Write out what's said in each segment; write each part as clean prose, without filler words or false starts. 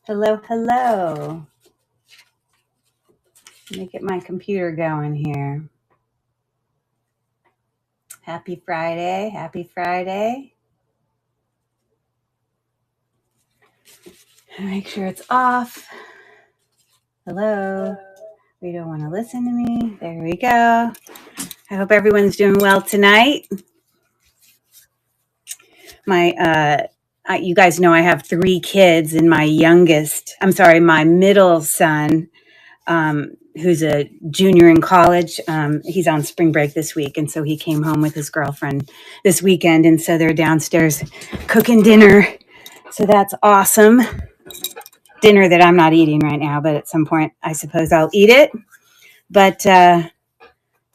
Hello, hello. Let me get my computer going here. Happy Friday. Happy Friday. Make sure it's off. Hello. We don't want to listen to me. There we go. I hope everyone's doing well tonight. You guys know I have 3 kids, and my middle son, who's a junior in college. He's on spring break this week, and so he came home with his girlfriend this weekend, and so they're downstairs cooking dinner. So that's awesome. Dinner that I'm not eating right now, but at some point I suppose I'll eat it. But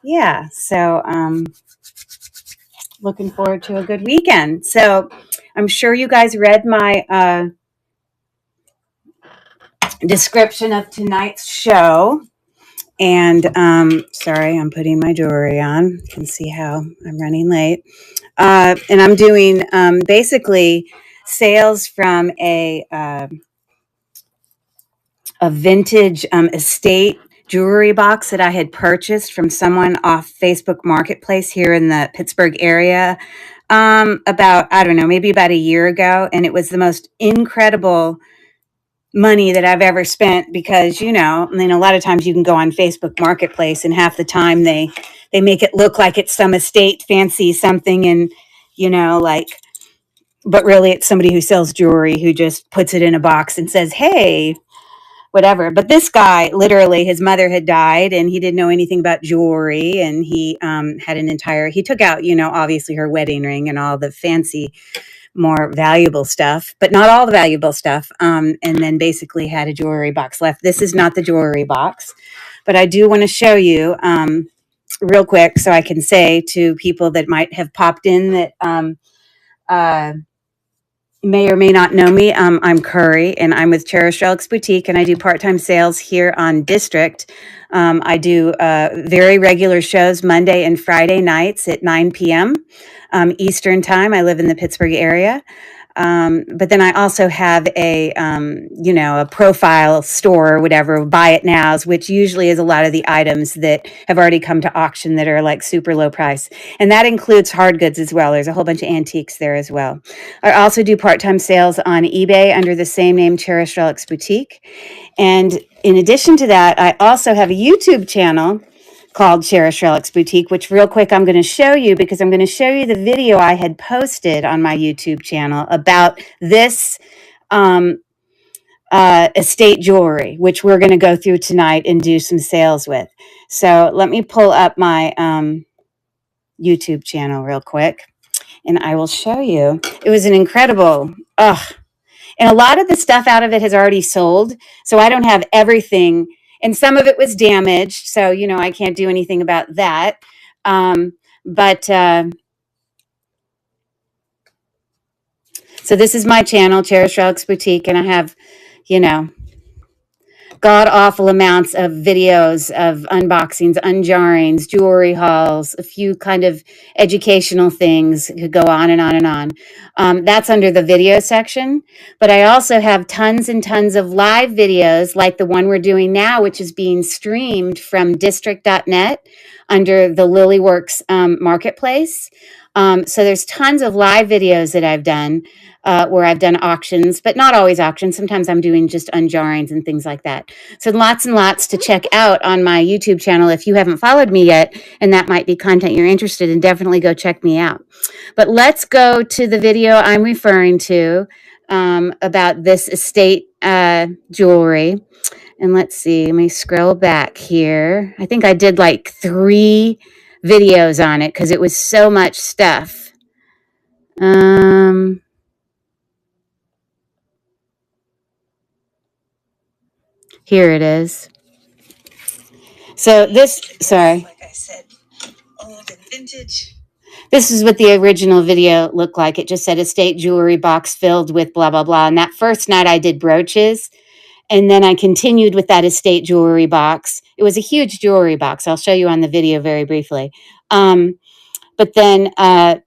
yeah, so looking forward to a good weekend. So I'm sure you guys read my description of tonight's show. And sorry, I'm putting my jewelry on. You can see how I'm running late. And I'm doing basically sales from a vintage estate jewelry box that I had purchased from someone off Facebook Marketplace here in the Pittsburgh area about a year ago. And it was the most incredible money that I've ever spent because, a lot of times you can go on Facebook Marketplace and half the time they make it look like it's some estate fancy something and, but really it's somebody who sells jewelry who just puts it in a box and says, hey, whatever. But this guy, literally, his mother had died and he didn't know anything about jewelry. And he he took out, obviously her wedding ring and all the fancy, more valuable stuff, but not all the valuable stuff. And then basically had a jewelry box left. This is not the jewelry box, but I do want to show you real quick so I can say to people that might have popped in that may or may not know me. I'm Curry, and I'm with Cherish Relics Boutique, and I do part-time sales here on District. I do very regular shows Monday and Friday nights at 9 p.m. Eastern Time. I live in the Pittsburgh area. But then I also have a profile store or whatever, Buy It Nows, which usually is a lot of the items that have already come to auction that are like super low price. And that includes hard goods as well. There's a whole bunch of antiques there as well. I also do part-time sales on eBay under the same name, Cherish Relics Boutique. And in addition to that, I also have a YouTube channel called Cherish Relics Boutique, which real quick I'm going to show you because I'm going to show you the video I had posted on my YouTube channel about this estate jewelry, which we're going to go through tonight and do some sales with. So let me pull up my YouTube channel real quick and I will show you. It was an incredible, and a lot of the stuff out of it has already sold. So I don't have everything. And some of it was damaged. So, I can't do anything about that. So this is my channel, Cherish Relics Boutique. And I have, god-awful amounts of videos of unboxings, unjarrings, jewelry hauls, a few kind of educational things. It could go on and on and on. That's under the video section. But I also have tons and tons of live videos like the one we're doing now, which is being streamed from district.net under the Lilyworks Marketplace. So there's tons of live videos that I've done where I've done auctions, but not always auctions. Sometimes I'm doing just unjarrings and things like that. So lots and lots to check out on my YouTube channel. If you haven't followed me yet, and that might be content you're interested in, definitely go check me out. But let's go to the video I'm referring to about this estate jewelry. And let's see, let me scroll back here. I think I did like 3 videos on it because it was so much stuff. Here it is. So this, sorry. Like I said, old and vintage. This is what the original video looked like. It just said estate jewelry box filled with blah, blah, blah. And that first night I did brooches. And then I continued with that estate jewelry box. It was a huge jewelry box. I'll show you on the video very briefly. But then I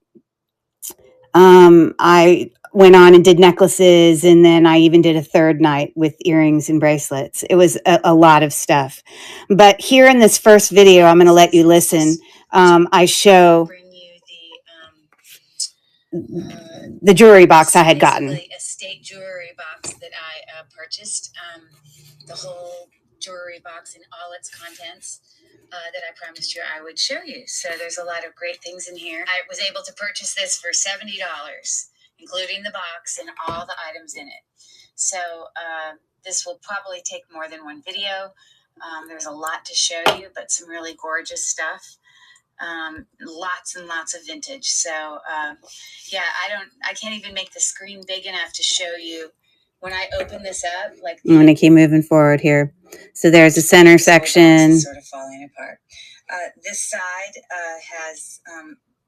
went on and did necklaces, and then I even did a third night with earrings and bracelets. It was a lot of stuff. But here in this first video, I'm going to let you listen. I show the jewelry box I had gotten. A state jewelry box that I purchased. The whole jewelry box and all its contents that I promised you I would show you. So there's a lot of great things in here. I was able to purchase this for $70, including the box and all the items in it. So this will probably take more than one video. There's a lot to show you, but some really gorgeous stuff. Lots and lots of vintage. So yeah, I can't even make the screen big enough to show you. When I open this up, like I'm going to keep moving forward here. So there's a center section. Sort of falling apart. This side has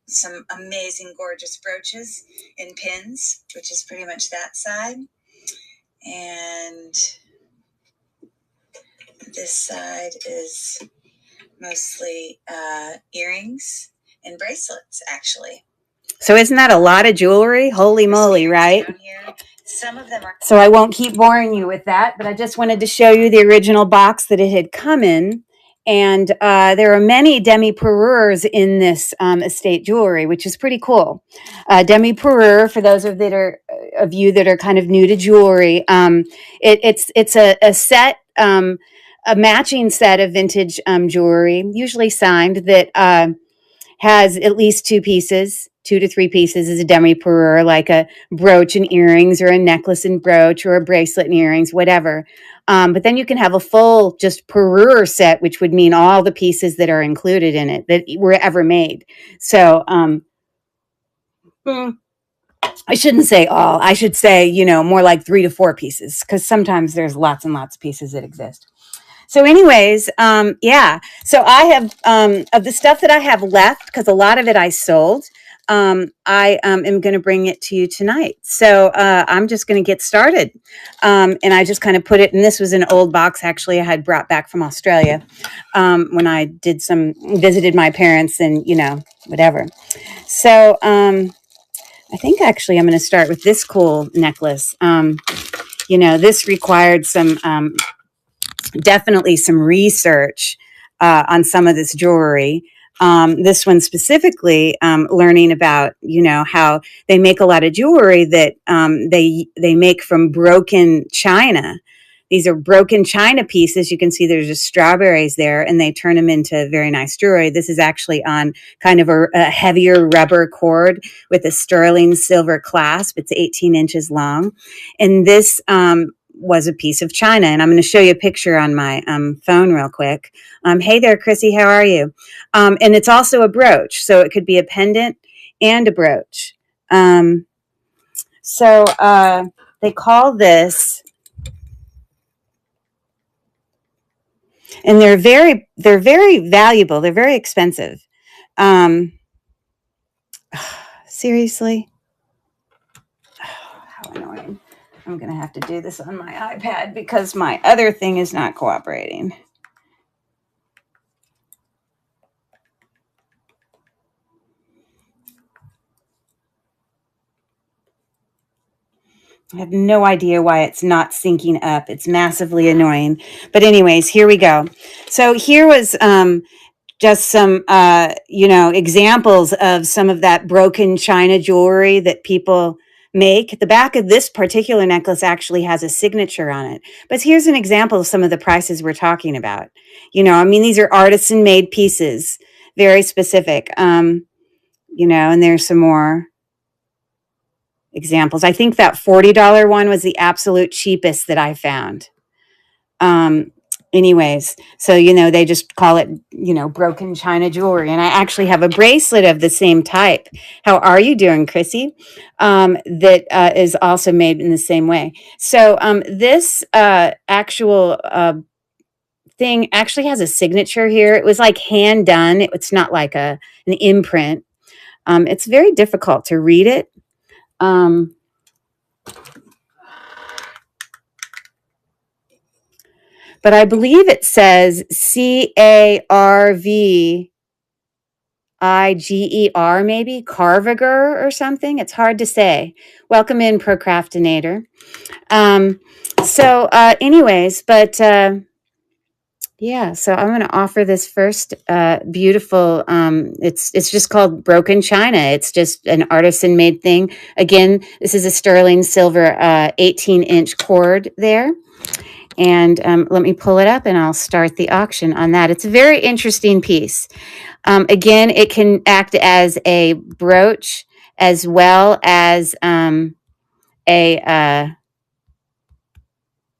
some amazing, gorgeous brooches and pins, which is pretty much that side. And this side is mostly earrings and bracelets, actually. So isn't that a lot of jewelry? Holy moly, right? Some of them are. So I won't keep boring you with that, but I just wanted to show you the original box that it had come in. And there are many demi-parures in this estate jewelry, which is pretty cool. Demi-parure, for those of you that are kind of new to jewelry, it's a set, a matching set of vintage jewelry, usually signed, that has at least 2 to 3 pieces is a demi-parure, like a brooch and earrings, or a necklace and brooch, or a bracelet and earrings, whatever. But then you can have a full just parure set, which would mean all the pieces that are included in it that were ever made. So I shouldn't say all. I should say, more like 3 to 4 pieces, because sometimes there's lots and lots of pieces that exist. So anyways, yeah. So I have, of the stuff that I have left, because a lot of it I sold, I am going to bring it to you tonight. So I'm just going to get started. And I just kind of put it, and this was an old box, actually, I had brought back from Australia when I visited my parents and, whatever. So I think actually I'm going to start with this cool necklace. This required definitely some research on some of this jewelry. This one specifically, learning about, how they make a lot of jewelry that they make from broken china. These are broken china pieces. You can see there's just strawberries there, and they turn them into very nice jewelry. This is actually on kind of a heavier rubber cord with a sterling silver clasp. It's 18 inches long. And this was a piece of china. And I'm going to show you a picture on my phone real quick. Hey there, Chrissy, how are you? And it's also a brooch. So it could be a pendant and a brooch. So they call this, and they're very valuable. They're very expensive. Seriously? Oh, how annoying. I'm going to have to do this on my iPad because my other thing is not cooperating. I have no idea why it's not syncing up. It's massively annoying. But anyways, here we go. So here was just some, examples of some of that broken china jewelry that people make. The back of this particular necklace actually has a signature on it. But here's an example of some of the prices we're talking about. These are artisan made pieces, very specific. And there's some more examples. I think that $40 one was the absolute cheapest that I found. Anyways, so, they just call it, broken china jewelry. And I actually have a bracelet of the same type. How are you doing, Chrissy? That is also made in the same way. So this actual thing actually has a signature here. It was like hand done. It's not like an imprint. It's very difficult to read it. But I believe it says CARV Iger, maybe Carviger or something. It's hard to say. Welcome in, procrastinator. Anyways, but yeah, so I'm going to offer this first beautiful. It's just called Broken China. It's just an artisan made thing. Again, this is a sterling silver 18-inch cord there. And let me pull it up and I'll start the auction on that. It's a very interesting piece. Again, it can act as a brooch as well as a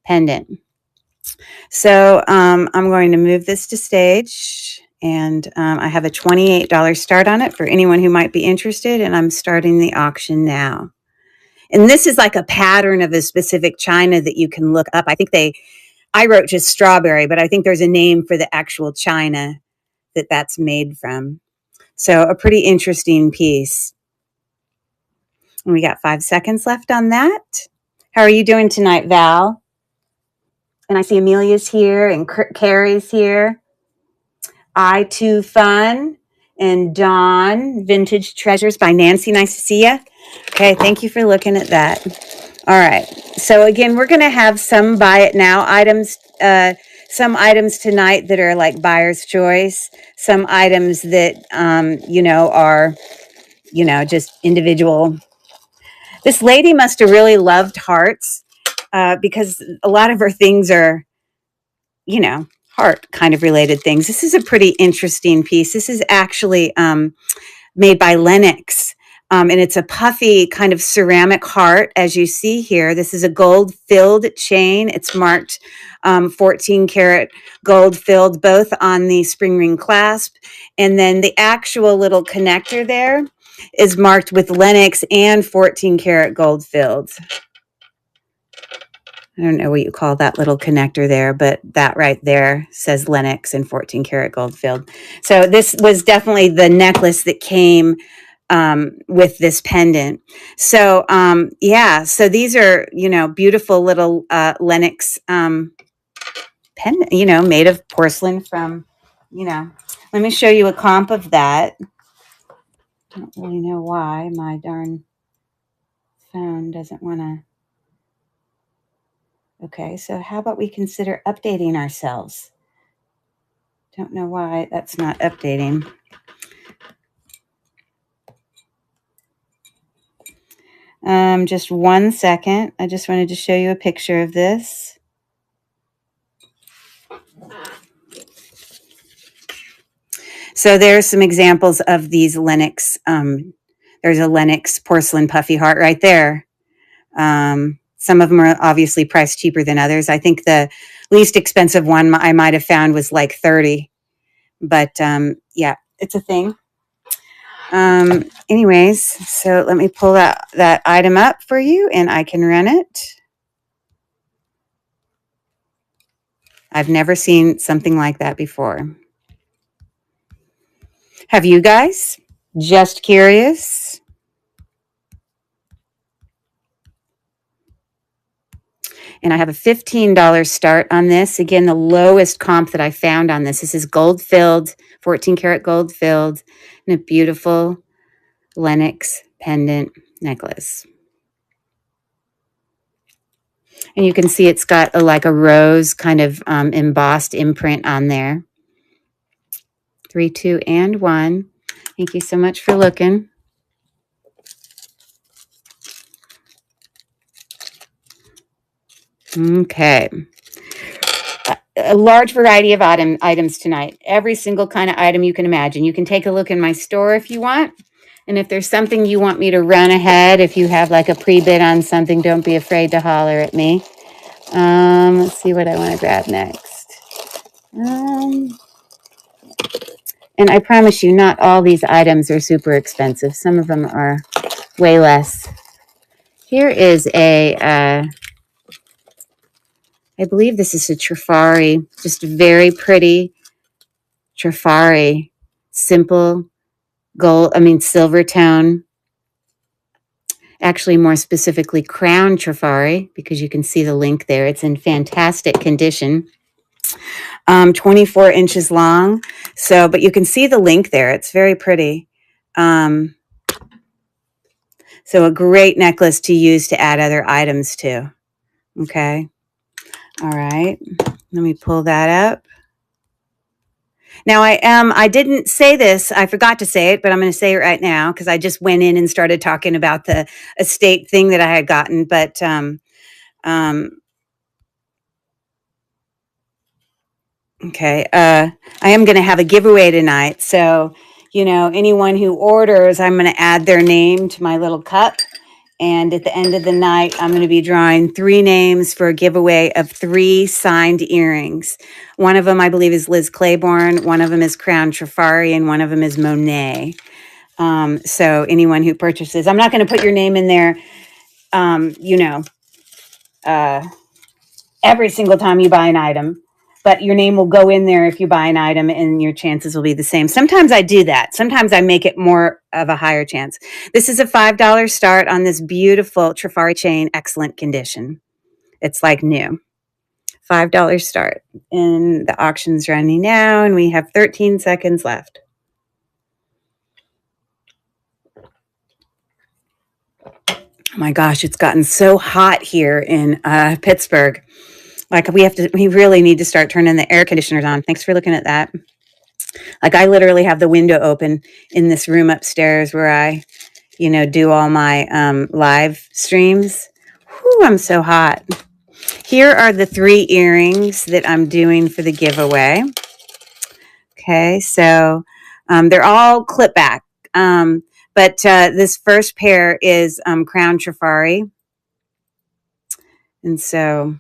pendant. So I'm going to move this to stage, and I have a $28 start on it for anyone who might be interested, and I'm starting the auction now. And this is like a pattern of a specific china that you can look up. I wrote just strawberry, but I think there's a name for the actual china that's made from. So a pretty interesting piece. And we got 5 seconds left on that. How are you doing tonight, Val? And I see Amelia's here and Carrie's here. I Too Fun and Dawn, Vintage Treasures by Nancy. Nice to see you. Okay, thank you for looking at that. All right. So again, we're going to have some buy it now items, some items tonight that are like buyer's choice, some items that, are, just individual. This lady must have really loved hearts because a lot of her things are, heart kind of related things. This is a pretty interesting piece. This is actually made by Lenox. And it's a puffy kind of ceramic heart, as you see here. This is a gold-filled chain. It's marked 14 karat gold-filled, both on the spring ring clasp. And then the actual little connector there is marked with Lenox and 14 karat gold-filled. I don't know what you call that little connector there, but that right there says Lenox and 14 karat gold-filled. So this was definitely the necklace that came with this pendant. So, so these are, beautiful little Lenox pendant, made of porcelain from, let me show you a comp of that. I don't really know why my darn phone doesn't want to. Okay, so how about we consider updating ourselves? Don't know why that's not updating. Just 1 second. I just wanted to show you a picture of this. So there's some examples of these Lenox. There's a Lenox porcelain puffy heart right there. Some of them are obviously priced cheaper than others. I think the least expensive one I might have found was like $30. But yeah, it's a thing. Anyways, so let me pull that item up for you and I can run it. I've never seen something like that before. Have you guys? Just curious. And I have a $15 start on this. Again, the lowest comp that I found on this. This is gold filled, 14 karat gold filled, and a beautiful Lenox pendant necklace. And you can see it's got like a rose kind of embossed imprint on there. 3, 2, and 1. Thank you so much for looking. Okay. A large variety of items tonight. Every single kind of item you can imagine. You can take a look in my store if you want. And if there's something you want me to run ahead, if you have like a pre-bid on something, don't be afraid to holler at me. Let's see what I want to grab next. And I promise you, not all these items are super expensive. Some of them are way less. Here is I believe this is a Trifari, just very pretty Trifari, simple silver tone. Actually, more specifically, crown Trifari, because you can see the link there. It's in fantastic condition. 24 inches long. So, but you can see the link there. It's very pretty. So a great necklace to use to add other items to. Okay. All right. Let me pull that up. Now I didn't say this. I forgot to say it, but I'm going to say it right now because I just went in and started talking about the estate thing that I had gotten. But okay, I am going to have a giveaway tonight. So, anyone who orders, I'm going to add their name to my little cup. And at the end of the night, I'm going to be drawing 3 names for a giveaway of 3 signed earrings. One of them, I believe, is Liz Claiborne. One of them is Crown Trifari, and one of them is Monet. So anyone who purchases, I'm not going to put your name in there, every single time you buy an item. But your name will go in there if you buy an item and your chances will be the same. Sometimes I do that. Sometimes I make it more of a higher chance. This is a $5 start on this beautiful Trifari chain, excellent condition. It's like new. $5 start. And the auction's running now, and we have 13 seconds left. Oh my gosh, it's gotten so hot here in Pittsburgh. Like we really need to start turning the air conditioners on. Thanks for looking at that. Like I literally have the window open in this room upstairs where I, do all my live streams. Whew, I'm so hot. Here are the 3 earrings that I'm doing for the giveaway. Okay, so they're all clip back. But this first pair is Crown Trifari. And so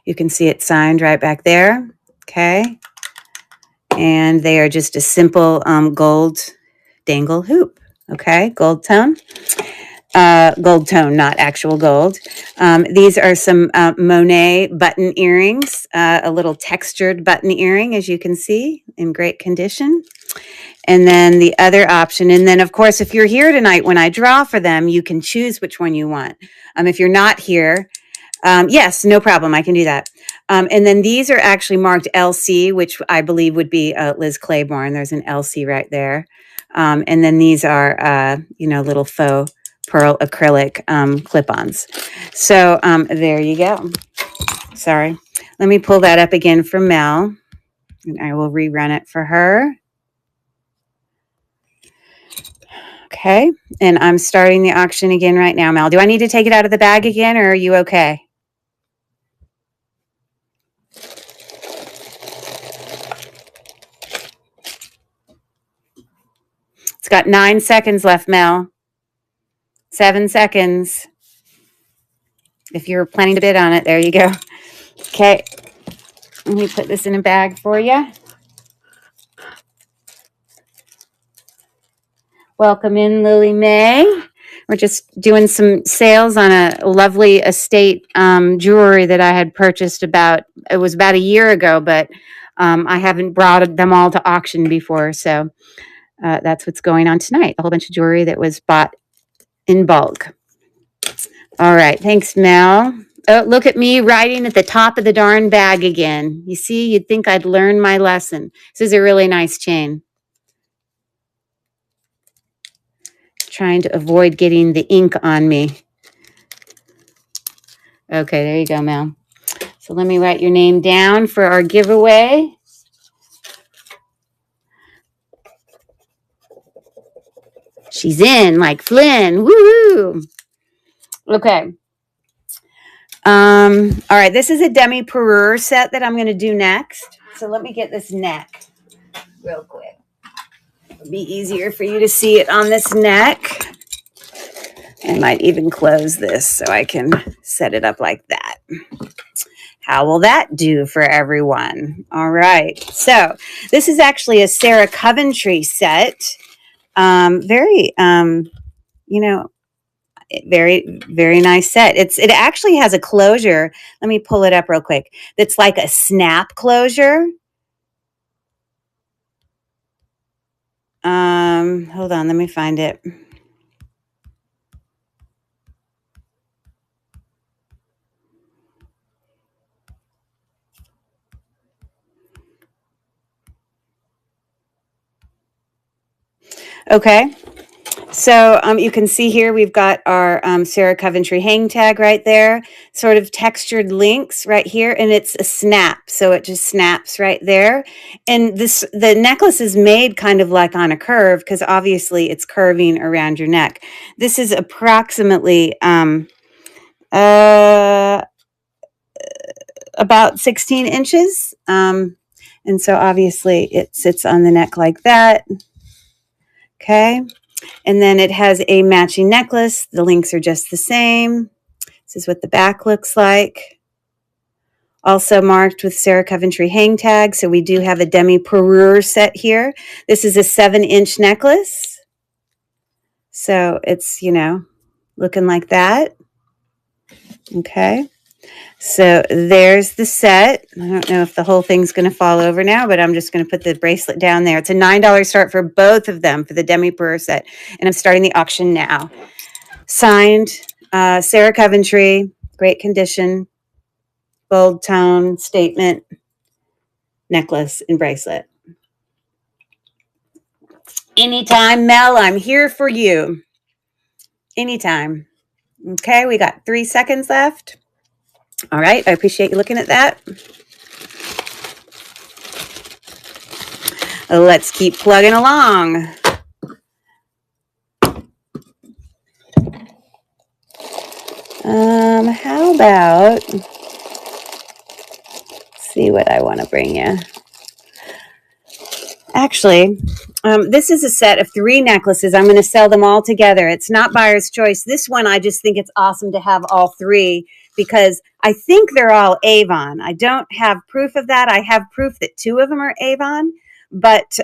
you can see it signed right back there. Okay. And they are just a simple gold dangle hoop. Okay. Gold tone, not actual gold. These are some Monet button earrings, a little textured button earring, as you can see, in great condition. And then the other option, and then of course, if you're here tonight when I draw for them, you can choose which one you want. If you're not here, yes, no problem. I can do that. And then these are actually marked LC, which I believe would be Liz Claiborne. There's an LC right there. And then these are, little faux pearl acrylic clip-ons. So there you go. Sorry. Let me pull that up again for Mel, and I will rerun it for her. Okay. And I'm starting the auction again right now, Mel. Do I need to take it out of the bag again, or are you okay? It's got 9 seconds left, Mel. 7 seconds. If you're planning to bid on it, there you go. Okay. Let me put this in a bag for you. Welcome in, Lily Mae. We're just doing some sales on a lovely estate jewelry that I had purchased it was about a year ago, but I haven't brought them all to auction before. So that's what's going on tonight. A whole bunch of jewelry that was bought in bulk. All right. Thanks, Mel. Oh, look at me writing at the top of the darn bag again. You see, you'd think I'd learned my lesson. This is a really nice chain. Trying to avoid getting the ink on me. Okay, there you go, Mel. So let me write your name down for our giveaway. She's in like Flynn. Woohoo! Okay. All right, this is a demi parure set that I'm going to do next. So let me get this neck real quick. It'll be easier for you to see it on this neck. I might even close this so I can set it up like that. How will that do for everyone? All right. So this is actually a Sarah Coventry set. Very, very, very nice set. It actually has a closure. Let me pull it up real quick. That's like a snap closure. Hold on. Let me find it. Okay. So you can see here we've got our Sarah Coventry hang tag right there, sort of textured links right here, and it's a snap, so it just snaps right there. And the necklace is made kind of like on a curve because obviously it's curving around your neck. This is approximately about 16 inches, and so obviously it sits on the neck like that. Okay. And then it has a matching necklace. The links are just the same. This is what the back looks like. Also marked with Sarah Coventry hang tag. So we do have a demi parure set here. This is a 7-inch necklace. So it's, looking like that. Okay. So there's the set. I don't know if the whole thing's going to fall over now, but I'm just going to put the bracelet down there. It's a $9 start for both of them for the demi parure set. And I'm starting the auction now. Signed, Sarah Coventry, great condition, bold tone, statement, necklace, and bracelet. Anytime, Mel, I'm here for you. Anytime. Okay, we got 3 seconds left. All right, I appreciate you looking at that. Let's keep plugging along. How about, see what I want to bring you. Actually, this is a set of 3 necklaces. I'm going to sell them all together. It's not buyer's choice. This one, I just think it's awesome to have all 3 because I think they're all Avon. I don't have proof of that. I have proof that 2 of them are Avon, but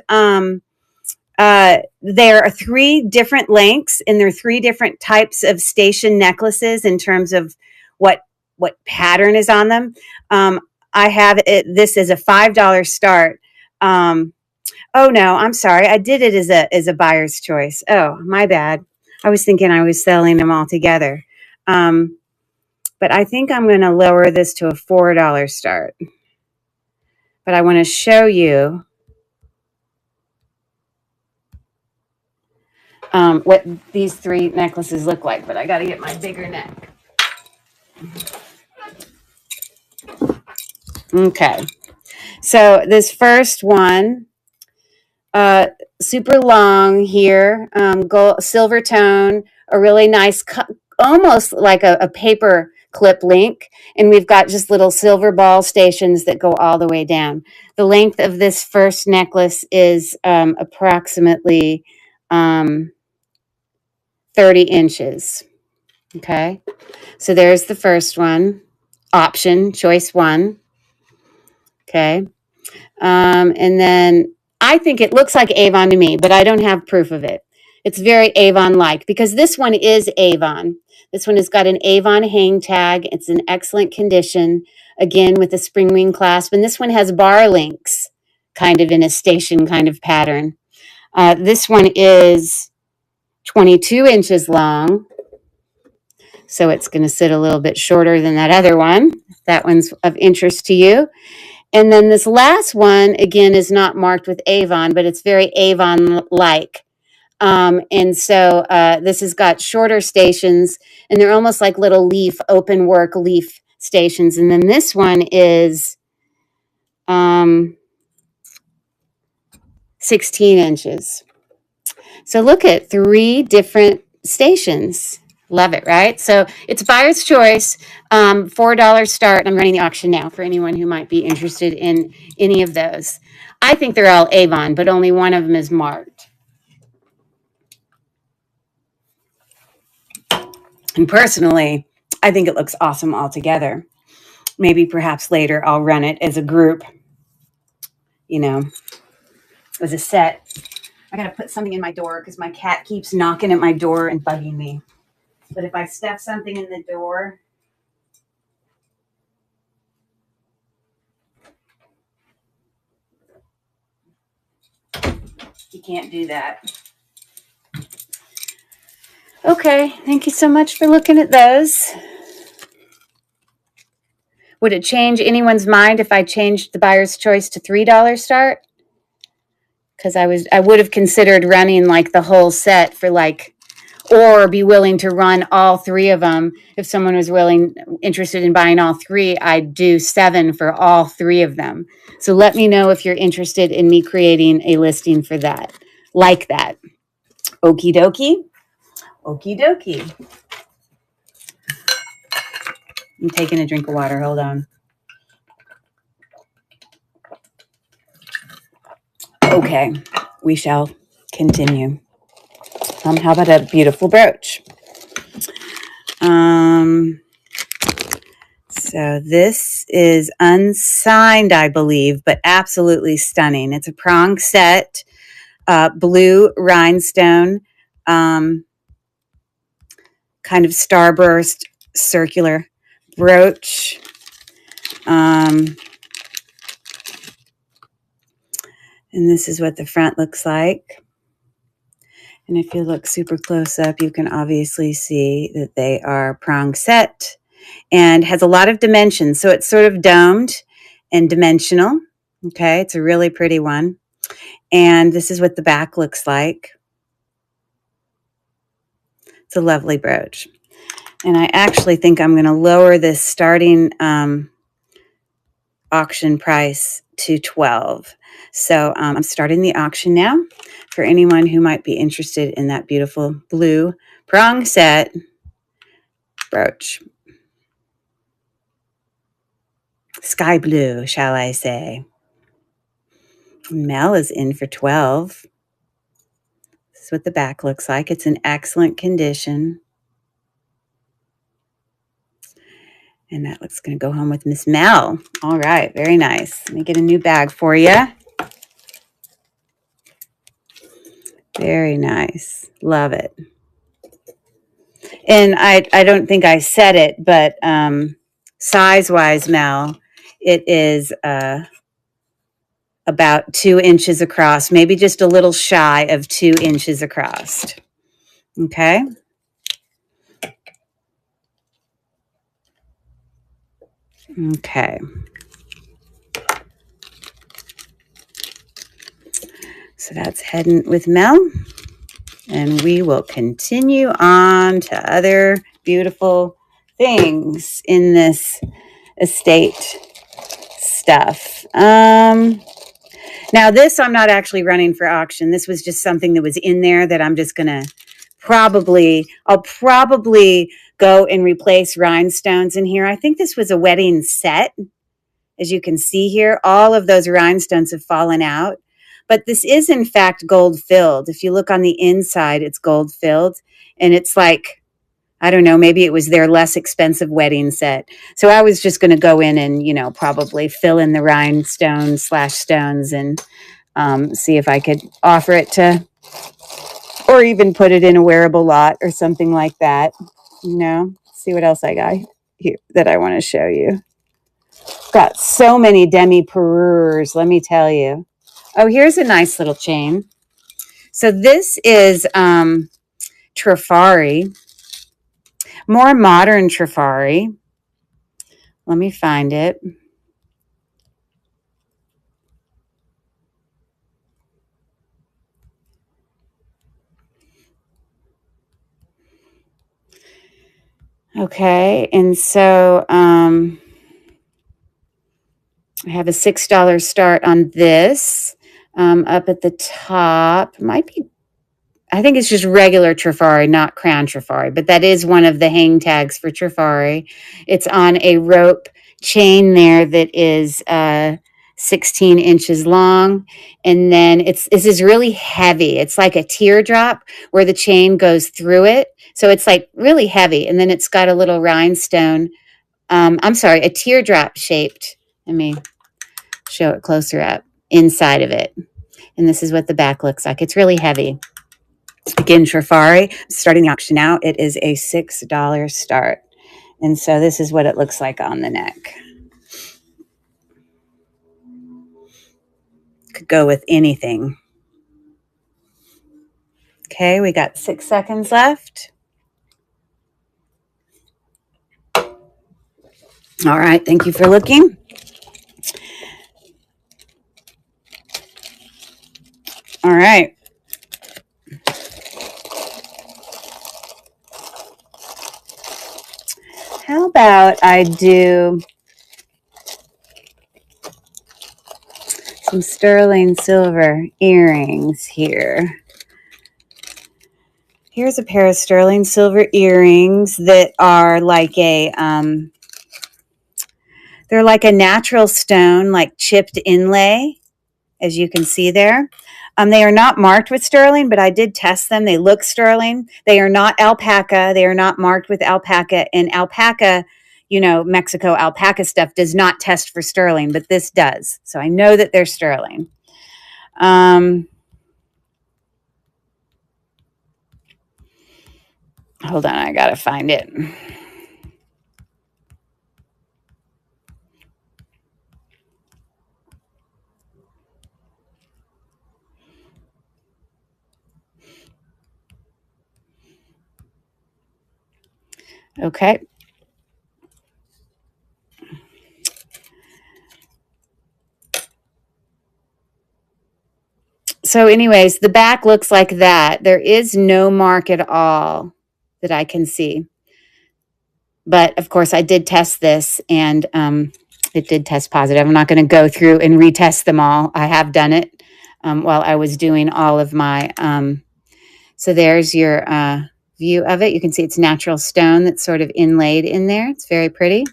there are 3 different lengths and there are 3 different types of station necklaces in terms of what pattern is on them. I have this as a $5 start. Oh no, I'm sorry. I did it as a buyer's choice. Oh, my bad. I was thinking I was selling them all together. But I think I'm going to lower this to a $4 start. But I want to show you what these 3 necklaces look like, but I got to get my bigger neck. Okay. So this first one, super long here, gold, silver tone, a really nice, almost like a paper clip link. And we've got just little silver ball stations that go all the way down. The length of this first necklace is approximately 30 inches. Okay. So there's the first one. Option, choice 1. Okay. And then I think it looks like Avon to me, but I don't have proof of it. It's very Avon-like because this one is Avon. This one has got an Avon hang tag. It's in excellent condition, again, with a spring wing clasp. And this one has bar links, kind of in a station kind of pattern. This one is 22 inches long. So it's going to sit a little bit shorter than that other one. That one's of interest to you. And then this last one, again, is not marked with Avon, but it's very Avon-like. And so this has got shorter stations, and they're almost like little open work leaf stations. And then this one is 16 inches. So look at 3 different stations. Love it, right? So it's buyer's choice, $4 start. I'm running the auction now for anyone who might be interested in any of those. I think they're all Avon, but only one of them is marked. And personally, I think it looks awesome altogether. Maybe perhaps later I'll run it as a group, as a set. I got to put something in my door because my cat keeps knocking at my door and bugging me. But if I stuff something in the door, you can't do that. Okay, thank you so much for looking at those. Would it change anyone's mind if I changed the buyer's choice to $3 start? because I would have considered running like the whole set for like, or be willing to run all three of them. If someone was interested in buying all three, I'd do 7 for all three of them. So let me know if you're interested in me creating a listing for that, like that. Okie dokie. Okie dokie. I'm taking a drink of water. Hold on. Okay, we shall continue. How about a beautiful brooch? So this is unsigned, I believe, but absolutely stunning. It's a prong set, blue rhinestone, kind of starburst circular brooch. And this is what the front looks like. And if you look super close up, you can obviously see that they are prong set and has a lot of dimensions. So it's sort of domed and dimensional. Okay, it's a really pretty one. And this is what the back looks like. It's a lovely brooch. And I actually think I'm going to lower this starting auction price to $12. So I'm starting the auction now for anyone who might be interested in that beautiful blue prong set brooch. Sky blue, shall I say. Mel is in for $12. This is what the back looks like. It's in excellent condition. And that looks going to go home with Miss Mel. All right, very nice. Let me get a new bag for you. Very nice. Love it. And I don't think I said it, but size-wise, Mel, it is about 2 inches across, maybe just a little shy of 2 inches across. Okay. Okay. So that's heading with Mel. And we will continue on to other beautiful things in this estate stuff. Now this I'm not actually running for auction. This was just something that was in there that I'm just going to I'll probably go and replace rhinestones in here. I think this was a wedding set. As you can see here, all of those rhinestones have fallen out. But this is, in fact, gold-filled. If you look on the inside, it's gold-filled. And it's like, I don't know, maybe it was their less expensive wedding set. So I was just going to go in and, probably fill in the rhinestones/stones and see if I could offer it to, or even put it in a wearable lot or something like that. See what else I got here that I want to show you. Got so many demi-parures, let me tell you. Oh, here's a nice little chain. So this is Trifari, more modern Trifari. Let me find it. Okay, and so I have a $6 start on this. Up at the top, I think it's just regular Trifari, not crown Trifari, but that is one of the hang tags for Trifari. It's on a rope chain there that is 16 inches long. And then this is really heavy. It's like a teardrop where the chain goes through it. So it's like really heavy. And then it's got a little rhinestone. A teardrop shaped. Let me show it closer up inside of it. And this is what the back looks like. It's really heavy. Again, Trifari, starting the auction now. It is a $6 start. And so this is what it looks like on the neck. Could go with anything. Okay, we got 6 seconds left. All right, thank you for looking. right. How about I do some sterling silver earrings here. Here's a pair of sterling silver earrings that are like they're like a natural stone, like chipped inlay, as you can see there. They are not marked with sterling, but I did test them. They look sterling. They are not alpaca. They are not marked with alpaca. And alpaca, Mexico alpaca stuff does not test for sterling, but this does. So I know that they're sterling. Hold on, I gotta find it. Okay. So anyways, the back looks like that. There is no mark at all that I can see. But of course, I did test this and it did test positive. I'm not going to go through and retest them all. I have done it while I was doing all of my. So there's your view of it. You can see it's natural stone that's sort of inlaid in there. It's very pretty.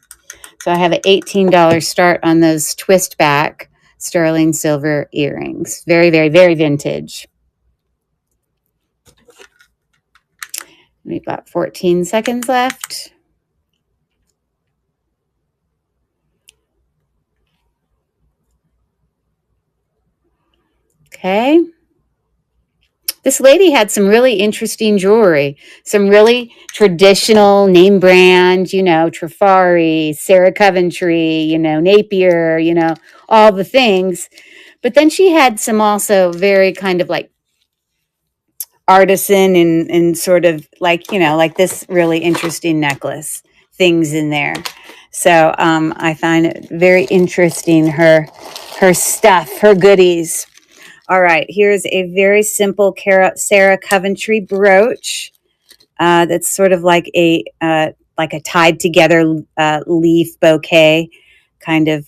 So I have an $18 start on those twist back sterling silver earrings. Very, very, very vintage. We've got 14 seconds left. Okay. This lady had some really interesting jewelry, some really traditional name brand, Trifari, Sarah Coventry, Napier, all the things. But then she had some also very kind of like artisan and sort of like, like this really interesting necklace things in there. So I find it very interesting, her stuff, her goodies. All right, here's a very simple Sarah Coventry brooch that's sort of like a tied together leaf bouquet kind of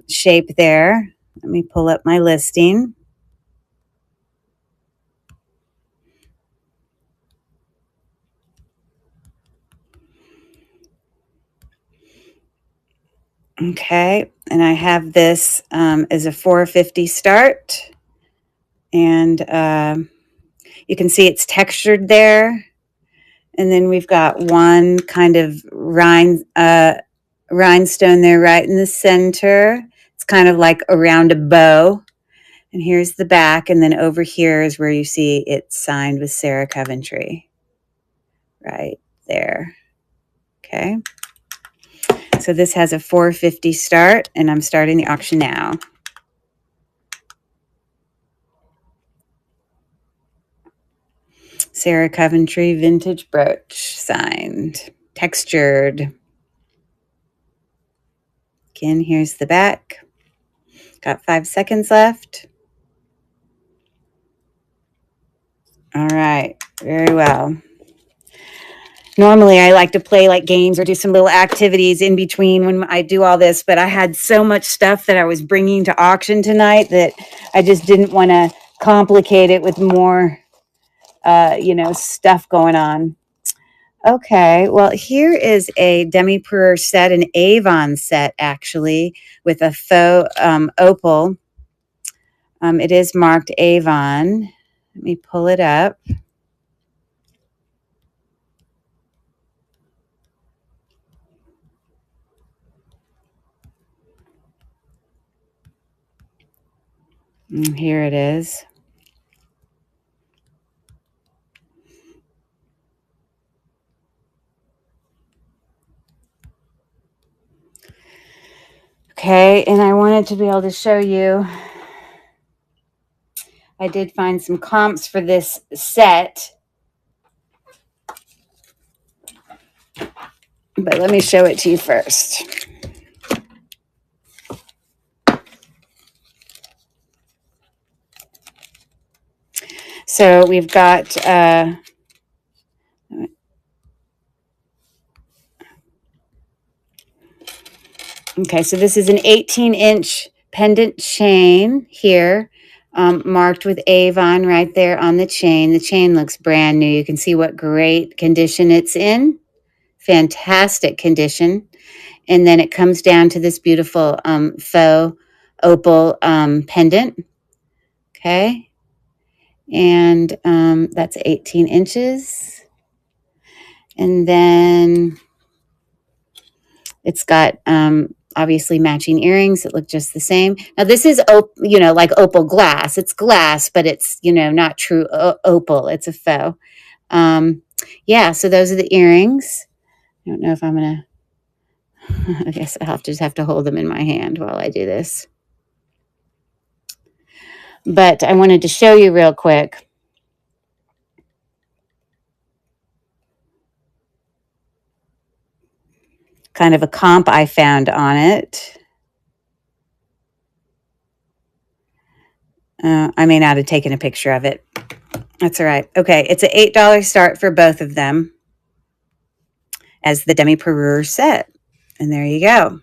shape there. Let me pull up my listing. Okay, and I have this as a $4.50 start. And you can see it's textured there. And then we've got one kind of rhinestone there right in the center. It's kind of like around a bow. And here's the back. And then over here is where you see it's signed with Sarah Coventry. Right there. Okay. So this has a $4.50 start, and I'm starting the auction now. Sarah Coventry vintage brooch, signed, textured. Again, here's the back. Got 5 seconds left. All right, very well. Normally, I like to play like games or do some little activities in between when I do all this, but I had so much stuff that I was bringing to auction tonight that I just didn't want to complicate it with more, stuff going on. Okay, well, here is a demi-pour set, an Avon set, actually, with a faux opal. It is marked Avon. Let me pull it up. And here it is. Okay, and I wanted to be able to show you. I did find some comps for this set. But let me show it to you first. So we've got, okay, so this is an 18-inch pendant chain here, marked with Avon right there on the chain. The chain looks brand new. You can see what great condition it's in. Fantastic condition. And then it comes down to this beautiful faux opal pendant. Okay. And that's 18 inches. And then it's got obviously matching earrings that look just the same. Now this is, like opal glass. It's glass, but it's, not true opal. It's a faux. Yeah, so those are the earrings. I don't know if I'm going to, I guess I'll just have to hold them in my hand while I do this. But I wanted to show you real quick. Kind of a comp I found on it. I may not have taken a picture of it. That's all right. Okay, it's an $8 start for both of them as the demi-parure set. And there you go.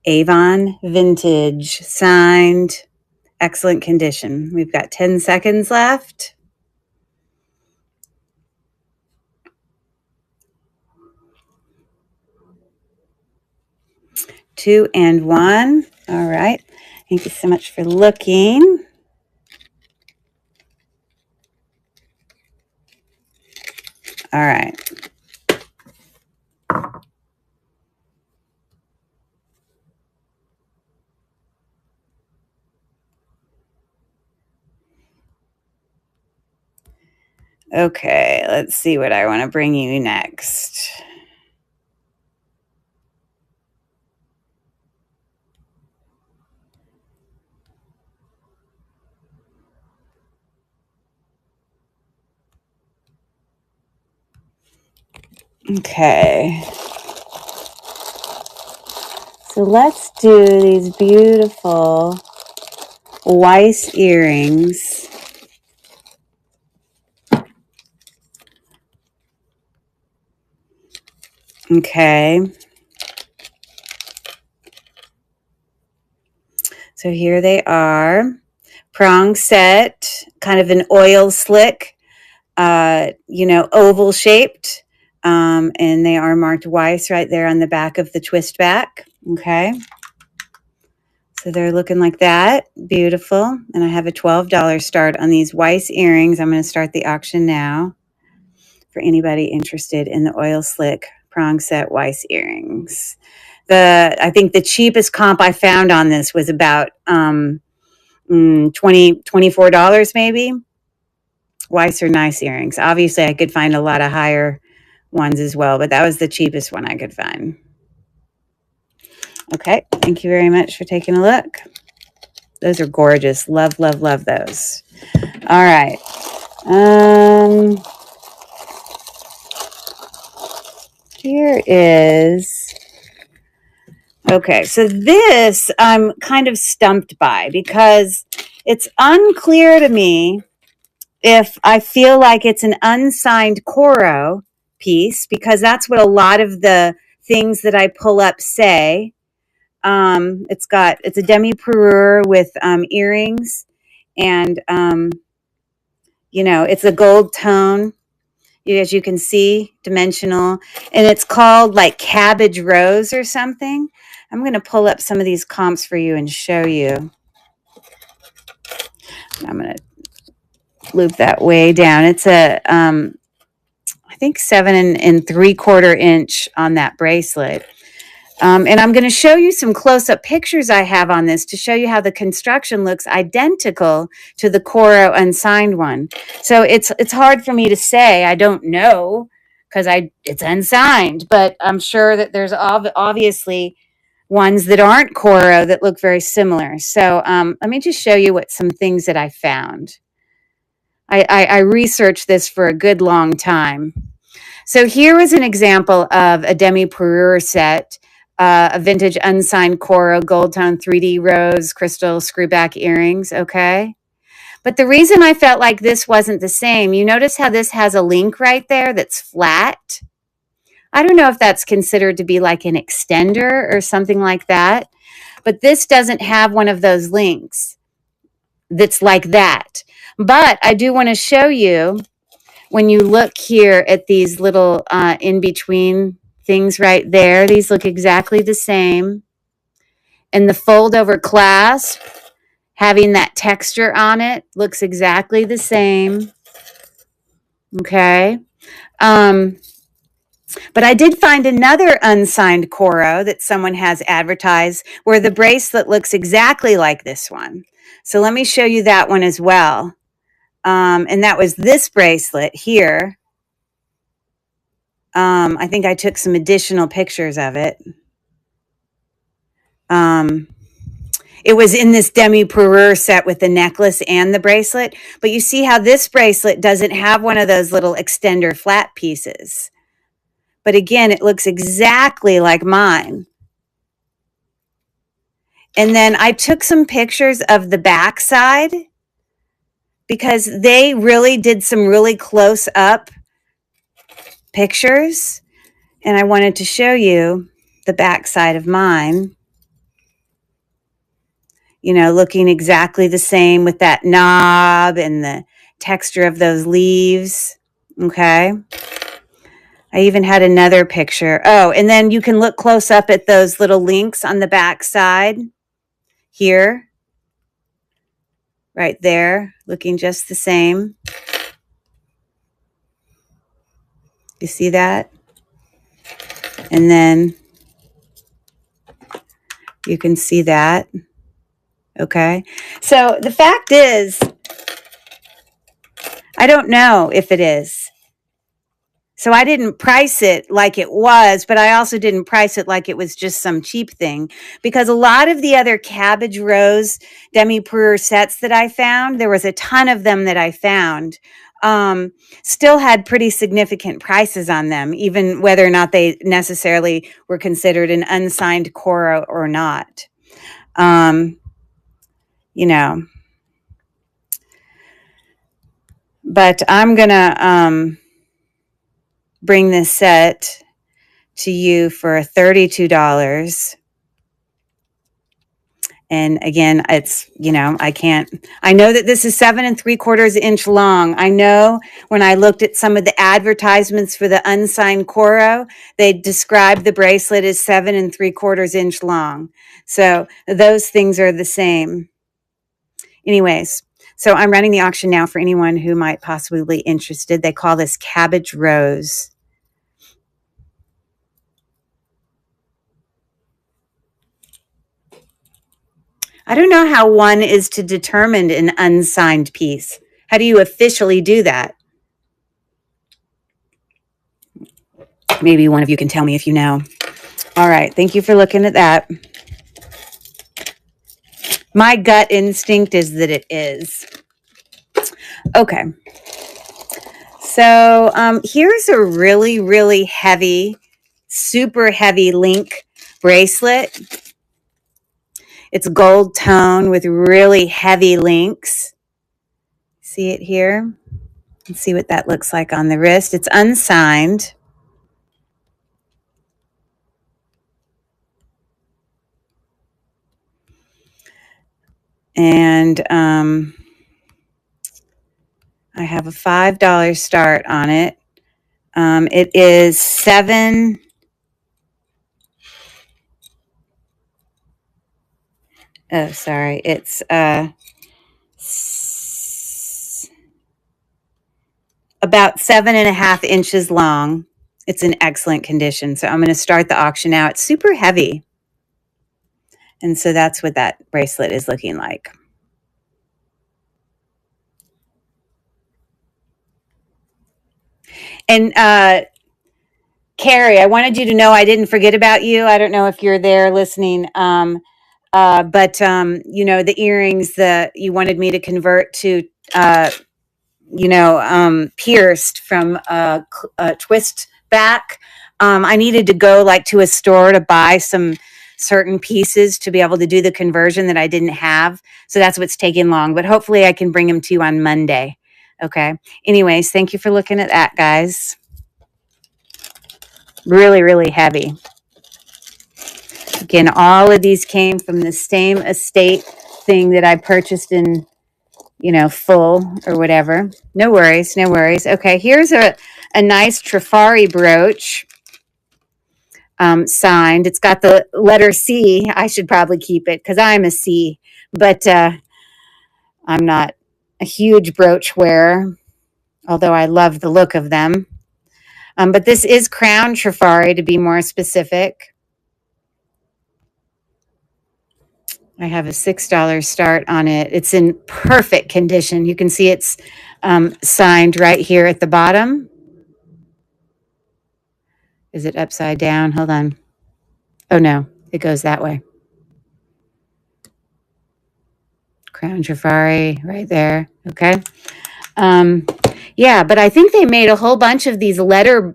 Avon Vintage, signed, excellent condition. We've got 10 seconds left. 2 and 1. All right. Thank you so much for looking. All right. Okay, let's see what I want to bring you next. Okay. So let's do these beautiful Weiss earrings. Okay. So here they are. Prong set, kind of an oil slick, oval shaped. And they are marked Weiss right there on the back of the twist back. Okay. So they're looking like that. Beautiful. And I have a $12 start on these Weiss earrings. I'm going to start the auction now for anybody interested in the oil slick prong set Weiss earrings. I think the cheapest comp I found on this was about $24 maybe. Weiss are nice earrings. Obviously, I could find a lot of higher ones as well, but that was the cheapest one I could find. Okay, thank you very much for taking a look. Those are gorgeous. Love, love, love those. All right. Here is, okay, so this I'm kind of stumped by because it's unclear to me if I feel like it's an unsigned Coro piece, because that's what a lot of the things that I pull up say. It's a demi-parure with earrings, and it's a gold tone, as you can see, dimensional, and it's called like Cabbage Rose or something. I'm going to pull up some of these comps for you and show you. I'm going to loop that way down. It's a I think 7 3/4 inch on that bracelet. And I'm going to show you some close-up pictures I have on this to show you how the construction looks identical to the Coro unsigned one. So it's hard for me to say. I don't know because it's unsigned, but I'm sure that there's obviously ones that aren't Coro that look very similar. So let me just show you what some things that I found. I researched this for a good long time. So here was an example of a demi-parure set, a vintage unsigned Coro gold tone 3D rose crystal screwback earrings, okay? But the reason I felt like this wasn't the same, you notice how this has a link right there that's flat? I don't know if that's considered to be like an extender or something like that, but this doesn't have one of those links that's like that. But I do want to show you, when you look here at these little in between things right there, these look exactly the same. And the fold over clasp, having that texture on it, looks exactly the same. Okay. But I did find another unsigned Coro that someone has advertised where the bracelet looks exactly like this one. So let me show you that one as well. And that was this bracelet here. I think I took some additional pictures of it. It was in this demi-perure set with the necklace and the bracelet. But you see how this bracelet doesn't have one of those little extender flat pieces. But again, it looks exactly like mine. And then I took some pictures of the back side because they really did some really close up pictures. And I wanted to show you the back side of mine. You know, looking exactly the same with that knob and the texture of those leaves. Okay. I even had another picture. Oh, and then you can look close up at those little links on the back side here. Right there, looking just the same. You see that? And then you can see that. Okay. So the fact is, I don't know if it is. So I didn't price it like it was, but I also didn't price it like it was just some cheap thing, because a lot of the other Cabbage Rose demi-perure sets that I found, there was a ton of them that I found, still had pretty significant prices on them, even whether or not they necessarily were considered an unsigned Coro or not. You know, but I'm going to bring this set to you for $32. And again, it's, you know, I know that this is 7 3/4 inch long. I know when I looked at some of the advertisements for the unsigned Coro, they described the bracelet as 7 3/4 inch long. So those things are the same. Anyways, so I'm running the auction now for anyone who might possibly be interested. They call this Cabbage Rose. I don't know how one is to determine an unsigned piece. How do you officially do that? Maybe one of you can tell me if you know. All right. Thank you for looking at that. My gut instinct is that it is. Okay. So here's a really, really heavy, super heavy link bracelet. It's gold tone with really heavy links. See it here? Let's see what that looks like on the wrist. It's unsigned. And I have a $5 start on it. It is 7. Oh, sorry. It's about 7.5 inches long. It's in excellent condition. So I'm going to start the auction now. It's super heavy. And so that's what that bracelet is looking like. And Carrie, I wanted you to know I didn't forget about you. I don't know if you're there listening. But you know, the earrings that you wanted me to convert to, pierced from a twist back. I needed to go like to a store to buy some certain pieces to be able to do the conversion that I didn't have. So that's what's taking long. But hopefully I can bring them to you on Monday. Okay. Anyways, thank you for looking at that, guys. Really, really heavy. Again, all of these came from the same estate thing that I purchased in, full or whatever. No worries, no worries. Okay, here's a nice Trifari brooch, signed. It's got the letter C. I should probably keep it because I'm a C, but I'm not a huge brooch wearer, although I love the look of them. But this is Crown Trifari, to be more specific. I have a $6 start on it. It's in perfect condition. You can see it's signed right here at the bottom. Is it upside down? Hold on. Oh, no. It goes that way. Crown Trifari right there. Okay. Yeah, but I think they made a whole bunch of these letter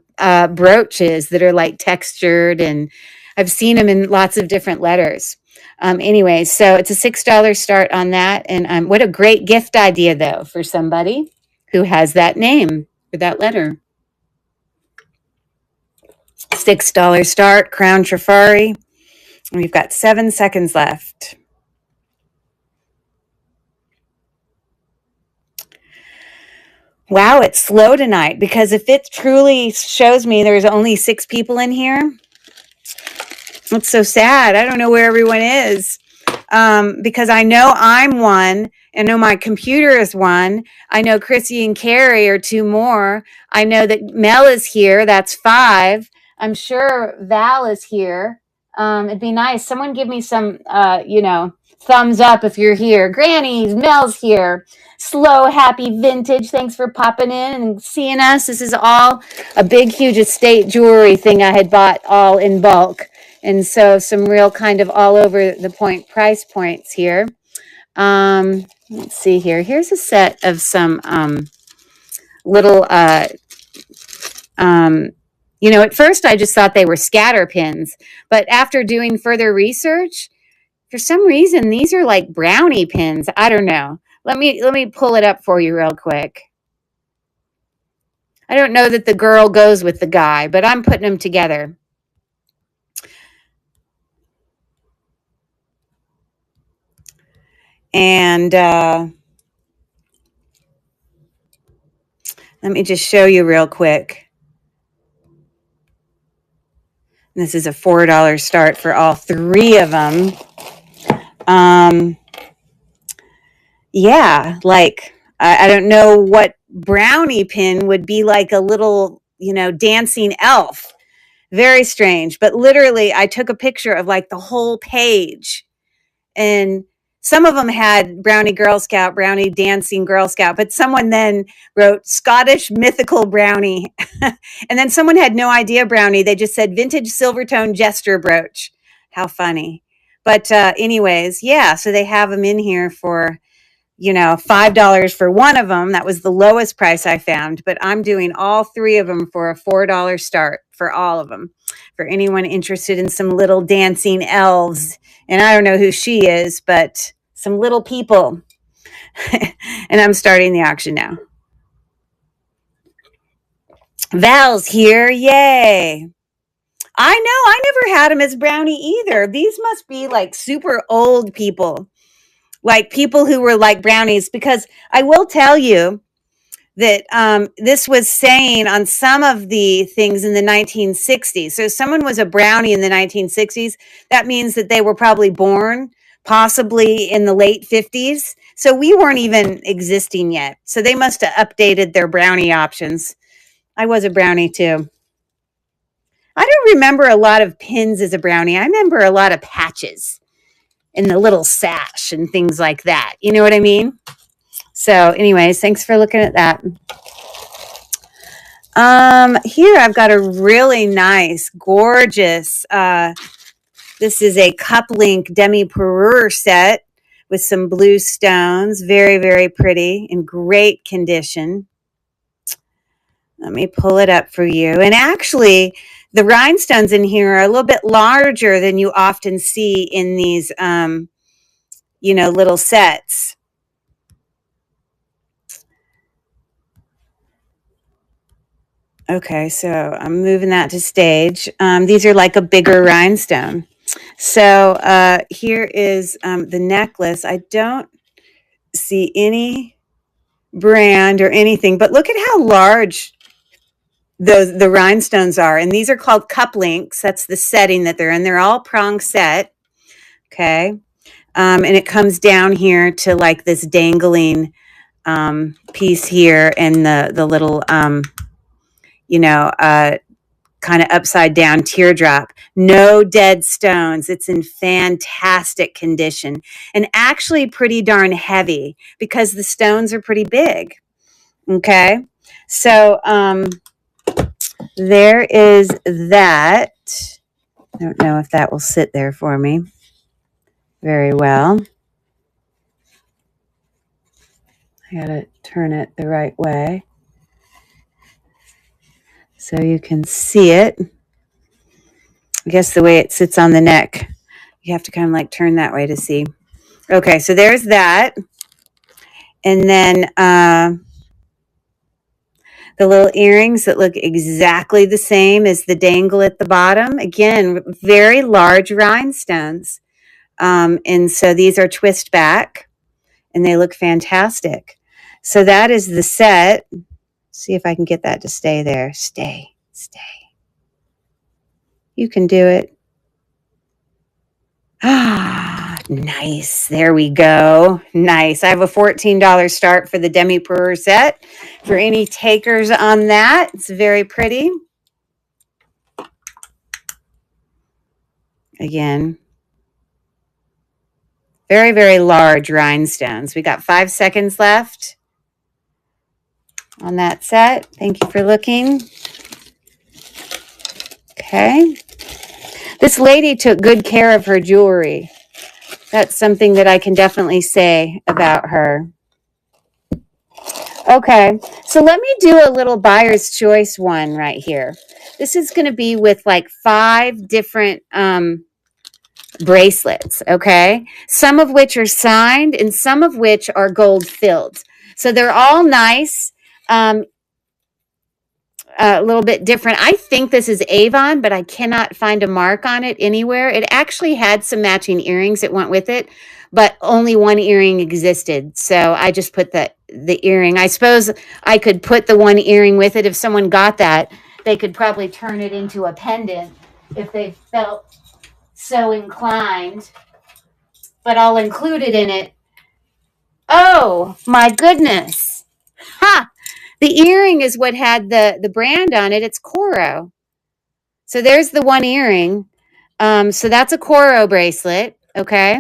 brooches that are like textured, and I've seen them in lots of different letters. Anyway, so it's a $6 start on that. And what a great gift idea, though, for somebody who has that name or that letter. $6 start, Crown Trifari. We've got 7 seconds left. Wow, it's slow tonight, because if it truly shows me there's only 6 people in here, it's so sad. I don't know where everyone is, because I know I'm one. I know my computer is one. I know Chrissy and Carrie are 2 more. I know that Mel is here. That's 5. I'm sure Val is here. It'd be nice. Someone give me some, thumbs up if you're here. Granny's, Mel's here. Slow, happy vintage. Thanks for popping in and seeing us. This is all a big, huge estate jewelry thing I had bought all in bulk. And so some real kind of all over the point price points here. Let's see here. Here's a set of some little, at first I just thought they were scatter pins. But after doing further research, for some reason, these are like brownie pins. I don't know. Let me pull it up for you real quick. I don't know that the girl goes with the guy, but I'm putting them together. And let me just show you real quick. This is a $4 start for all 3 of them. Yeah, like I don't know what brownie pin would be, like a little, dancing elf. Very strange. But literally, I took a picture of like the whole page, and some of them had brownie Girl Scout, brownie dancing Girl Scout, but someone then wrote Scottish mythical brownie. And then someone had no idea brownie. They just said vintage Silvertone jester brooch. How funny. But anyways, yeah, so they have them in here for, $5 for one of them. That was the lowest price I found, but I'm doing all 3 of them for a $4 start for all of them. For anyone interested in some little dancing elves, and I don't know who she is, but some little people. And I'm starting the auction now. Val's here. Yay. I know. I never had him as brownie either. These must be like super old people, like people who were like brownies, because I will tell you that this was saying on some of the things in the 1960s. So someone was a brownie in the 1960s. That means that they were probably born possibly in the late 50s. So we weren't even existing yet. So they must have updated their brownie options. I was a brownie too. I don't remember a lot of pins as a brownie. I remember a lot of patches and the little sash and things like that. You know what I mean? So anyways, thanks for looking at that. Here I've got a really nice, gorgeous, this is a cup link demi-parure set with some blue stones. Very, very pretty, in great condition. Let me pull it up for you. And actually, the rhinestones in here are a little bit larger than you often see in these, little sets. Okay, so I'm moving that to stage. These are like a bigger rhinestone. So here is the necklace. I don't see any brand or anything, but look at how large the rhinestones are. And these are called cup links. That's the setting that they're in. They're all prong set. Okay. And it comes down here to like this dangling piece here and the little, kind of upside down teardrop. No dead stones. It's in fantastic condition and actually pretty darn heavy because the stones are pretty big. Okay. So there is that. I don't know if that will sit there for me very well. I gotta turn it the right way so you can see it. I guess the way it sits on the neck, you have to kind of like turn that way to see. Okay, so there's that. And then the little earrings that look exactly the same as the dangle at the bottom. Again, very large rhinestones. And so these are twist back and they look fantastic. So that is the set. See if I can get that to stay there. Stay. You can do it. Ah, nice. There we go. Nice. I have a $14 start for the demi-perur set. For any takers on that, it's very pretty. Again, very, very large rhinestones. We got 5 seconds left on that set. Thank you for looking. Okay. This lady took good care of her jewelry. That's something that I can definitely say about her. Okay, so let me do a little buyer's choice one right here. This is going to be with like 5 different bracelets, okay? Some of which are signed and some of which are gold filled. So they're all nice. A little bit different. I think this is Avon, but I cannot find a mark on it anywhere. It actually had some matching earrings that went with it, but only one earring existed. So I just put the earring. I suppose I could put the one earring with it. If someone got that, they could probably turn it into a pendant if they felt so inclined. But I'll include it in it. Oh, my goodness. Ha! The earring is what had the brand on it. It's Coro. So there's the one earring. So that's a Coro bracelet. Okay.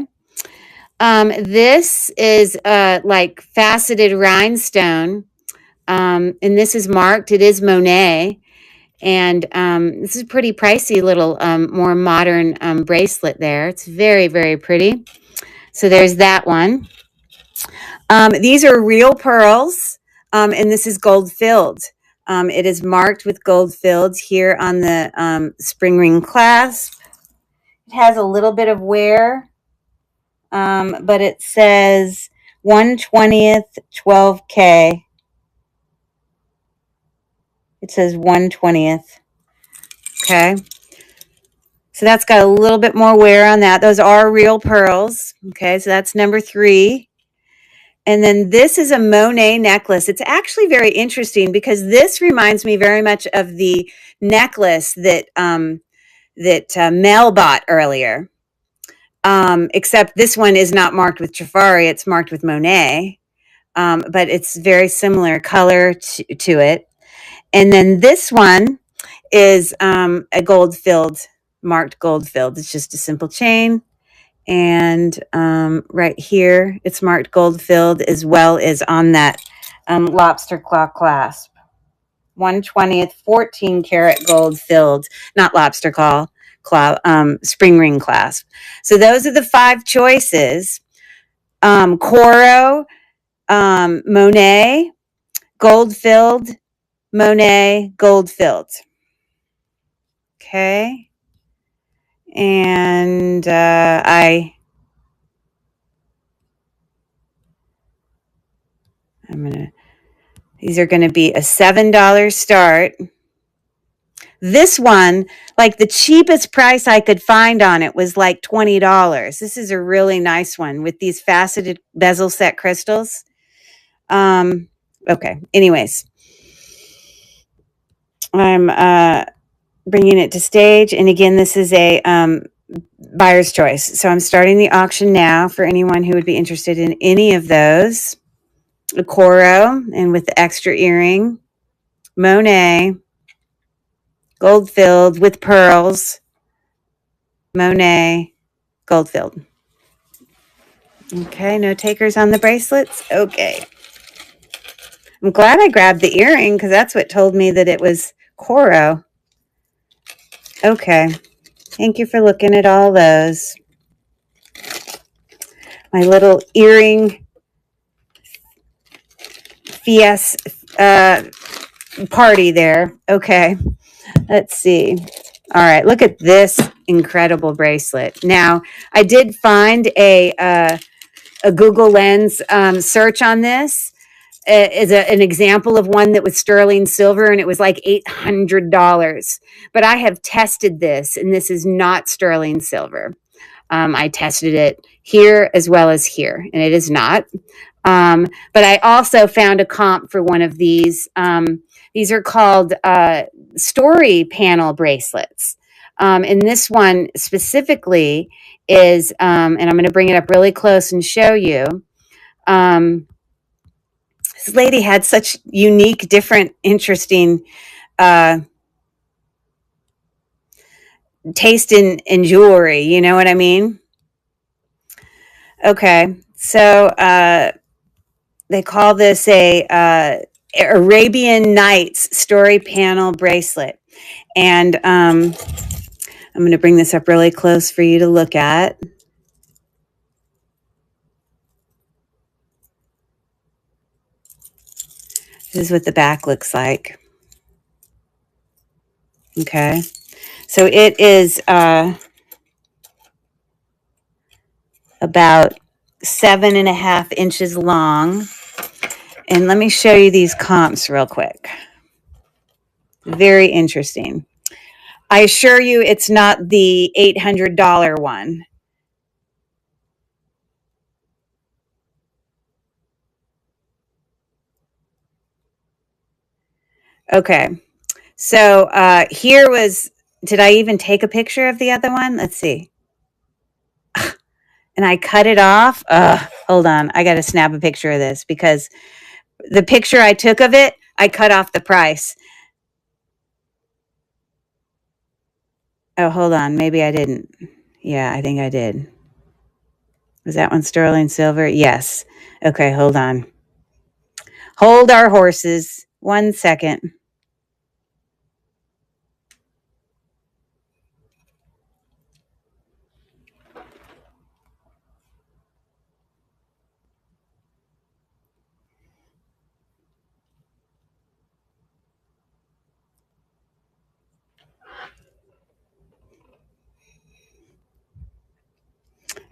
This is like faceted rhinestone. And this is marked. It is Monet. And this is a pretty pricey little more modern bracelet there. It's very, very pretty. So there's that one. These are real pearls. And this is gold filled. It is marked with gold filled here on the spring ring clasp. It has a little bit of wear, but it says 1/20th 12K. It says 1/20th. Okay. So that's got a little bit more wear on that. Those are real pearls. Okay, so that's number 3. And then this is a Monet necklace. It's actually very interesting because this reminds me very much of the necklace that Mel bought earlier. Except this one is not marked with Trifari. It's marked with Monet. But it's very similar color to it. And then this one is a gold filled, marked gold filled. It's just a simple chain. And right here, it's marked gold filled as well as on that lobster claw clasp. 1/20th, 14 karat gold filled, not lobster claw, spring ring clasp. So those are the 5 choices. Coro, Monet, gold filled, Monet, gold filled. Okay. And these are going to be a $7 start. This one, like the cheapest price I could find on it was like $20. This is a really nice one with these faceted bezel set crystals. Okay. Anyways, I'm bringing it to stage. And again, this is a buyer's choice. So I'm starting the auction now for anyone who would be interested in any of those. A Coro and with the extra earring. Monet. Gold filled with pearls. Monet. Gold filled. Okay, no takers on the bracelets? Okay. I'm glad I grabbed the earring because that's what told me that it was Coro. Okay. Thank you for looking at all those. My little earring party there. Okay. Let's see. All right. Look at this incredible bracelet. Now, I did find a Google Lens search on this. Is an example of one that was sterling silver, and it was like $800. But I have tested this, and this is not sterling silver. I tested it here as well as here, and it is not. But I also found a comp for one of these. These are called story panel bracelets. And this one specifically is, and I'm going to bring it up really close and show you. This lady had such unique, different, interesting taste in jewelry. You know what I mean? Okay. So they call this a Arabian Nights story panel bracelet. And I'm going to bring this up really close for you to look at. This is what the back looks like. Okay. So it is about 7.5 inches long. And let me show you these comps real quick. Very interesting. I assure you it's not the $800 one. Okay. So here was, did I even take a picture of the other one? Let's see. And I cut it off. Hold on. I got to snap a picture of this because the picture I took of it, I cut off the price. Oh, hold on. Maybe I didn't. Yeah, I think I did. Was that one sterling silver? Yes. Okay, hold on. Hold our horses. 1 second.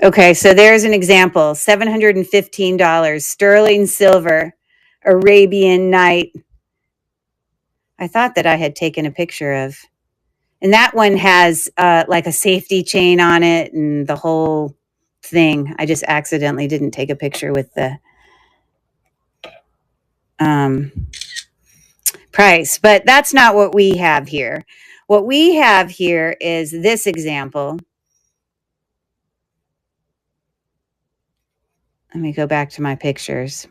Okay, so there's an example. $715, sterling silver, Arabian Night. I thought that I had taken a picture of. And that one has like a safety chain on it and the whole thing. I just accidentally didn't take a picture with the price. But that's not what we have here. What we have here is this example. Let me go back to my pictures.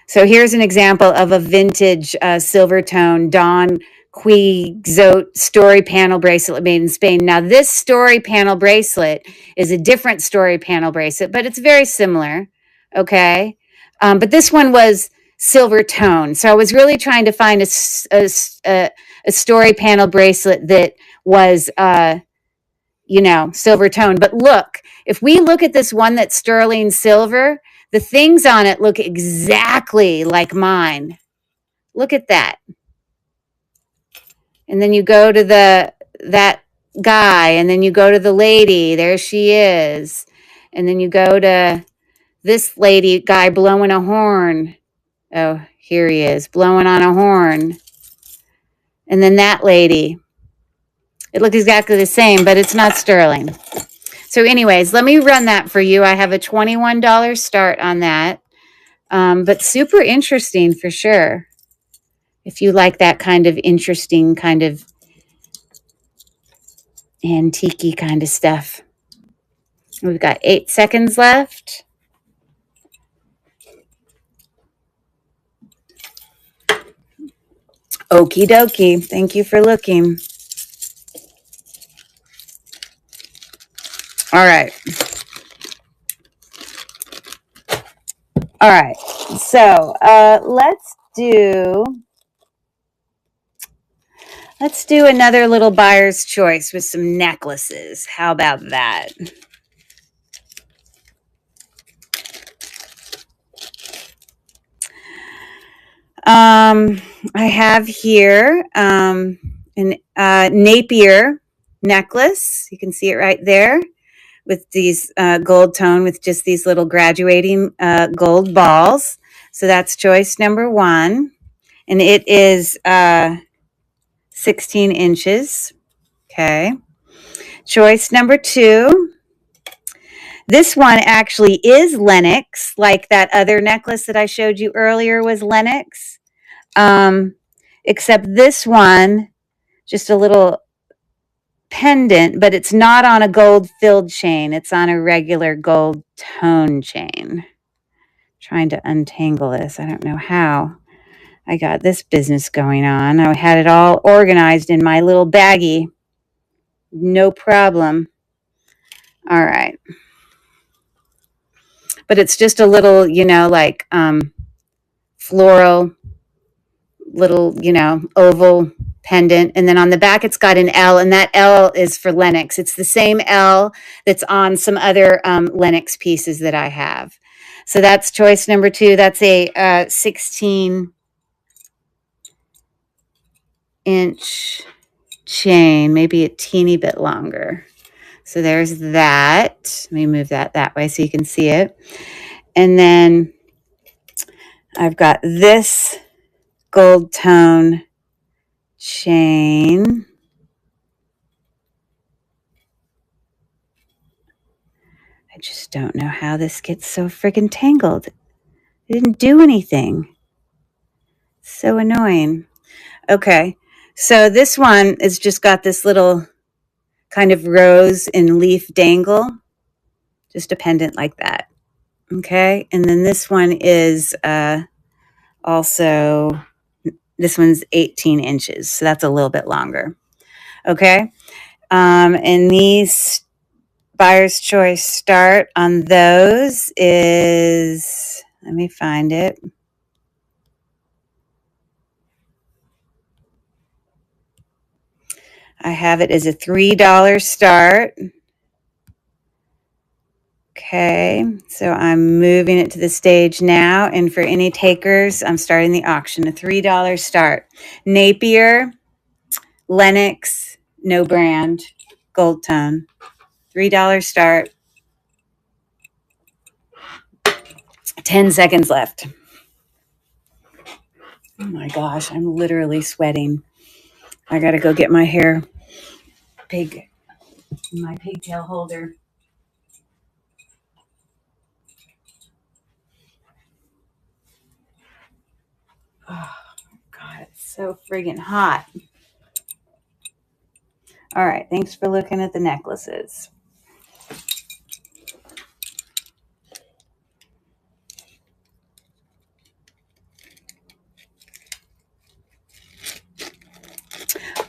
So here's an example of a vintage silver tone Don Quixote story panel bracelet made in Spain. Now, this story panel bracelet is a different story panel bracelet, but it's very similar. Okay. But this one was silver tone. So I was really trying to find a story panel bracelet that was, silver tone. But look, if we look at this one that's sterling silver, the things on it look exactly like mine. Look at that. And then you go to that guy, and then you go to the lady. There she is. And then you go to this lady guy blowing a horn. Oh, here he is, blowing on a horn. And then that lady. It looks exactly the same, but it's not sterling. So anyways, let me run that for you. I have a $21 start on that. But super interesting for sure. If you like that kind of interesting, kind of antique-y kind of stuff. We've got 8 seconds left. Okie dokie. Thank you for looking. All right. All right. So let's do another little buyer's choice with some necklaces. How about that? I have here an Napier necklace. You can see it right there with these gold tone with just these little graduating gold balls. So that's choice number 1. And it is 16 inches. Okay. Choice number 2. This one actually is Lenox, like that other necklace that I showed you earlier was Lenox. Except this one, just a little pendant, but it's not on a gold filled chain. It's on a regular gold tone chain. Trying to untangle this. I don't know how I got this business going on. I had it all organized in my little baggie. No problem. All right. But it's just a little, like floral, little, oval pendant. And then on the back, it's got an L, and that L is for Lenox. It's the same L that's on some other Lenox pieces that I have. So that's choice number 2. That's a 16 inch chain, maybe a teeny bit longer. So there's that. Let me move that way so you can see it. And then I've got this gold tone chain. I just don't know how this gets so freaking tangled. It didn't do anything. So annoying. Okay, so this one has just got this little kind of rose and leaf dangle, just a pendant like that. Okay, and then this one is also, this one's 18 inches, so that's a little bit longer. Okay, and these buyer's choice start on those is, let me find it. I have it as a $3 start. Okay, so I'm moving it to the stage now. And for any takers, I'm starting the auction. A $3 start. Napier, Lenox, no brand, gold tone. $3 start. 10 seconds left. Oh my gosh, I'm literally sweating. I got to go get my hair my pigtail holder. Oh God, it's so friggin' hot. All right, thanks for looking at the necklaces.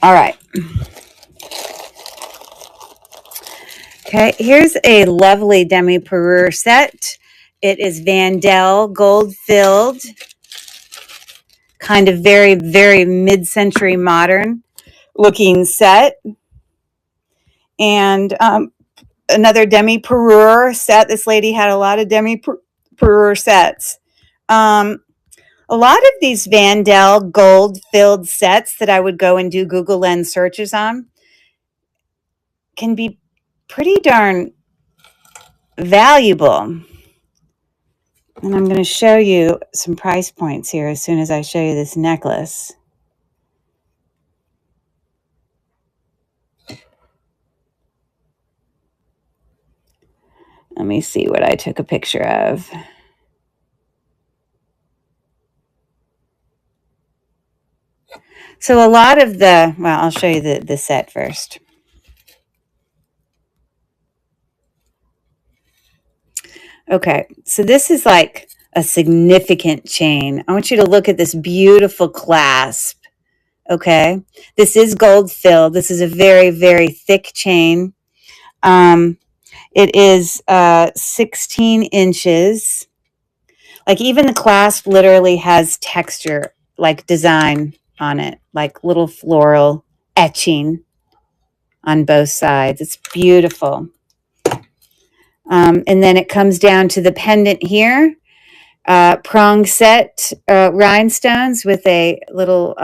All right. Okay, here's a lovely demi-parure set. It is Vandel gold filled, kind of very, very mid-century modern looking set. And another demi-parure set. This lady had a lot of demi-parure sets. A A lot of these Vandal gold-filled sets that I would go and do Google Lens searches on can be pretty darn valuable. And I'm going to show you some price points here as soon as I show you this necklace. Let me see what I took a picture of. So a lot of the, well, I'll show you the set first. Okay, so this is like a significant chain. I want you to look at this beautiful clasp. Okay, this is gold filled. This is a very, very thick chain. It is 16 inches. Like even the clasp literally has texture, like design on it, like little floral etching on both sides. It's beautiful. And then it comes down to the pendant here. Prong set rhinestones with a little,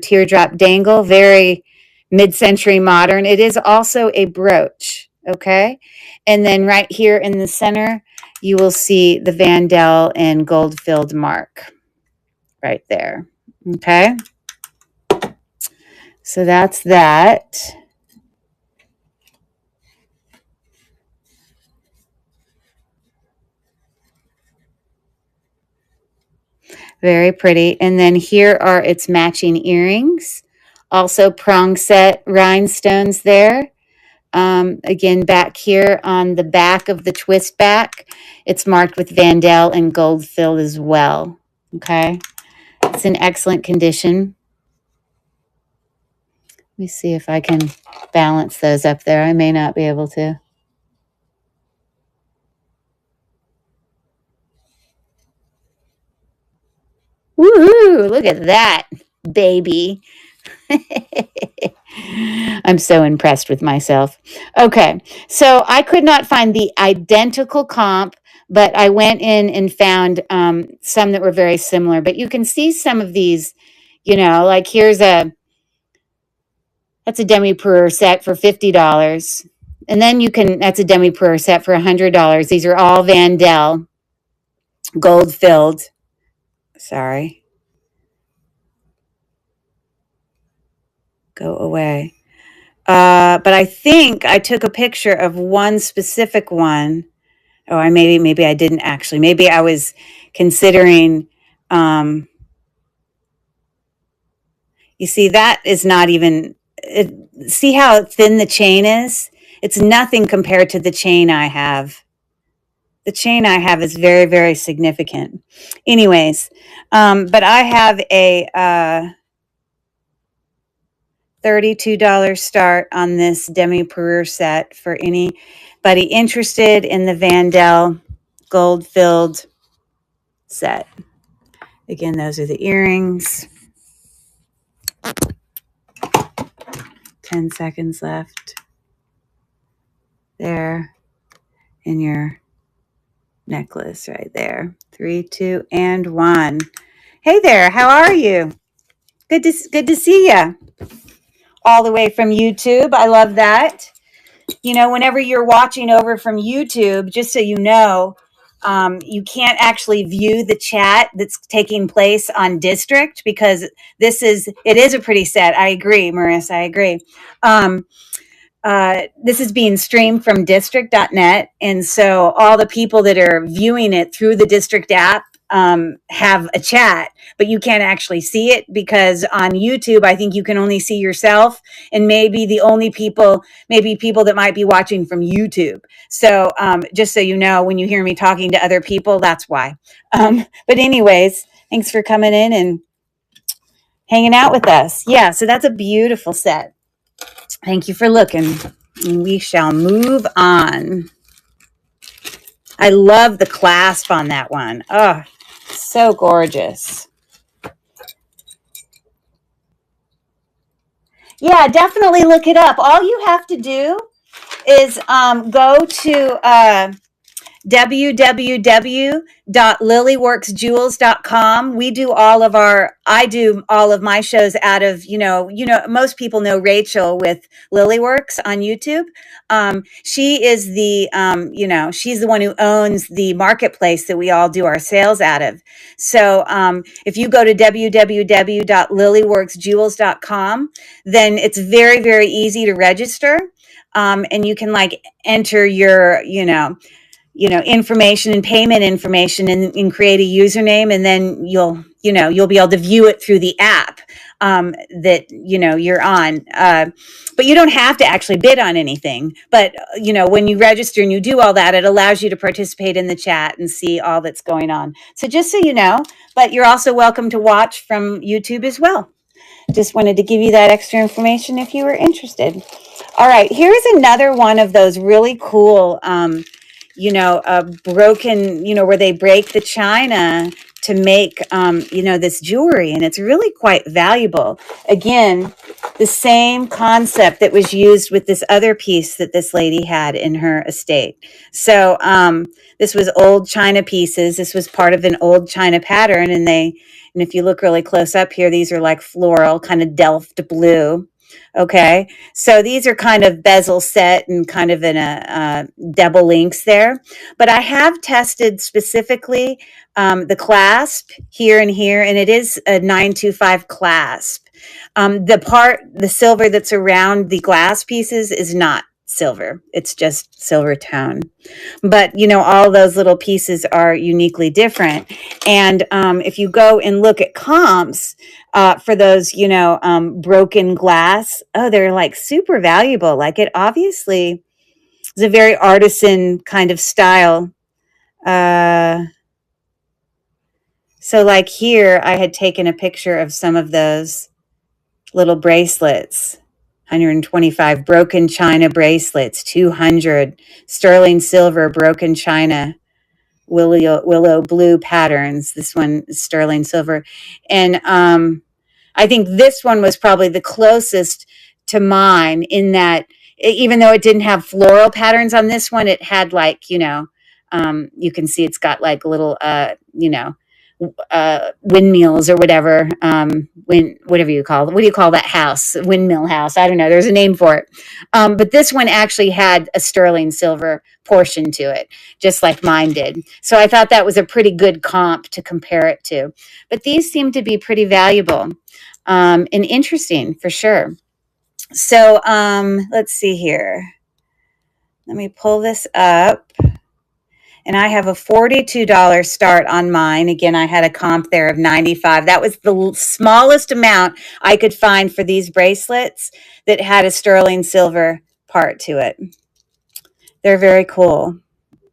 teardrop dangle. Very mid-century modern. It is also a brooch. Okay. And then right here in the center, you will see the Vandal and gold-filled mark right there. Okay. So that's that. Very pretty. And then here are its matching earrings. Also prong set rhinestones there. Again, back here on the back of the twist back, it's marked with Vandal and gold filled as well. Okay. It's in excellent condition. Let me see if I can balance those up there. I may not be able to. Woohoo! Look at that, baby. I'm so impressed with myself. Okay, so I could not find the identical comp, but I went in and found some that were very similar. But you can see some of these, like that's a demi-perure set for $50. And then that's a demi-perure set for $100. These are all Vandal, gold filled. Sorry. Go away. But I think I took a picture of one specific one. Oh, maybe I didn't actually. Maybe I was considering. You see, that is not even. See how thin the chain is? It's nothing compared to the chain I have. The chain I have is very, very significant. Anyways, but I have a $32 start on this demi-perure set for anybody interested in the Vandal gold-filled set. Again, those are the earrings. 10 seconds left. There. And your necklace right there. 3, 2, and 1. Hey there, how are you? Good to see you. All the way from YouTube. I love that. Whenever you're watching over from YouTube, just so you know, you can't actually view the chat that's taking place on District because it is a pretty set. I agree, Marissa. I agree. This is being streamed from district.net. And so all the people that are viewing it through the District app have a chat, but you can't actually see it because on YouTube, I think you can only see yourself and maybe people that might be watching from YouTube. So just so you know, when you hear me talking to other people, that's why. But anyways, thanks for coming in and hanging out with us. Yeah, so that's a beautiful set. Thank you for looking. We shall move on. I love the clasp on that one. Oh, so gorgeous. Yeah, definitely look it up. All you have to do is go to www.lilyworksjewels.com. I do all of my shows out of, most people know Rachel with Lilyworks on YouTube. She is she's the one who owns the marketplace that we all do our sales out of. So if you go to www.lilyworksjewels.com, then it's very, very easy to register. And you can enter your, information and payment information and create a username. And then you'll be able to view it through the app that, you're on. But you don't have to actually bid on anything. But, when you register and you do all that, it allows you to participate in the chat and see all that's going on. So just so you know, but you're also welcome to watch from YouTube as well. Just wanted to give you that extra information if you were interested. All right, here's another one of those really cool, broken, where they break the china to make, this jewelry, and it's really quite valuable. Again, the same concept that was used with this other piece that this lady had in her estate. So this was old china pieces. This was part of an old china pattern, and if you look really close up here, these are like floral, kind of Delft blue. Okay, so these are kind of bezel set and kind of in a double links there. But I have tested specifically the clasp here and here, and it is a 925 clasp. The silver that's around the glass pieces is not silver. It's just silver tone. But, all those little pieces are uniquely different. And if you go and look at comps for those, broken glass, they're like super valuable. Like it obviously is a very artisan kind of style. So like here, I had taken a picture of some of those little bracelets. 125 broken china bracelets, 200 sterling silver broken china willow blue patterns. This one is sterling silver. And I think this one was probably the closest to mine in that, even though it didn't have floral patterns on this one, it had you can see it's got like little, windmills or whatever, whatever you call it. What do you call that house? Windmill house. I don't know. There's a name for it. But this one actually had a sterling silver portion to it, just like mine did. So I thought that was a pretty good comp to compare it to. But these seem to be pretty valuable and interesting for sure. So let's see here. Let me pull this up. And I have a $42 start on mine. Again, I had a comp there of 95. That was the smallest amount I could find for these bracelets that had a sterling silver part to it. They're very cool.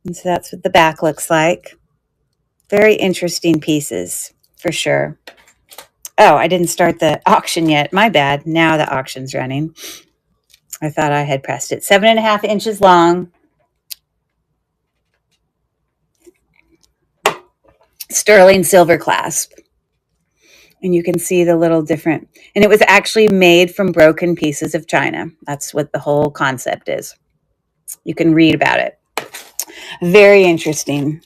And so that's what the back looks like. Very interesting pieces, for sure. Oh, I didn't start the auction yet. My bad. Now the auction's running. I thought I had pressed it. 7.5 inches long. Sterling silver clasp. And you can see the little different, and it was actually made from broken pieces of china. That's what the whole concept is. You can read about it. Very interesting.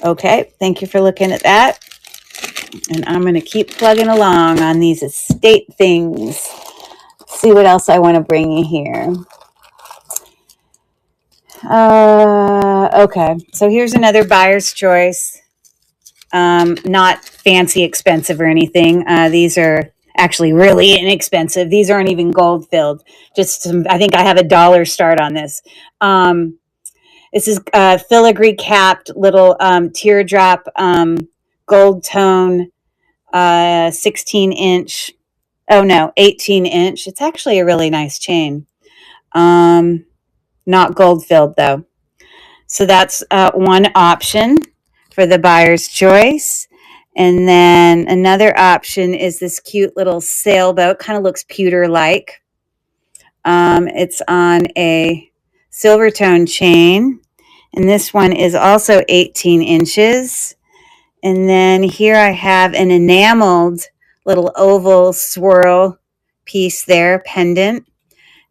Okay, thank you for looking at that. And I'm going to keep plugging along on these estate things. See what else I want to bring you here. Okay, so here's another buyer's choice. Not fancy expensive or anything. These are actually really inexpensive. These aren't even gold filled. I think I have $1 start on this. This is filigree capped little teardrop gold tone 16-inch. Oh no, 18-inch. It's actually a really nice chain. Not gold filled though. So that's one option for the buyer's choice. And then another option is this cute little sailboat. Kind of looks pewter-like. It's on a silver tone chain. And this one is also 18 inches. And then here I have an enameled little oval swirl piece there, pendant.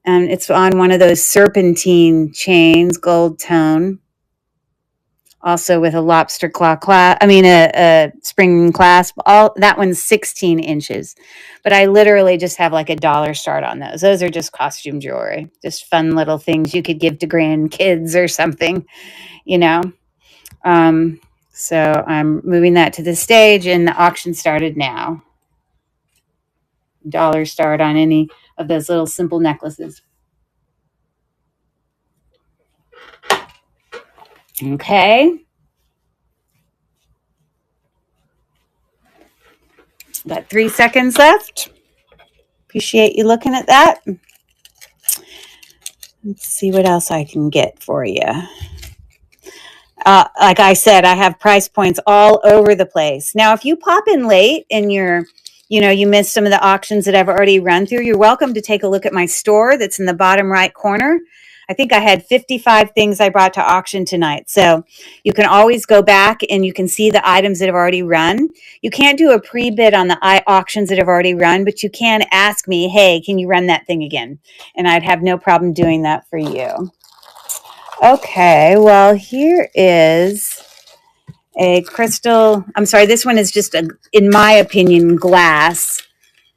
And it's on one of those serpentine chains, gold tone. Also with a lobster claw clasp, a spring clasp. All that one's 16 inches. But I literally just have like $1 start on those. Those are just costume jewelry, just fun little things you could give to grandkids or something, you know. Um, so I'm moving that to the stage, and the auction started now. $1 start on any of those little simple necklaces. Okay. Got 3 seconds left. Appreciate you looking at that. Let's see what else I can get for you. Like I said, I have price points all over the place. Now, if you pop in late and you missed some of the auctions that I've already run through, you're welcome to take a look at my store that's in the bottom right corner. I think I had 55 things I brought to auction tonight. So you can always go back and you can see the items that have already run. You can't do a pre-bid on the auctions that have already run, but you can ask me, hey, can you run that thing again? And I'd have no problem doing that for you. Okay, well, here is a crystal. I'm sorry, this one is just in my opinion, glass.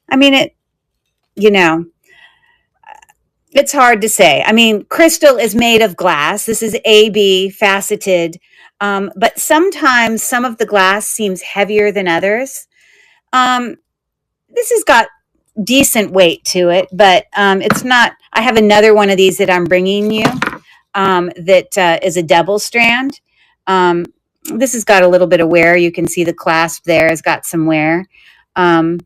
I mean, it's hard to say. I mean, crystal is made of glass. This is AB faceted. But sometimes some of the glass seems heavier than others. This has got decent weight to it, but it's not. I have another one of these that I'm bringing you that is a double strand. This has got a little bit of wear. You can see the clasp there has got some wear. But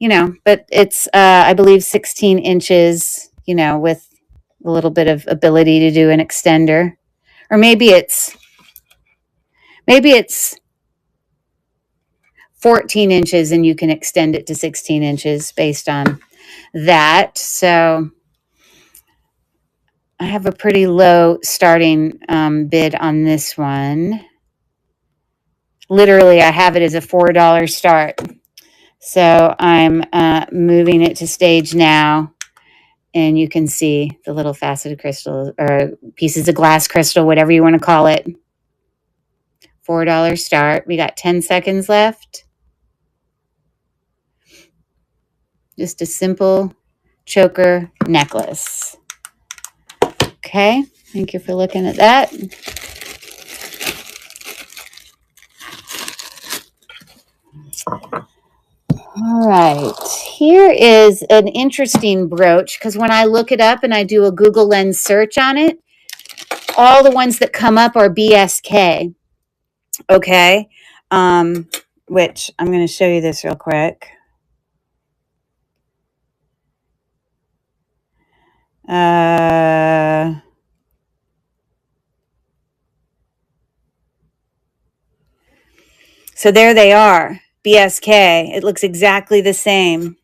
it's, I believe, 16 inches, with a little bit of ability to do an extender. Or maybe it's 14 inches and you can extend it to 16 inches based on that. So I have a pretty low starting bid on this one. Literally, I have it as a $4 start. So I'm moving it to stage now. And you can see the little faceted crystal or pieces of glass crystal, whatever you want to call it. $4 start. We got 10 seconds left. Just a simple choker necklace. Okay, thank you for looking at that. All right, here is an interesting brooch because when I look it up and I do a Google Lens search on it, all the ones that come up are BSK. Okay, which I'm going to show you this real quick. So there they are, BSK. It looks exactly the same.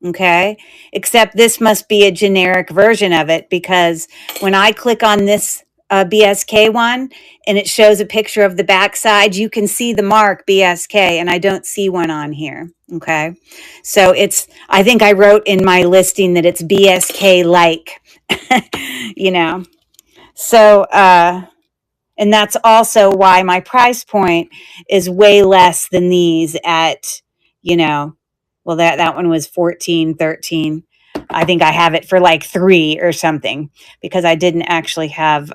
Okay, except this must be a generic version of it because when I click on this BSK one and it shows a picture of the backside, you can see the mark BSK and I don't see one on here. Okay, so I think I wrote in my listing that it's BSK like, So, and that's also why my price point is way less than these at, well, that one was 14, 13. I think I have it for like 3 or something because I didn't actually have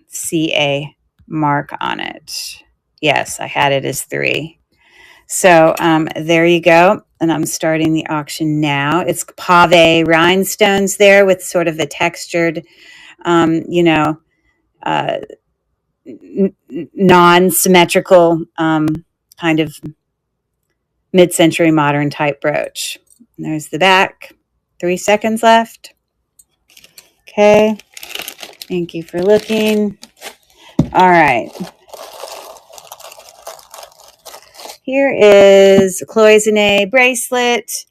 CA mark on it. Yes, I had it as 3. So there you go. And I'm starting the auction now. It's pave rhinestones there with sort of a textured, non-symmetrical kind of mid-century modern type brooch. And there's the back. 3 seconds left. Okay. Thank you for looking. All right. Here is a cloisonne bracelet.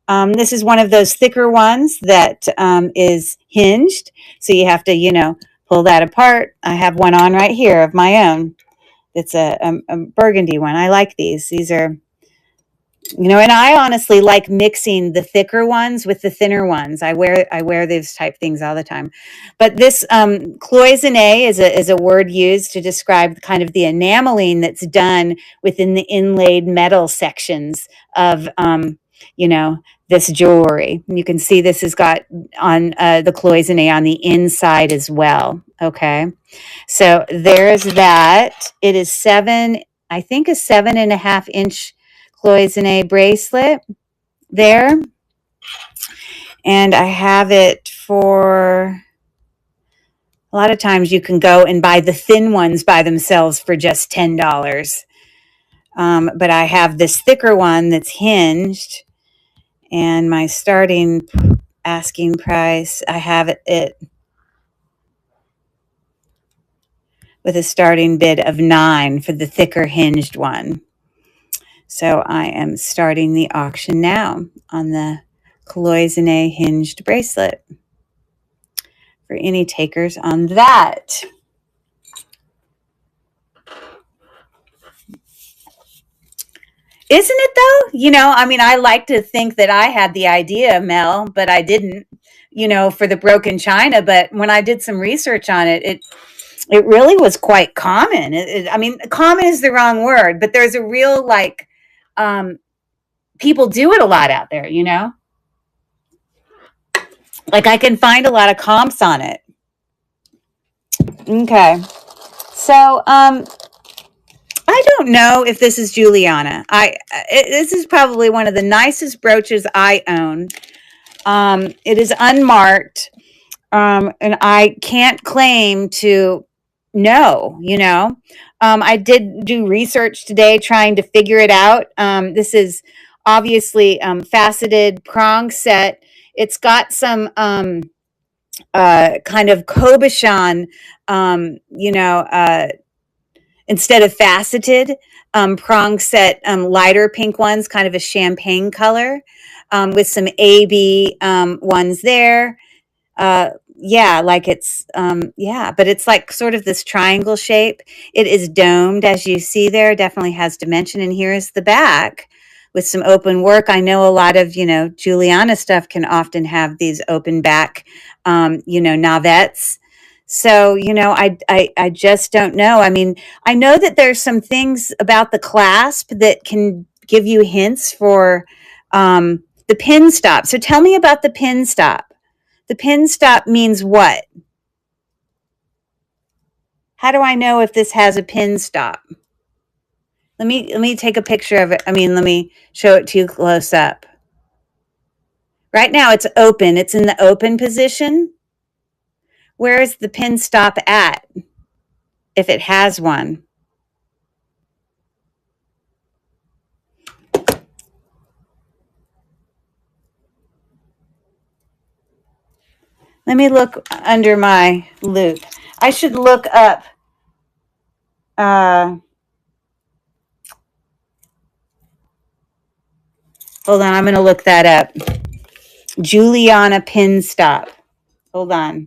This is one of those thicker ones that is hinged. So you have to, pull that apart. I have one on right here of my own. It's a burgundy one. I like these. These are And I honestly like mixing the thicker ones with the thinner ones. I wear these type things all the time. But this cloisonne is a word used to describe kind of the enameling that's done within the inlaid metal sections of you know this jewelry. You can see this has got on the cloisonne on the inside as well. Okay, so there's that. It is I think a 7.5 inch cloisonne bracelet there. And I have it for a lot of times you can go and buy the thin ones by themselves for just $10. But I have this thicker one that's hinged, and my starting asking price, I have it with a starting bid of 9 for the thicker hinged one. So I am starting the auction now on the cloisonne hinged bracelet for any takers on that. Isn't it though? I mean, I like to think that I had the idea, Mel, but I didn't, for the broken china. But when I did some research on it, it really was quite common. I mean, common is the wrong word, but there's a real people do it a lot out there, Like I can find a lot of comps on it. Okay. So, I don't know if this is Juliana. This is probably one of the nicest brooches I own. It is unmarked, and I can't claim to know. I did do research today trying to figure it out. This is obviously faceted prong set. It's got some kind of Cobichon, instead of faceted, prong set, lighter pink ones, kind of a champagne color, with some AB ones there. Yeah, like yeah, but it's like sort of this triangle shape. It is domed, as you see there, definitely has dimension. And here is the back with some open work. I know a lot of, Juliana stuff can often have these open back, navettes. So, I just don't know. I mean, I know that there's some things about the clasp that can give you hints for the pin stop. So tell me about the pin stop. The pin stop means what? How do I know if this has a pin stop? Let me take a picture of it. I mean, let me show it to you close up. Right now it's open. It's in the open position. Where is the pin stop at? If it has one. Let me look under my loop. I should look up hold on, I'm going to look that up. Juliana pin stop. Hold on.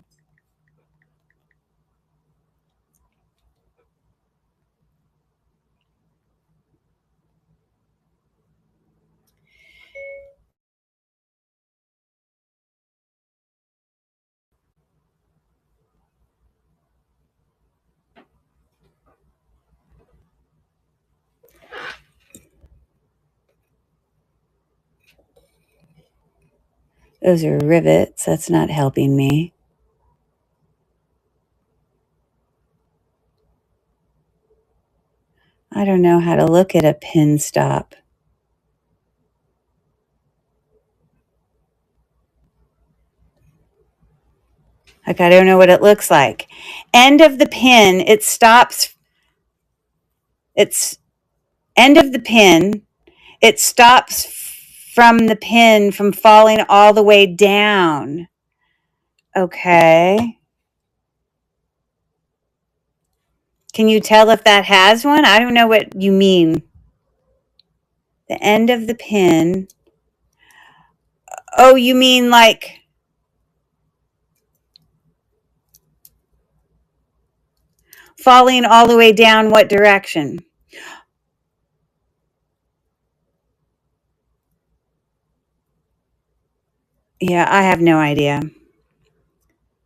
Those are rivets. That's not helping me. I don't know how to look at a pin stop. Like, I don't know what it looks like. End of the pin, it stops. It's end of the pin. It stops from the pin from falling all the way down. Okay. Can you tell if that has one? I don't know what you mean. The end of the pin. Oh, you mean like falling all the way down what direction? Yeah, I have no idea.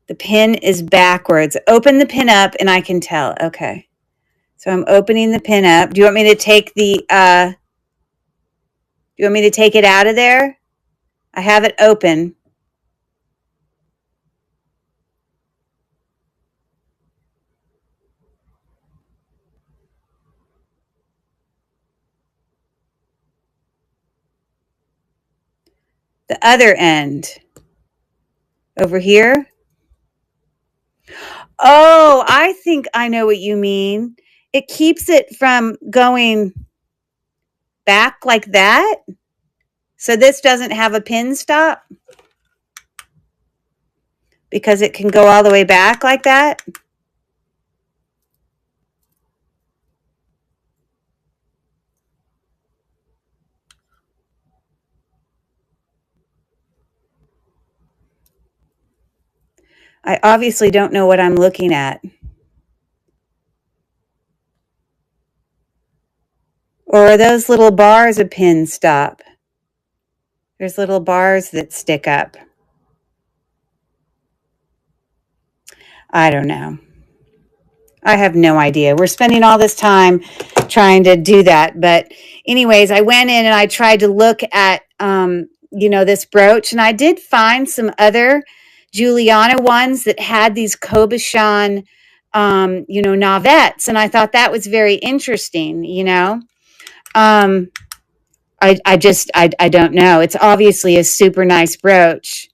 The pin is backwards. Open the pin up and I can tell. Okay. So I'm opening the pin up. Do you want me to take the, do you want me to take it out of there? I have it open. The other end. Over here. Oh, I think I know what you mean. It keeps it from going back like that. So this doesn't have a pin stop because it can go all the way back like that. I obviously don't know what I'm looking at. Or are those little bars a pin stop? There's little bars that stick up. I don't know. I have no idea. We're spending all this time trying to do that. But anyways, I went in and I tried to look at, this brooch, and I did find some other Juliana ones that had these Cobichon, navettes. And I thought that was very interesting, I don't know. It's obviously a super nice brooch.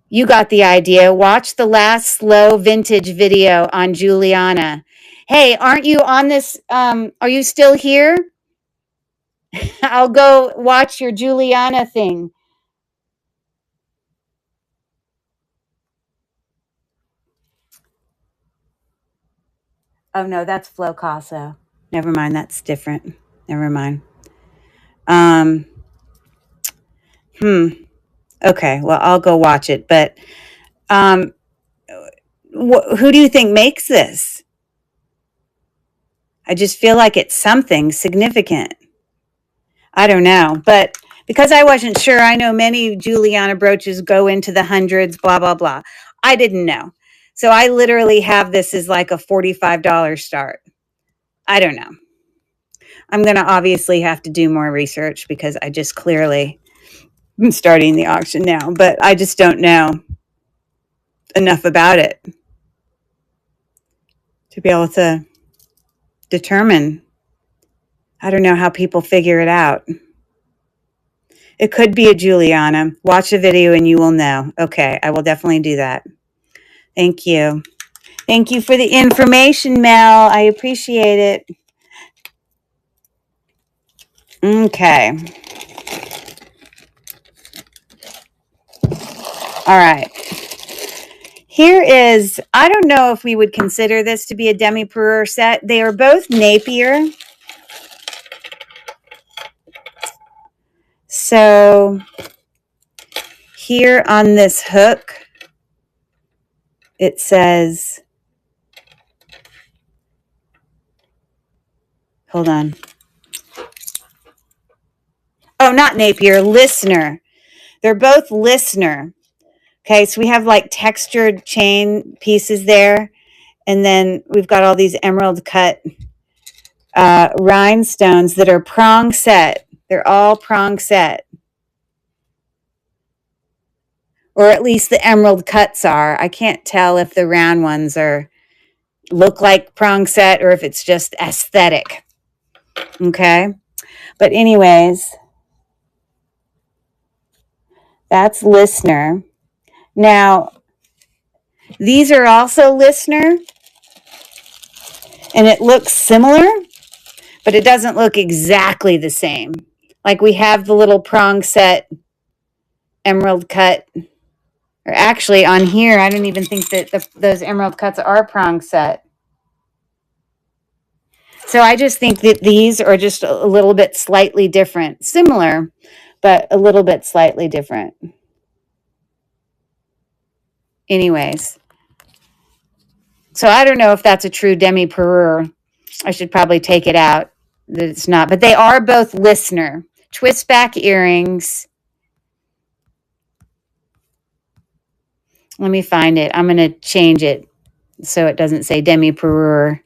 You got the idea. Watch the last slow vintage video on Juliana. Hey, aren't you on this? Are you still here? I'll go watch your Juliana thing. Oh no, that's Flo Casa. Never mind, that's different. Never mind. Um, Okay, well, I'll go watch it. But um, who do you think makes this? I just feel like it's something significant. I don't know, but because I wasn't sure, I know many Juliana brooches go into the hundreds, blah, blah, blah. I didn't know. So I literally have this as like a $45 start. I don't know. I'm going to obviously have to do more research because I just clearly am starting the auction now, but I just don't know enough about it to be able to determine. I don't know how people figure it out. It could be a Juliana. Watch the video and you will know. Okay, I will definitely do that. Thank you. Thank you for the information, Mel. I appreciate it. Okay. All right. Here is, I don't know if we would consider this to be a demi-parure set. They are both Napier. So here on this hook, it says, hold on. Oh, not Napier, Listener. They're both Listener. Okay, so we have like textured chain pieces there. And then we've got all these emerald cut rhinestones that are prong set. They're all prong set. Or at least the emerald cuts are. I can't tell if the round ones look like prong set or if it's just aesthetic. Okay? But anyways, that's Listener. Now, these are also Listener, and it looks similar, but it doesn't look exactly the same. Like we have the little prong set emerald cut, or actually on here, I don't even think that those emerald cuts are prong set. So I just think that these are just a little bit slightly different, similar, but a little bit slightly different. Anyways, so I don't know if that's a true demi-parure. I should probably take it out that it's not, but they are both Listener. twist back earrings. Let me find it. I'm going to change it so it doesn't say demi parure.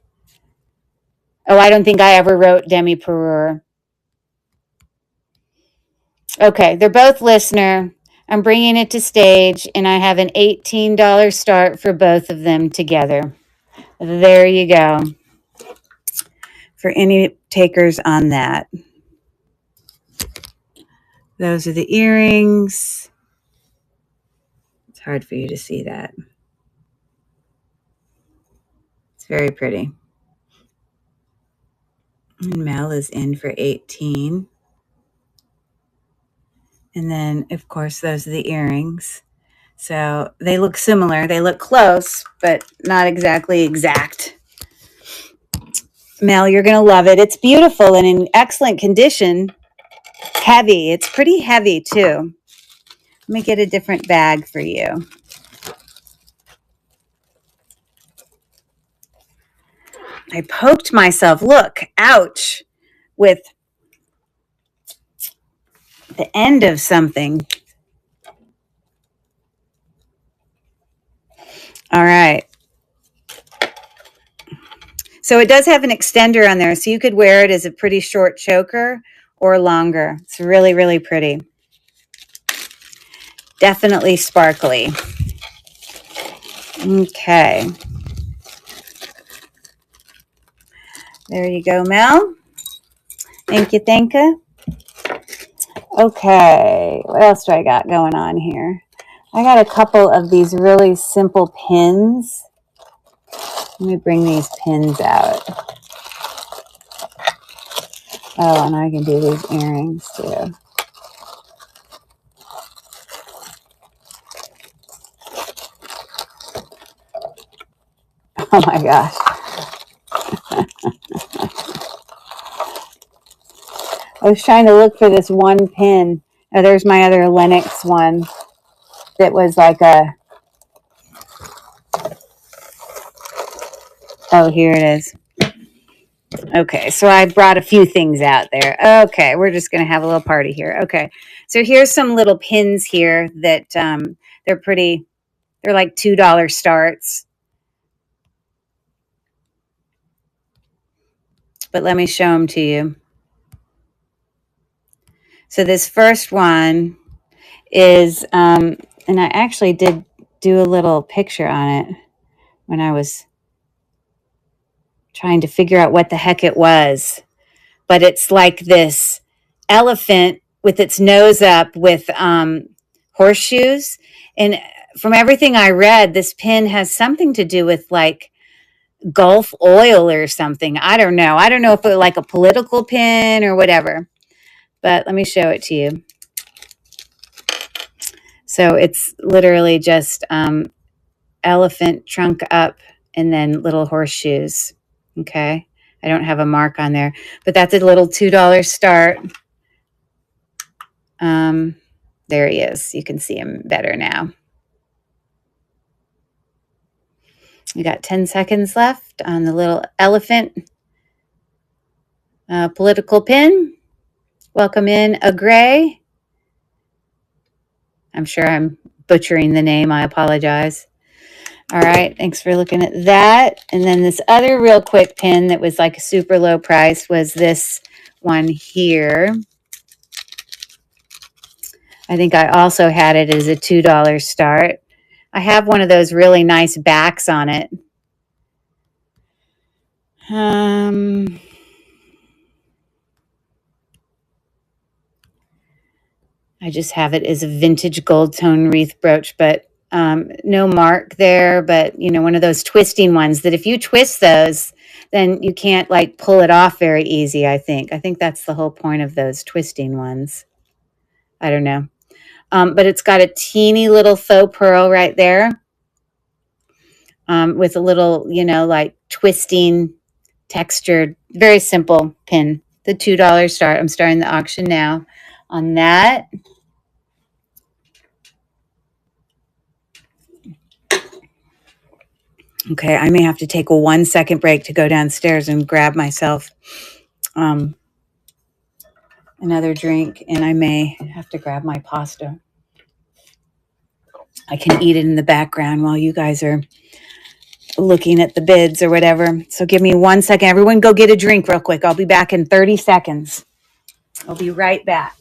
Oh, I don't think I ever wrote demi parure. Okay, they're both listener. I'm bringing it to stage, and I have an $18 start for both of them together. There you go. For any takers on that. Those are the earrings. It's hard for you to see that. It's very pretty. And Mel is in for 18. And then, of course, those are the earrings. So they look similar. They look close, but not exactly exact. Mel, you're going to love it. It's beautiful and in excellent condition. Heavy. It's pretty heavy, too. Let me get a different bag for you. I poked myself. Look, ouch, with the end of something. All right. So it does have an extender on there, so you could wear it as a pretty short choker or longer. It's really, really pretty. Definitely sparkly. Okay. There you go, Mel. Thank you, thank you. Okay. What else do I got going on here? I got a couple of these really simple pins. Let me bring these pins out. Oh, and I can do these earrings too. Oh my gosh. I was trying to look for this one pin. Oh, there's my other Lennox one that was like a... Oh, here it is. Okay, so I brought a few things out there. Okay, we're just going to have a little party here. Okay, so here's some little pins here that they're pretty... They're like $2 starts. But let me show them to you. So this first one is, and I actually did do a little picture on it when I was trying to figure out what the heck it was. But it's like this elephant with its nose up with horseshoes. And from everything I read, this pin has something to do with like Gulf oil or something. I don't know. I don't know if it was like a political pin or whatever. But let me show it to you. So it's literally just elephant trunk up and then little horseshoes. Okay. I don't have a mark on there, but that's a little $2 start. There he is. You can see him better now. We got 10 seconds left on the little elephant political pin. Welcome in a gray. I'm sure I'm butchering the name. I apologize. All right. Thanks for looking at that. And then this other real quick pin that was like a super low price was this one here. I think I also had it as a $2 start. I have one of those really nice backs on it. I just have it as a vintage gold tone wreath brooch, but no mark there. But, you know, one of those twisting ones that if you twist those, then you can't like pull it off very easy, I think. I think that's the whole point of those twisting ones. I don't know. But it's got a teeny little faux pearl right there with a little, you know, like twisting textured, very simple pin. The $2 start. I'm starting the auction now on that. Okay, I may have to take a 1-second break to go downstairs and grab myself another drink, and I may have to grab my pasta. I can eat it in the background while you guys are looking at the bids or whatever. So give me 1 second. Everyone go get a drink real quick. I'll be back in 30 seconds. I'll be right back.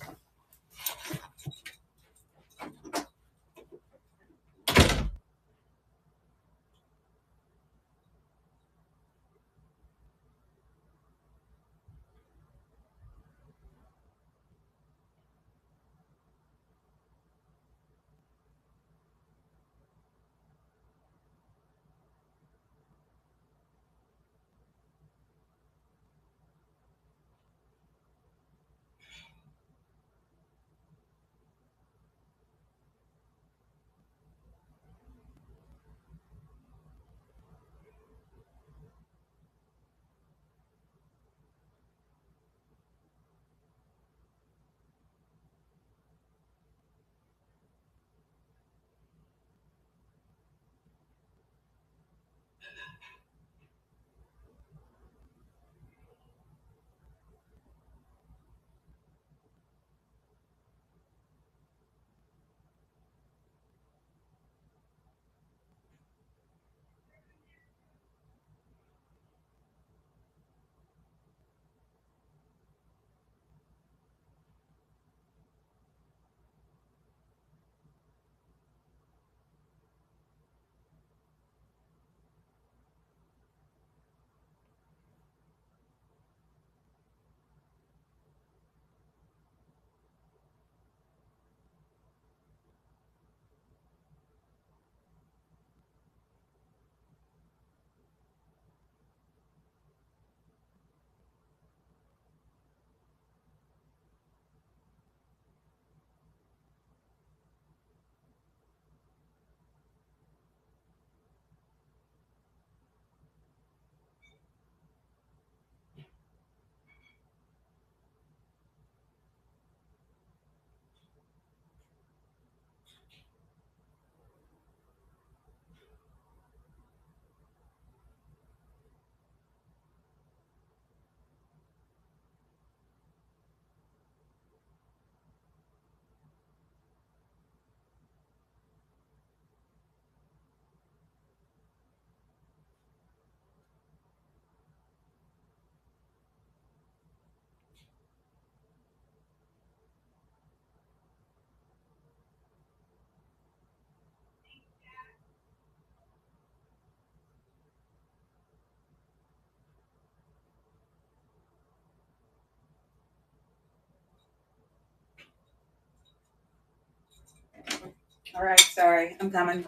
All right, sorry, I'm coming.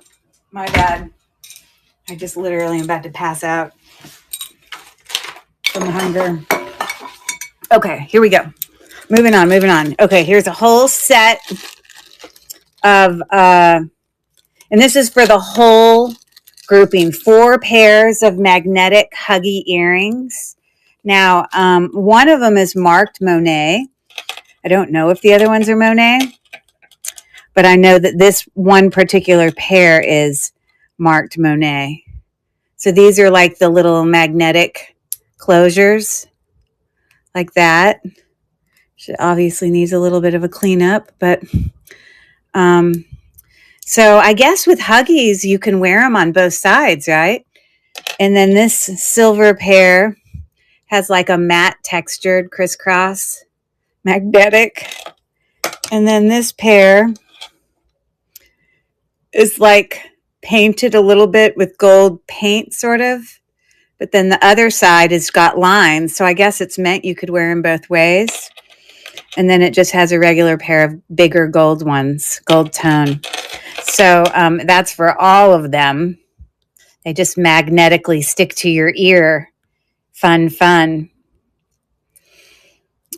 My bad. I just literally am about to pass out from hunger. Okay, here we go. Moving on. Okay, here's a whole set of, and this is for the whole grouping, 4 pairs of magnetic huggy earrings. Now, one of them is marked Monet. I don't know if the other ones are Monet, but I know that this one particular pair is marked Monet. So these are like the little magnetic closures, like that. She obviously needs a little bit of a cleanup, but so I guess with Huggies, you can wear them on both sides, right? And then this silver pair has like a matte textured crisscross magnetic. And then this pair is like painted a little bit with gold paint, sort of. But then the other side has got lines. So I guess it's meant you could wear them both ways. And then it just has a regular pair of bigger gold ones, gold tone. So that's for all of them. They just magnetically stick to your ear. Fun.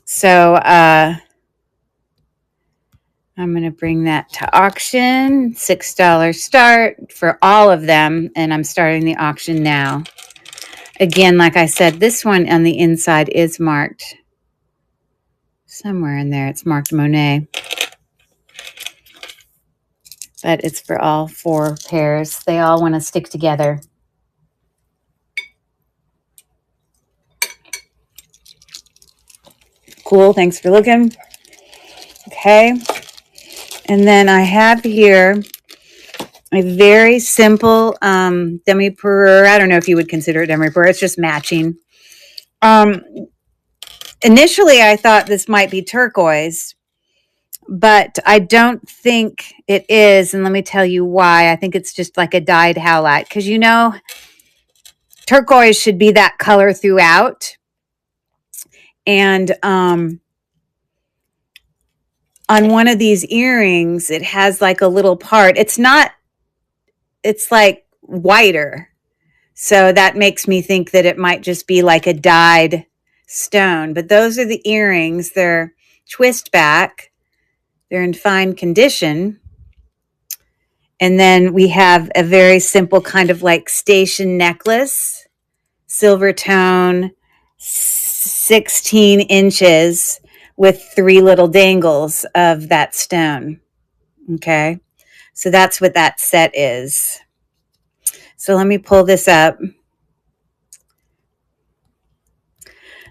So I'm going to bring that to auction. $6 start for all of them. And I'm starting the auction now. Again, like I said, this one on the inside is marked. Somewhere in there, it's marked Monet. But it's for all 4 pairs. They all want to stick together. Cool. Thanks for looking. Okay. And then I have here a very simple demi-perure. I don't know if you would consider it demi-perure. It's just matching. Initially, I thought this might be turquoise, but I don't think it is. And let me tell you why. I think it's just like a dyed howlite. Because, you know, turquoise should be that color throughout. And on one of these earrings, it has like a little part. It's like whiter. So that makes me think that it might just be like a dyed stone. But those are the earrings. They're twist back. They're in fine condition. And then we have a very simple kind of like station necklace, silver tone, 16 inches with 3 little dangles of that stone. Okay. So that's what that set is. So let me pull this up.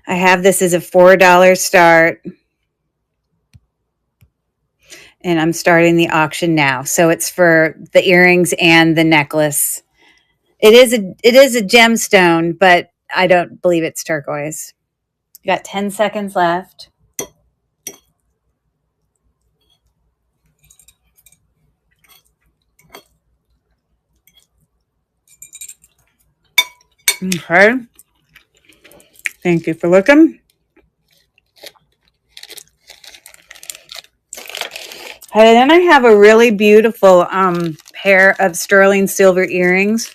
I have this as a $4 start. And I'm starting the auction now. So it's for the earrings and the necklace. It is a gemstone, but I don't believe it's turquoise. You got 10 seconds left. Okay. Thank you for looking. And then I have a really beautiful pair of sterling silver earrings.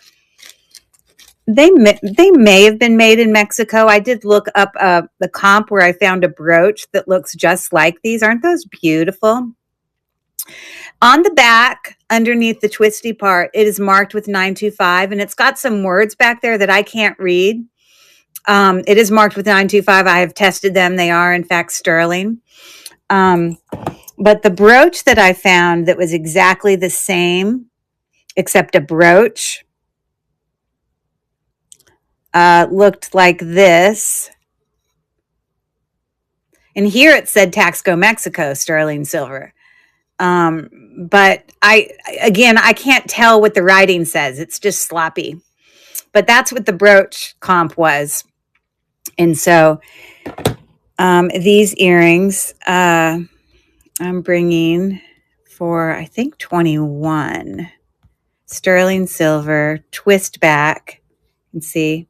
They may have been made in Mexico. I did look up the comp where I found a brooch that looks just like these. Aren't those beautiful? On the back, underneath the twisty part, it is marked with 925, and it's got some words back there that I can't read. It is marked with 925. I have tested them. They are, in fact, sterling. But the brooch that I found that was exactly the same, except a brooch, looked like this. And here it said Taxco Mexico, sterling silver. But I can't tell what the writing says. It's just sloppy. But that's what the brooch comp was. And so these earrings I'm bringing for, I think, 21. Sterling silver, twist back. You can see.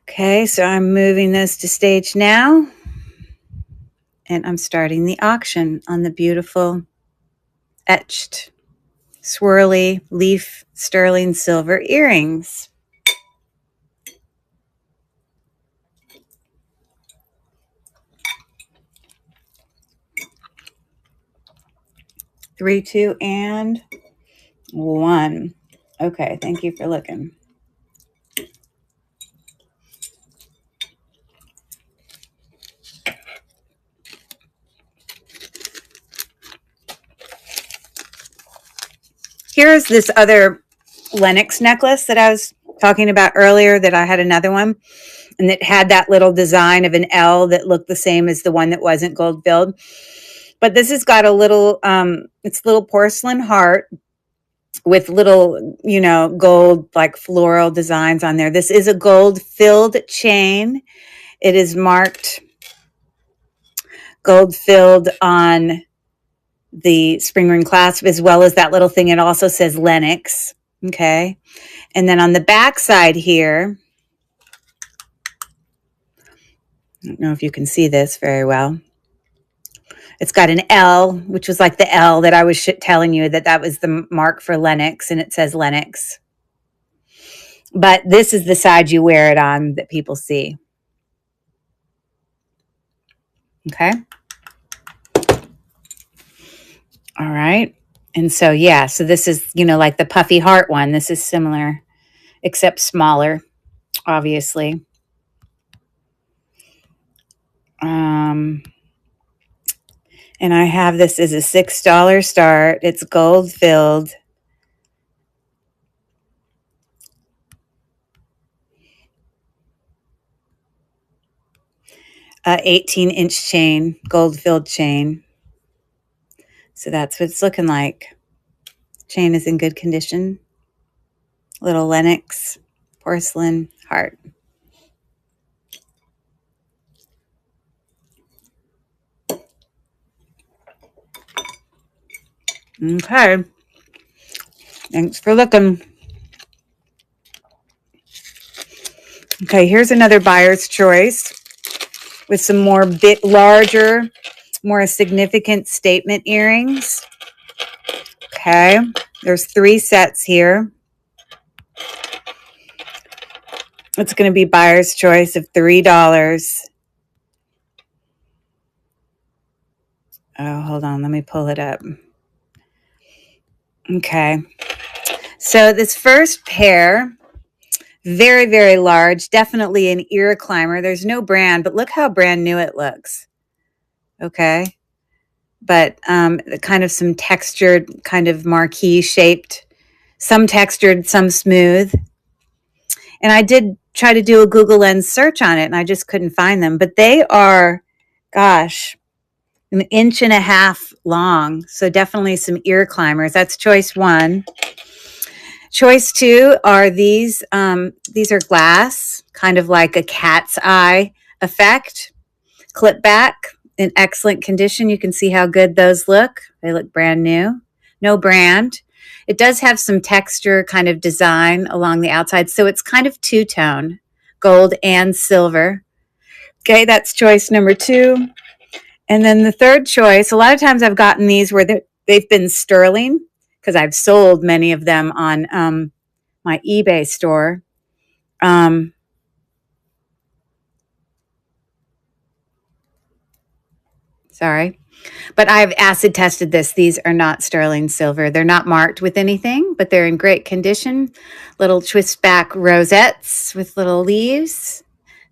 Okay, so I'm moving this to stage now. And I'm starting the auction on the beautiful etched swirly leaf sterling silver earrings. Three, two, and one. Okay, thank you for looking. Here's this other Lennox necklace that I was talking about earlier, that I had another one, and it had that little design of an L that looked the same as the one that wasn't gold filled. But this has got a little, it's a little porcelain heart with little, gold, like floral designs on there. This is a gold filled chain. It is marked gold filled on the spring ring clasp, as well as that little thing. It also says Lennox. Okay. And then on the back side here, I don't know if you can see this very well. It's got an L, which was like the L that I was telling you that was the mark for Lennox, and it says Lennox. But this is the side you wear it on that people see. Okay. All right. And so, yeah, so this is, like the puffy heart one. This is similar, except smaller, obviously. And I have this as a $6 start. It's gold filled. a 18-inch chain, gold-filled chain. So that's what it's looking like. Chain is in good condition. Little Lenox porcelain heart. Okay. Thanks for looking. Okay, here's another buyer's choice with some more bit larger, more significant statement earrings. Okay, there's 3 sets here. It's going to be buyer's choice of $3. Oh, hold on. Let me pull it up. Okay. So this first pair, very, very large, definitely an ear climber. There's no brand, but look how brand new it looks. Okay. But kind of some textured, kind of marquee shaped, some textured, some smooth. And I did try to do a Google Lens search on it, and I just couldn't find them. But they are, gosh, 1.5 inches long. So definitely some ear climbers. That's choice 1. Choice 2 are these. These are glass, kind of like a cat's eye effect. Clip back in excellent condition. You can see how good those look. They look brand new. No brand. It does have some texture, kind of design along the outside. So it's kind of two-tone, gold and silver. Okay, that's choice number 2. And then the third choice, a lot of times I've gotten these where they've been sterling because I've sold many of them on my eBay store. Sorry. But I've acid tested this. These are not sterling silver. They're not marked with anything, but they're in great condition. Little twist back rosettes with little leaves.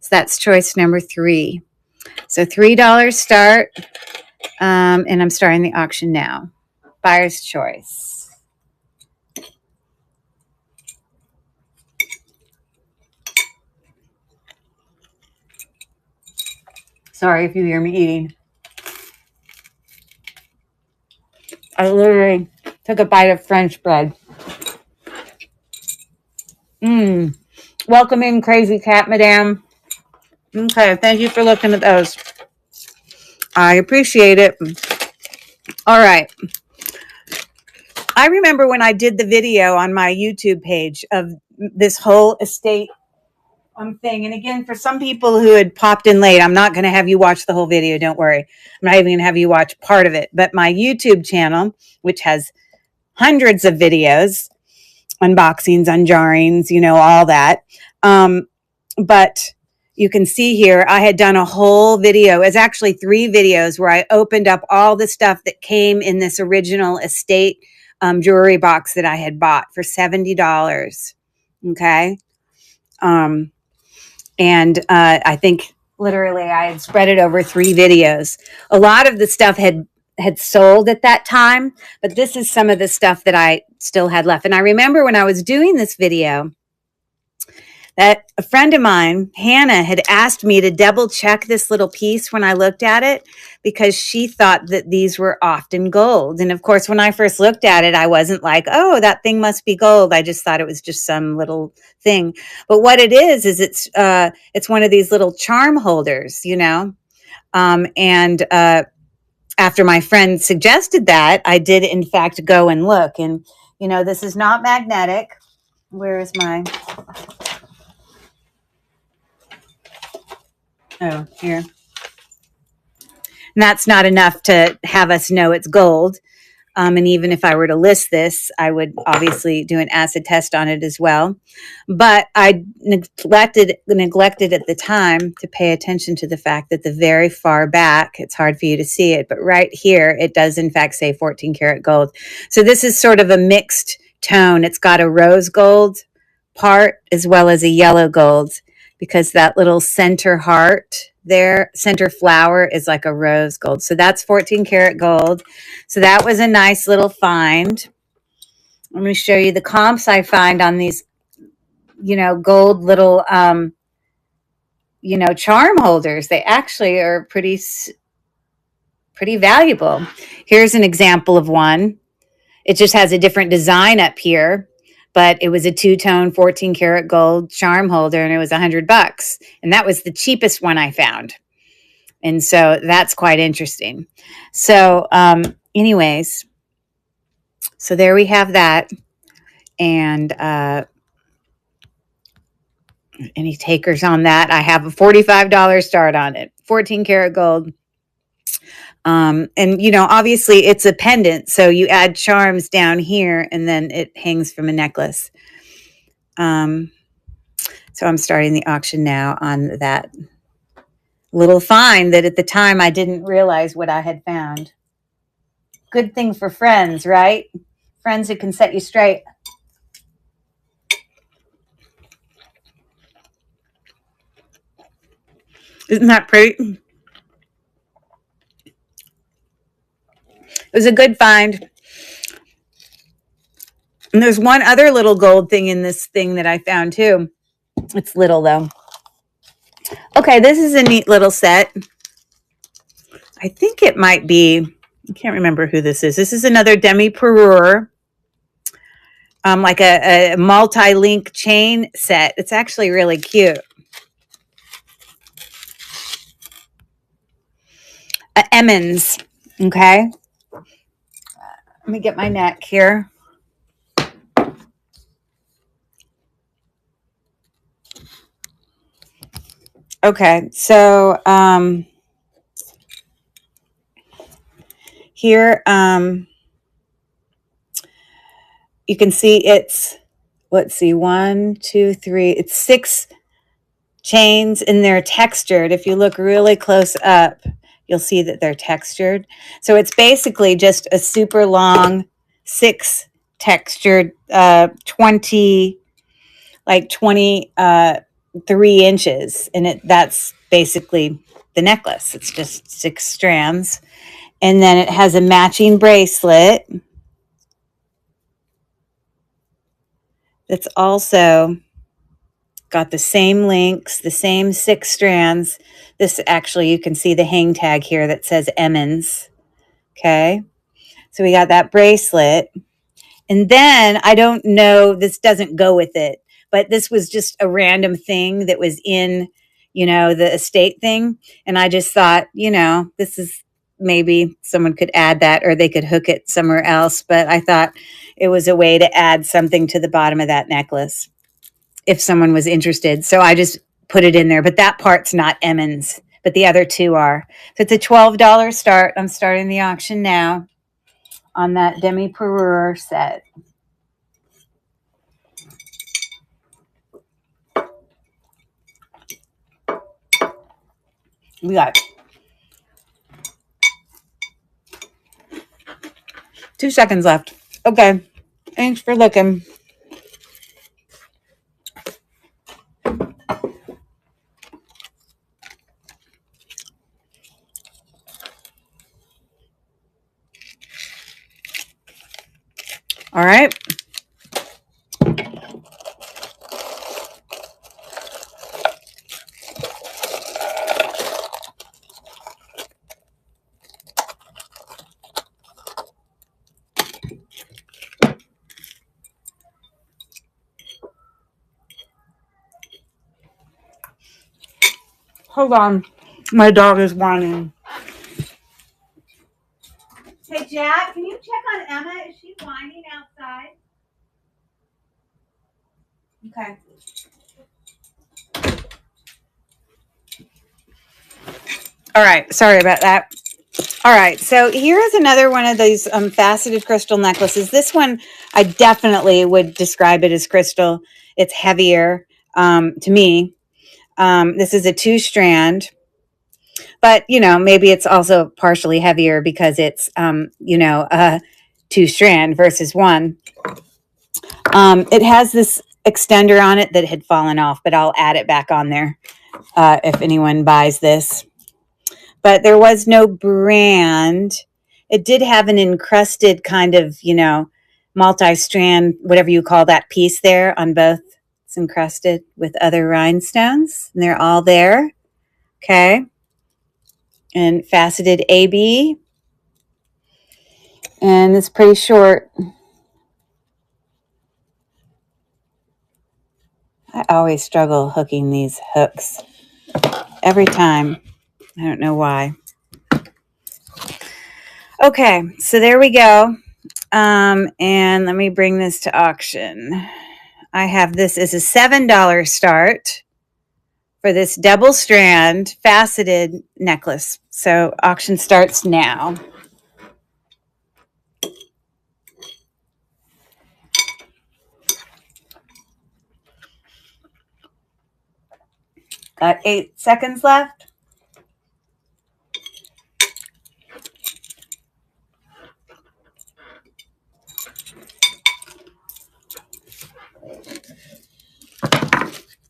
So that's choice number 3. So $3 start. And I'm starting the auction now. Buyer's choice. Sorry if you hear me eating. I literally took a bite of French bread. Welcome in, Crazy Cat Madame. Okay, thank you for looking at those. I appreciate it. All right. I remember when I did the video on my YouTube page of this whole estate thing. And again, for some people who had popped in late, I'm not going to have you watch the whole video. Don't worry. I'm not even going to have you watch part of it. But my YouTube channel, which has hundreds of videos, unboxings, unjarrings, all that. But you can see here, I had done a whole video. It's actually 3 videos where I opened up all the stuff that came in this original estate jewelry box that I had bought for $70. Okay. And I think literally I had spread it over 3 videos. A lot of the stuff had sold at that time, but this is some of the stuff that I still had left. And I remember when I was doing this video that a friend of mine, Hannah, had asked me to double check this little piece when I looked at it because she thought that these were often gold. And of course, when I first looked at it, I wasn't like, oh, that thing must be gold. I just thought it was just some little thing. But what it is it's one of these little charm holders, and after my friend suggested that, I did in fact go and look. And, this is not magnetic. Where is my... Oh, here. And that's not enough to have us know it's gold. And even if I were to list this, I would obviously do an acid test on it as well. But I neglected at the time to pay attention to the fact that the very far back, it's hard for you to see it, but right here, it does in fact say 14 karat gold. So this is sort of a mixed tone. It's got a rose gold part as well as a yellow gold, because that little center heart there, center flower, is like a rose gold. So that's 14 karat gold. So that was a nice little find. Let me show you the comps I find on these, gold little, charm holders. They actually are pretty valuable. Here's an example of one. It just has a different design up here, but it was a two-tone 14 karat gold charm holder, and it was $100. And that was the cheapest one I found. And so that's quite interesting. So anyways, so there we have that. And any takers on that? I have a $45 start on it, 14 karat gold. And, obviously it's a pendant. So you add charms down here and then it hangs from a necklace. So I'm starting the auction now on that little find that at the time I didn't realize what I had found. Good thing for friends, right? Friends who can set you straight. Isn't that pretty? It was a good find. And there's one other little gold thing in this thing that I found too. It's little though. Okay, this is a neat little set. I think it might be, I can't remember who this is. This is another demi-parure, like a multi-link chain set. It's actually really cute. Emmons, okay? Let me get my neck here. Okay, so here you can see it's, let's see, 1, 2, 3, it's 6 chains, and they're textured. If you look really close up, you'll see that they're textured. So it's basically just a super long 6 textured 23 inches, and that's basically the necklace. It's just 6 strands, and then it has a matching bracelet that's also got the same links, the same 6 strands. This actually, you can see the hang tag here that says Emmons. Okay, so we got that bracelet. And then I don't know, this doesn't go with it, but this was just a random thing that was in, the estate thing. And I just thought, this is, maybe someone could add that, or they could hook it somewhere else. But I thought it was a way to add something to the bottom of that necklace if someone was interested. So I just put it in there. But that part's not Emmons, but the other 2 are. So it's a $12 start. I'm starting the auction now on that demi-parure set. We got 2 seconds left. Okay. Thanks for looking. All right. Hold on. My dog is whining. Hey, Jack, can you check on Emma? Is she whining outside? Okay. All right. Sorry about that. All right. So here is another one of these faceted crystal necklaces. This one, I definitely would describe it as crystal. It's heavier to me. This is a 2-strand. But, maybe it's also partially heavier because it's, 2-strand versus 1. It has this extender on it that had fallen off, but I'll add it back on there if anyone buys this. But there was no brand. It did have an encrusted kind of, multi-strand, whatever you call that piece there on both. It's encrusted with other rhinestones, and they're all there. Okay. And faceted AB. And it's pretty short. I always struggle hooking these hooks every time. I don't know why. Okay, so there we go. And let me bring this to auction. I have this as a $7 start for this double strand faceted necklace. So auction starts now. Got 8 seconds left.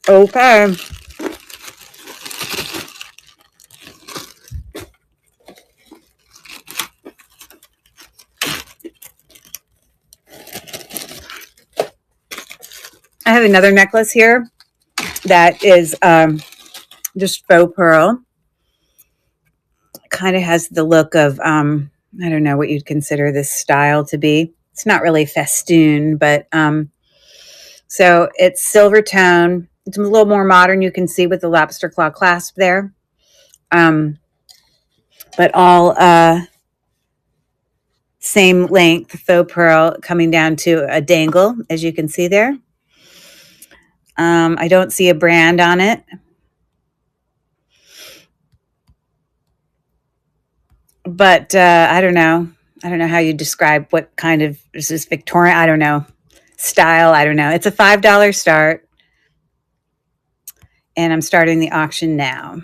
Okay. I have another necklace here that is just faux pearl. Kind of has the look of, I don't know what you'd consider this style to be. It's not really festoon, but so it's silver tone. It's a little more modern, you can see with the lobster claw clasp there. But all same length, faux pearl, coming down to a dangle, as you can see there. I don't see a brand on it. But I don't know. I don't know how you describe what kind of, is this Victorian? I don't know. Style, I don't know. It's a $5 start. And I'm starting the auction now.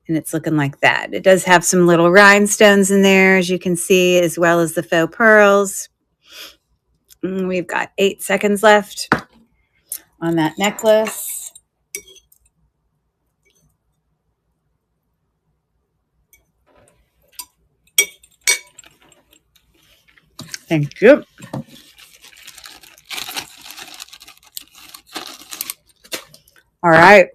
And it's looking like that. It does have some little rhinestones in there, as you can see, as well as the faux pearls. We've got 8 seconds left on that necklace. Thank you. All right.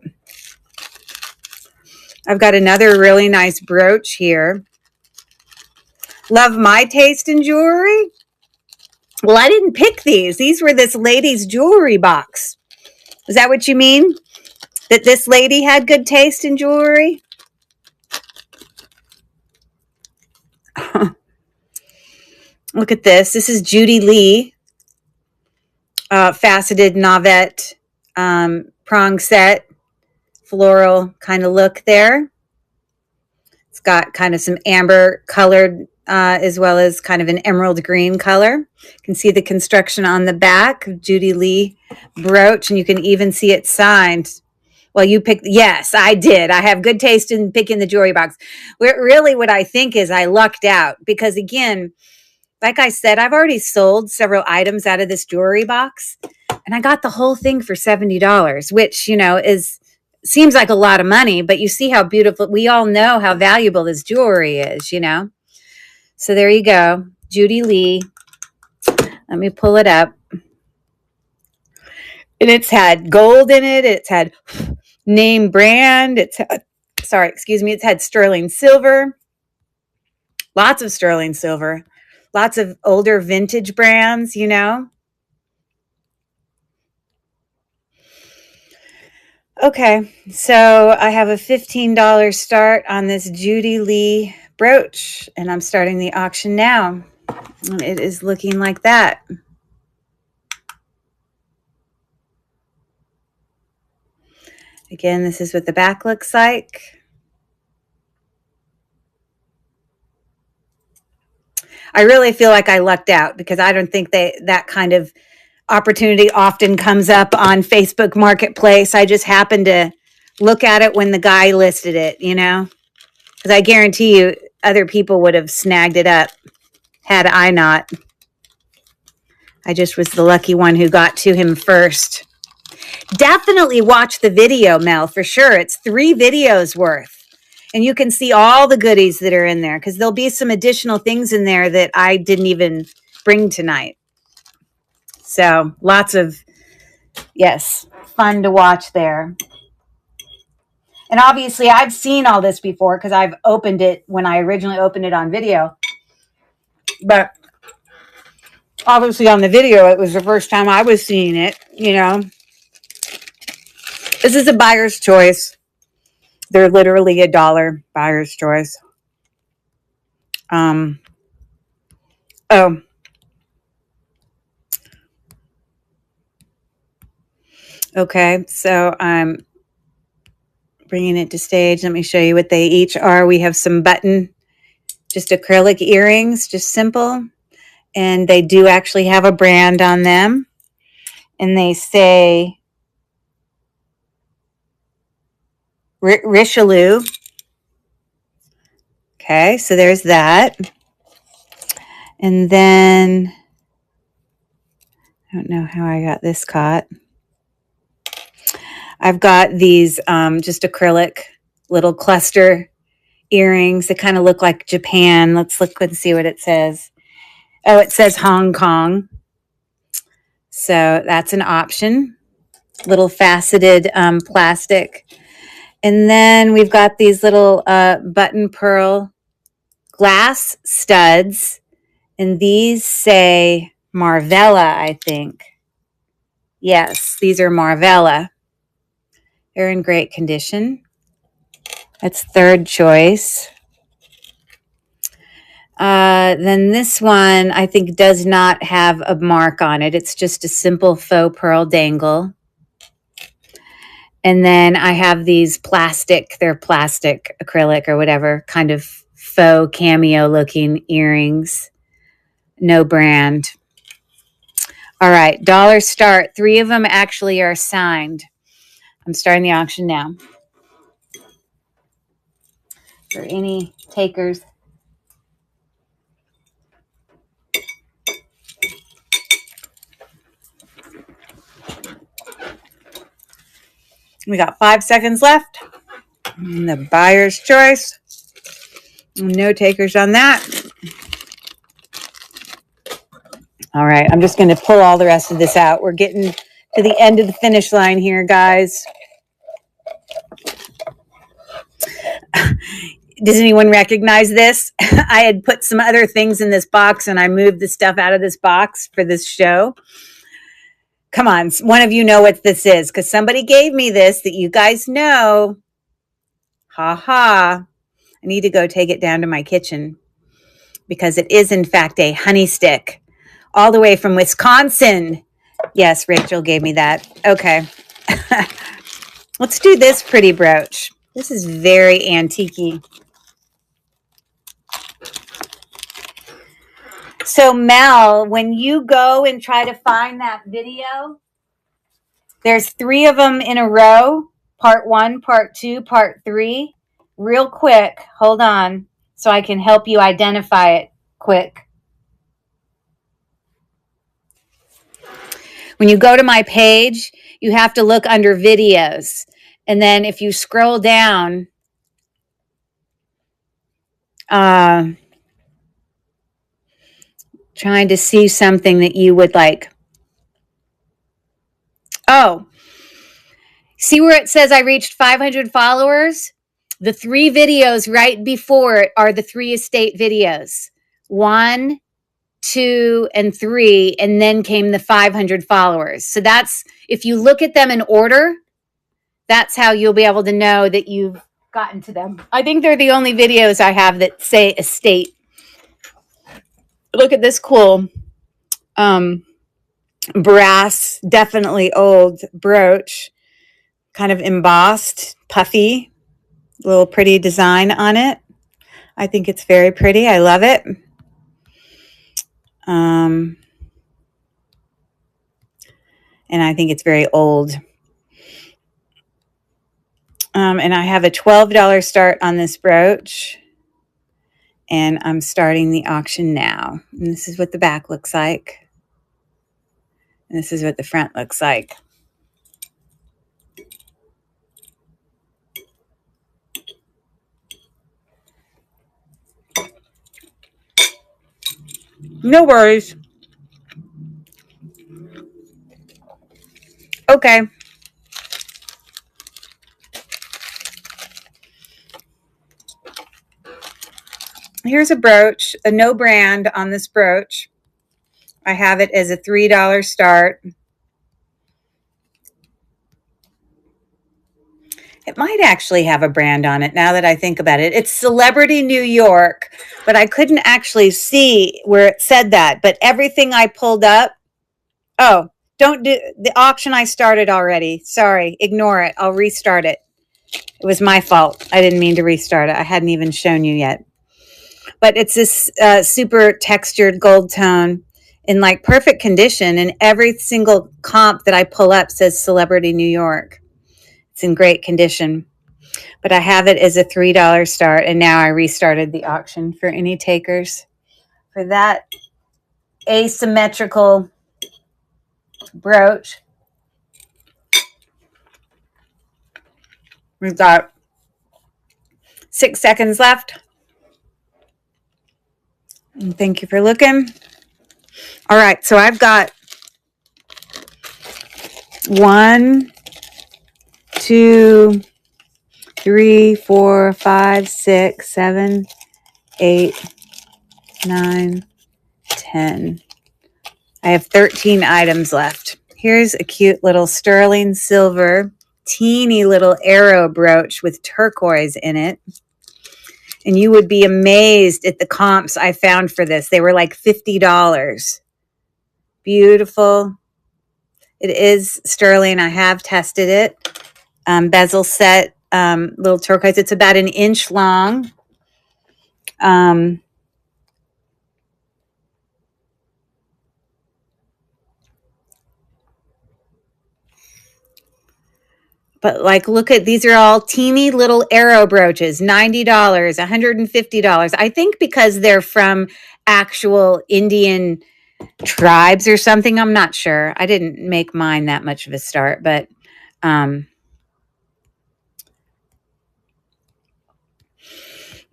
I've got another really nice brooch here. Love my taste in jewelry? Well, I didn't pick these. These were this lady's jewelry box. Is that what you mean? That this lady had good taste in jewelry? Look at this. This is Judy Lee. Faceted Novette prong set. Floral kind of look there. It's got kind of some amber colored as well as kind of an emerald green color. You can see the construction on the back of Judy Lee brooch, and you can even see it signed. Well, you picked, yes, I did. I have good taste in picking the jewelry box. Really, what I think is I lucked out because, again, like I said, I've already sold several items out of this jewelry box, and I got the whole thing for $70, which, you know, seems like a lot of money, but you see how beautiful, we all know how valuable this jewelry is, you know? So there you go. Judy Lee. Let me pull it up. And it's had gold in it. It's had name brand. It's had sterling silver. Lots of sterling silver. Lots of older vintage brands, you know. Okay, so I have a $15 start on this Judy Lee brooch, and I'm starting the auction now. And it is looking like that. Again, this is what the back looks like. I really feel like I lucked out because I don't think that kind of opportunity often comes up on Facebook Marketplace. I just happened to look at it when the guy listed it, you know, because I guarantee you other people would have snagged it up had I not. I just was the lucky one who got to him first. Definitely watch the video, Mel, for sure. It's 3 videos worth. And you can see all the goodies that are in there because there'll be some additional things in there that I didn't even bring tonight. So lots of, yes, fun to watch there. And obviously I've seen all this before because I've opened it when I originally opened it on video. But obviously on the video, it was the first time I was seeing it, you know. This is a buyer's choice. They're literally $1 buyer's choice. Oh, okay. So I'm bringing it to stage. Let me show you what they each are. We have some button, just acrylic earrings, just simple. And they do actually have a brand on them. And they say Richelieu. Okay, so there's that. And then, I don't know how I got this caught. I've got these just acrylic little cluster earrings that kind of look like Japan. Let's look and see what it says. Oh, it says Hong Kong. So that's an option. Little faceted plastic. And then we've got these little button pearl glass studs. And these say Marvella, I think. Yes, these are Marvella. They're in great condition. That's third choice. Then this one, I think, does not have a mark on it. It's just a simple faux pearl dangle. And then I have these plastic, they're plastic, acrylic or whatever, kind of faux cameo looking earrings. No brand. All right, dollar start. 3 of them actually are signed. I'm starting the auction now. For any takers. We got 5 seconds left. And the buyer's choice. No takers on that. All right, I'm just going to pull all the rest of this out. We're getting to the end of the finish line here, guys. Does anyone recognize this? I had put some other things in this box and I moved the stuff out of this box for this show. Come on, one of you know what this is because somebody gave me this that you guys know. Ha ha. I need to go take it down to my kitchen because it is in fact a honey stick all the way from Wisconsin. Yes, Rachel gave me that. Okay. Let's do this pretty brooch. This is very antique-y. So Mel, when you go and try to find that video, there's 3 of them in a row. Part 1, part 2, part 3. Real quick, hold on, so I can help you identify it quick. When you go to my page, you have to look under videos. And then if you scroll down, trying to see something that you would like. Oh, see where it says I reached 500 followers? The 3 videos right before it are the 3 estate videos. 1, 2, and 3, and then came the 500 followers. So that's, if you look at them in order, that's how you'll be able to know that you've gotten to them. I think they're the only videos I have that say estate. Look at this cool brass, definitely old brooch, kind of embossed, puffy, little pretty design on it. I think it's very pretty. I love it. And I think it's very old. And I have a $12 start on this brooch. And I'm starting the auction now. And this is what the back looks like. And this is what the front looks like. No worries. Okay. Here's a brooch, a no brand on this brooch. I have it as a $3 start. It might actually have a brand on it now that I think about it. It's Celebrity New York, but I couldn't actually see where it said that. But everything I pulled up, oh, don't do the auction I started already. Sorry, ignore it. I'll restart it. It was my fault. I didn't mean to restart it. I hadn't even shown you yet. But it's this super textured gold tone in like perfect condition. And every single comp that I pull up says Celebrity New York. It's in great condition. But I have it as a $3 start. And now I restarted the auction for any takers for that asymmetrical brooch. We've got 6 seconds left. And thank you for looking. All right, so I've got 1, 2, 3, 4, 5, 6, 7, 8, 9, 10. I have 13 items left. Here's a cute little sterling silver, teeny little arrow brooch with turquoise in it. And you would be amazed at the comps I found for this. They were like $50. Beautiful. It is sterling. I have tested it. Bezel set, little turquoise. It's about 1 inch long. But like, look at, these are all teeny little arrow brooches, $90, $150. I think because they're from actual Indian tribes or something. I'm not sure. I didn't make mine that much of a start, but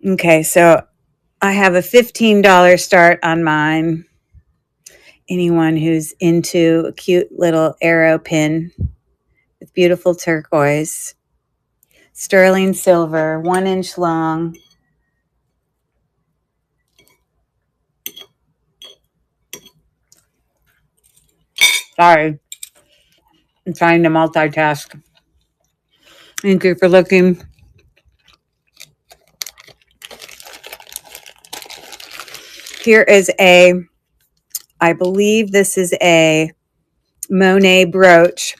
okay, so I have a $15 start on mine. Anyone who's into a cute little arrow pin with beautiful turquoise, sterling silver, 1 inch long. Sorry, I'm trying to multitask. Thank you for looking. Here is I believe this is a Monet brooch.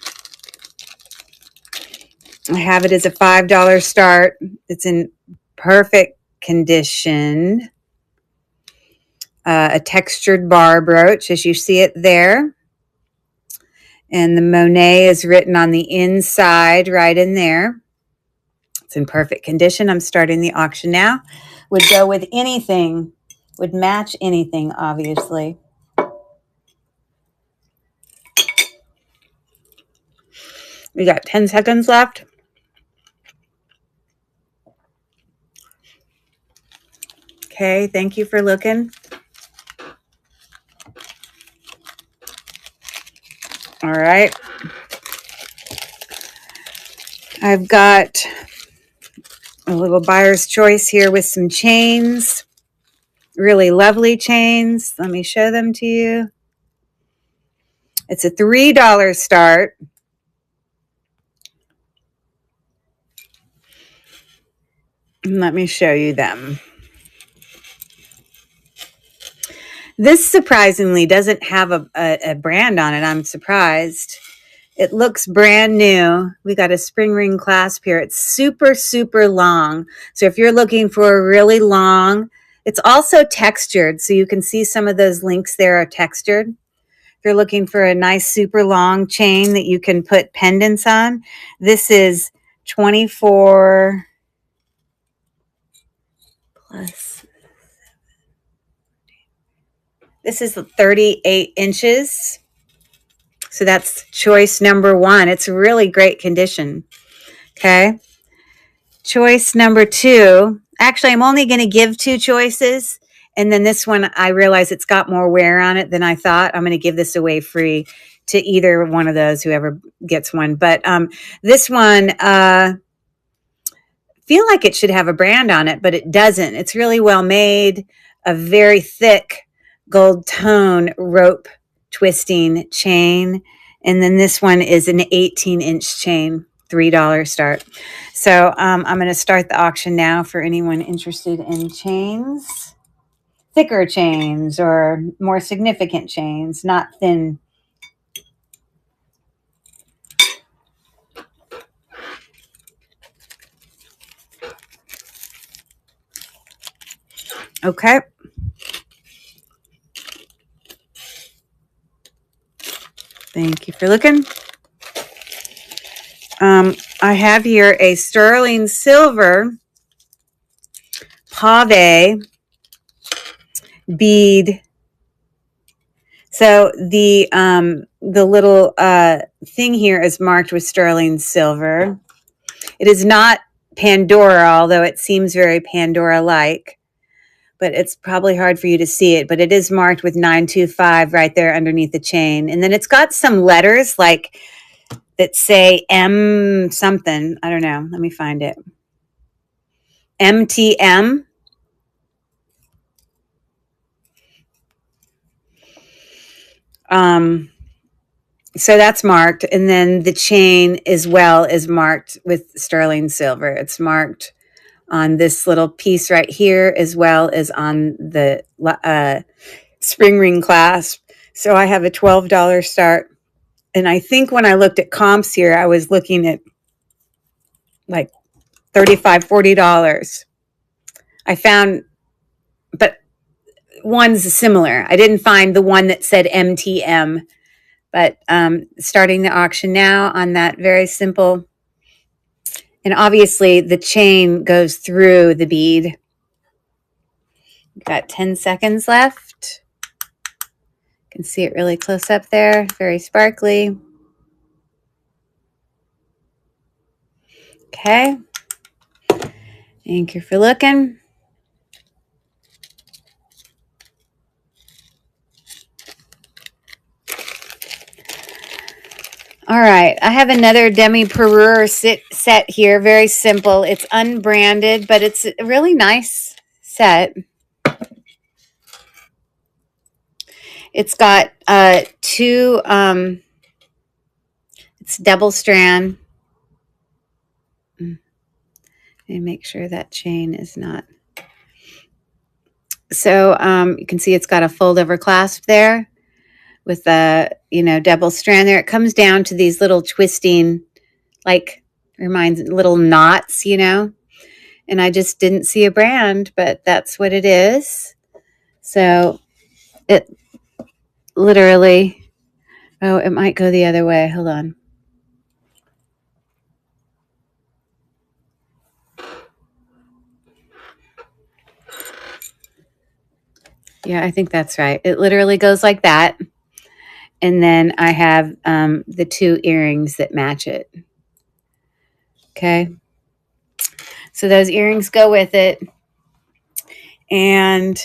I have it as a $5 start. It's in perfect condition. A textured bar brooch, as you see it there. And the Monet is written on the inside, right in there. It's in perfect condition. I'm starting the auction now. Would go with anything, would match anything, obviously. We got 10 seconds left. Okay, thank you for looking. All right. I've got a little buyer's choice here with some chains. Really lovely chains. Let me show them to you. It's a $3 start. Let me show you them. This surprisingly doesn't have a brand on it. I'm surprised. It looks brand new. We got a spring ring clasp here. It's super, super long. So if you're looking for a really long, it's also textured. So you can see some of those links there are textured. If you're looking for a nice, super long chain that you can put pendants on, this is 24 plus. This is 38 inches. So that's choice number 1. It's really great condition. Okay. Choice number 2. Actually, I'm only going to give 2 choices. And then this one, I realize it's got more wear on it than I thought. I'm going to give this away free to either one of those, whoever gets one. But this one, feel like it should have a brand on it, but it doesn't. It's really well made, a very thick gold tone rope twisting chain. And then this one is an 18-inch chain, $3 start. So I'm going to start the auction now for anyone interested in chains, thicker chains or more significant chains, not thin. Okay. Thank you for looking. I have here a sterling silver pave bead. So the little thing here is marked with sterling silver. It is not Pandora, although it seems very Pandora-like, but it's probably hard for you to see it. But it is marked with 925 right there underneath the chain. And then it's got some letters like that say M something. I don't know. Let me find it. MTM. So that's marked. And then the chain as well is marked with sterling silver. It's marked on this little piece right here as well as on the spring ring clasp. So I have a $12 start. And I think when I looked at comps here, I was looking at like $35, $40. I found, but one's similar. I didn't find the one that said MTM, but starting the auction now on that very simple. And obviously the chain goes through the bead. Got 10 seconds left. You can see it really close up there. Very sparkly. Okay. Thank you for looking. All right, I have another demi-parure set here. Very simple. It's unbranded, but it's a really nice set. It's got two, it's double strand. Let me make sure that chain is not. So you can see it's got a fold over clasp there with a, double strand there. It comes down to these little twisting, like reminds little knots, and I just didn't see a brand, but that's what it is. So it literally, oh, it might go the other way. Hold on. Yeah, I think that's right. It literally goes like that. And then I have the two earrings that match it. Okay. So those earrings go with it. And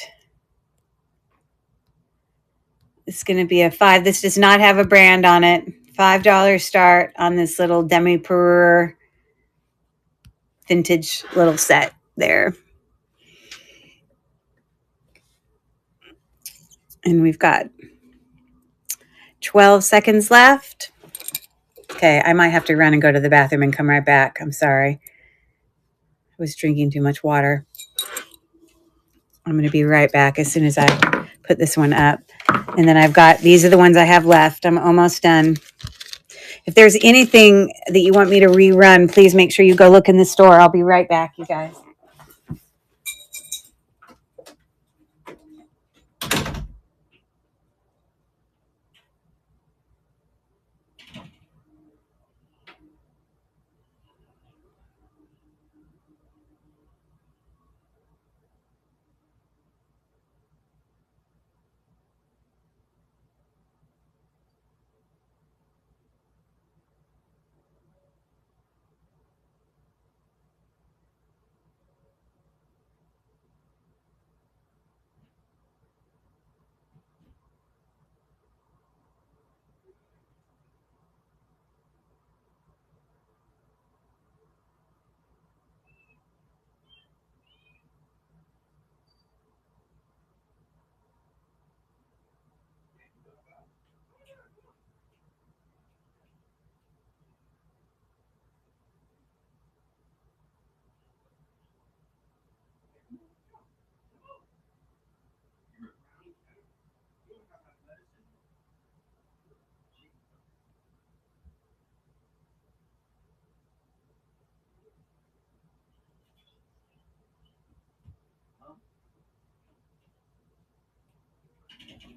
it's going to be a $5. This does not have a brand on it. $5 start on this little demi-parure vintage little set there. And we've got 12 seconds left. Okay, I might have to run and go to the bathroom and come right back. I'm sorry. I was drinking too much water. I'm going to be right back as soon as I put this one up. And then I've got, these are the ones I have left. I'm almost done. If there's anything that you want me to rerun, please make sure you go look in the store. I'll be right back, you guys.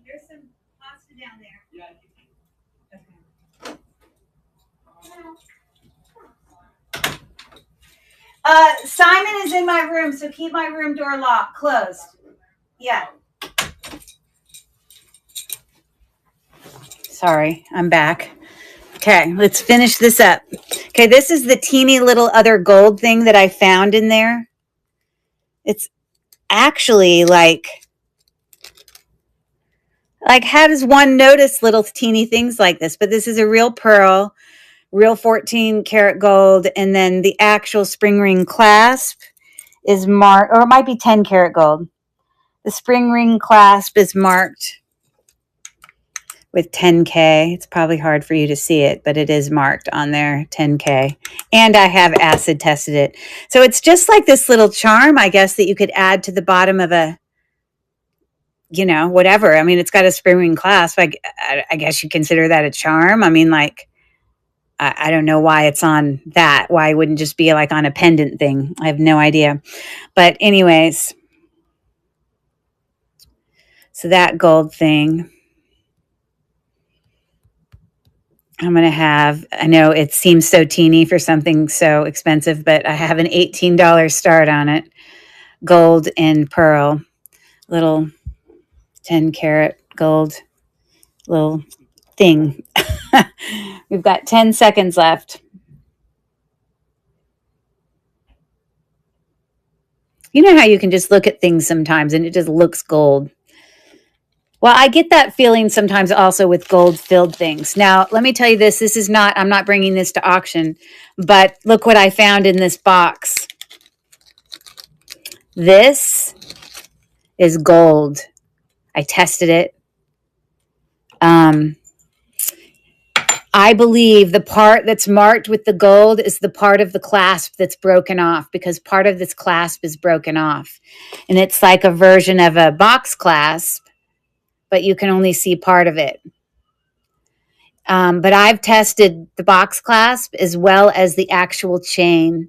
There's some pasta down there. Okay. Simon is in my room, so keep my room door locked, closed. Yeah. Sorry, I'm back. Okay, let's finish this up. Okay, this is the teeny little other gold thing that I found in there. It's actually like how does one notice little teeny things like this? But this is a real pearl, real 14 karat gold, and then the actual spring ring clasp is marked, or it might be 10 karat gold. The spring ring clasp is marked with 10K. It's probably hard for you to see it, but it is marked on there, 10K. And I have acid tested it. So it's just like this little charm, I guess, that you could add to the bottom of a, whatever. I mean, it's got a spring ring clasp. I guess you consider that a charm. I mean, I don't know why it's on that. Why it wouldn't just be like on a pendant thing. I have no idea. But anyways, so that gold thing. I'm going to have, I know it seems so teeny for something so expensive, but I have an $18 start on it. Gold and pearl. Little 10 karat gold little thing. We've got 10 seconds left. You know how you can just look at things sometimes and it just looks gold. Well, I get that feeling sometimes also with gold-filled things. Now, let me tell you this. This is not, I'm not bringing this to auction, but look what I found in this box. This is gold. I tested it. I believe the part that's marked with the gold is the part of the clasp that's broken off, because part of this clasp is broken off. And it's like a version of a box clasp, but you can only see part of it. But I've tested the box clasp as well as the actual chain.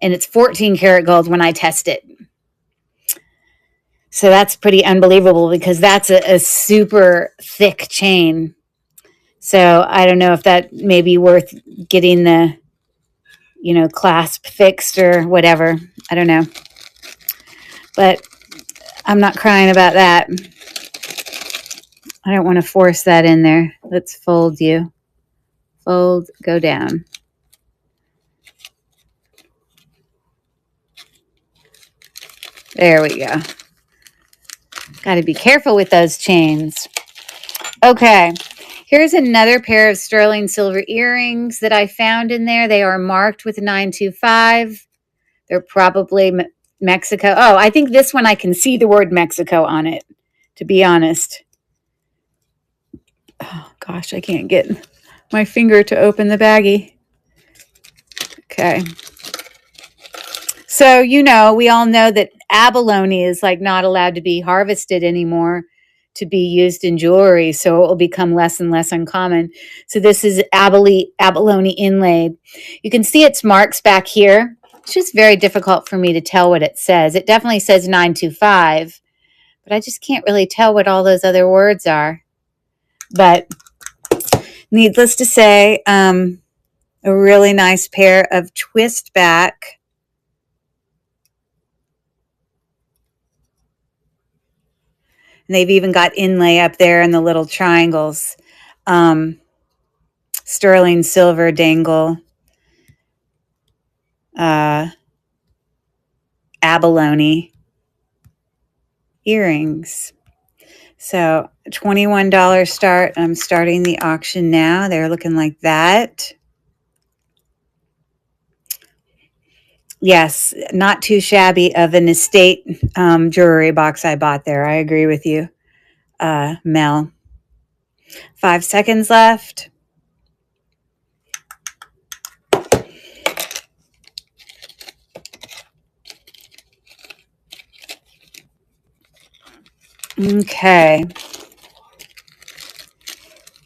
And it's 14 karat gold when I test it. So that's pretty unbelievable, because that's a super thick chain. So I don't know if that may be worth getting the, clasp fixed or whatever. I don't know. But I'm not crying about that. I don't want to force that in there. Let's fold you. Fold, go down. There we go. Got to be careful with those chains. Okay. Here's another pair of sterling silver earrings that I found in there. They are marked with 925. They're probably Mexico. Oh, I think this one I can see the word Mexico on it, to be honest. Oh, gosh, I can't get my finger to open the baggie. Okay. So, we all know that abalone is not allowed to be harvested anymore to be used in jewelry. So it will become less and less uncommon. So this is abalone inlaid. You can see its marks back here. It's just very difficult for me to tell what it says. It definitely says 925, but I just can't really tell what all those other words are. But needless to say, a really nice pair of twist back. And they've even got inlay up there in the little triangles. Sterling silver dangle. Abalone earrings. So $21 start. I'm starting the auction now. They're looking like that. Yes, not too shabby of an estate jewelry box I bought there. I agree with you, Mel. 5 seconds left. Okay.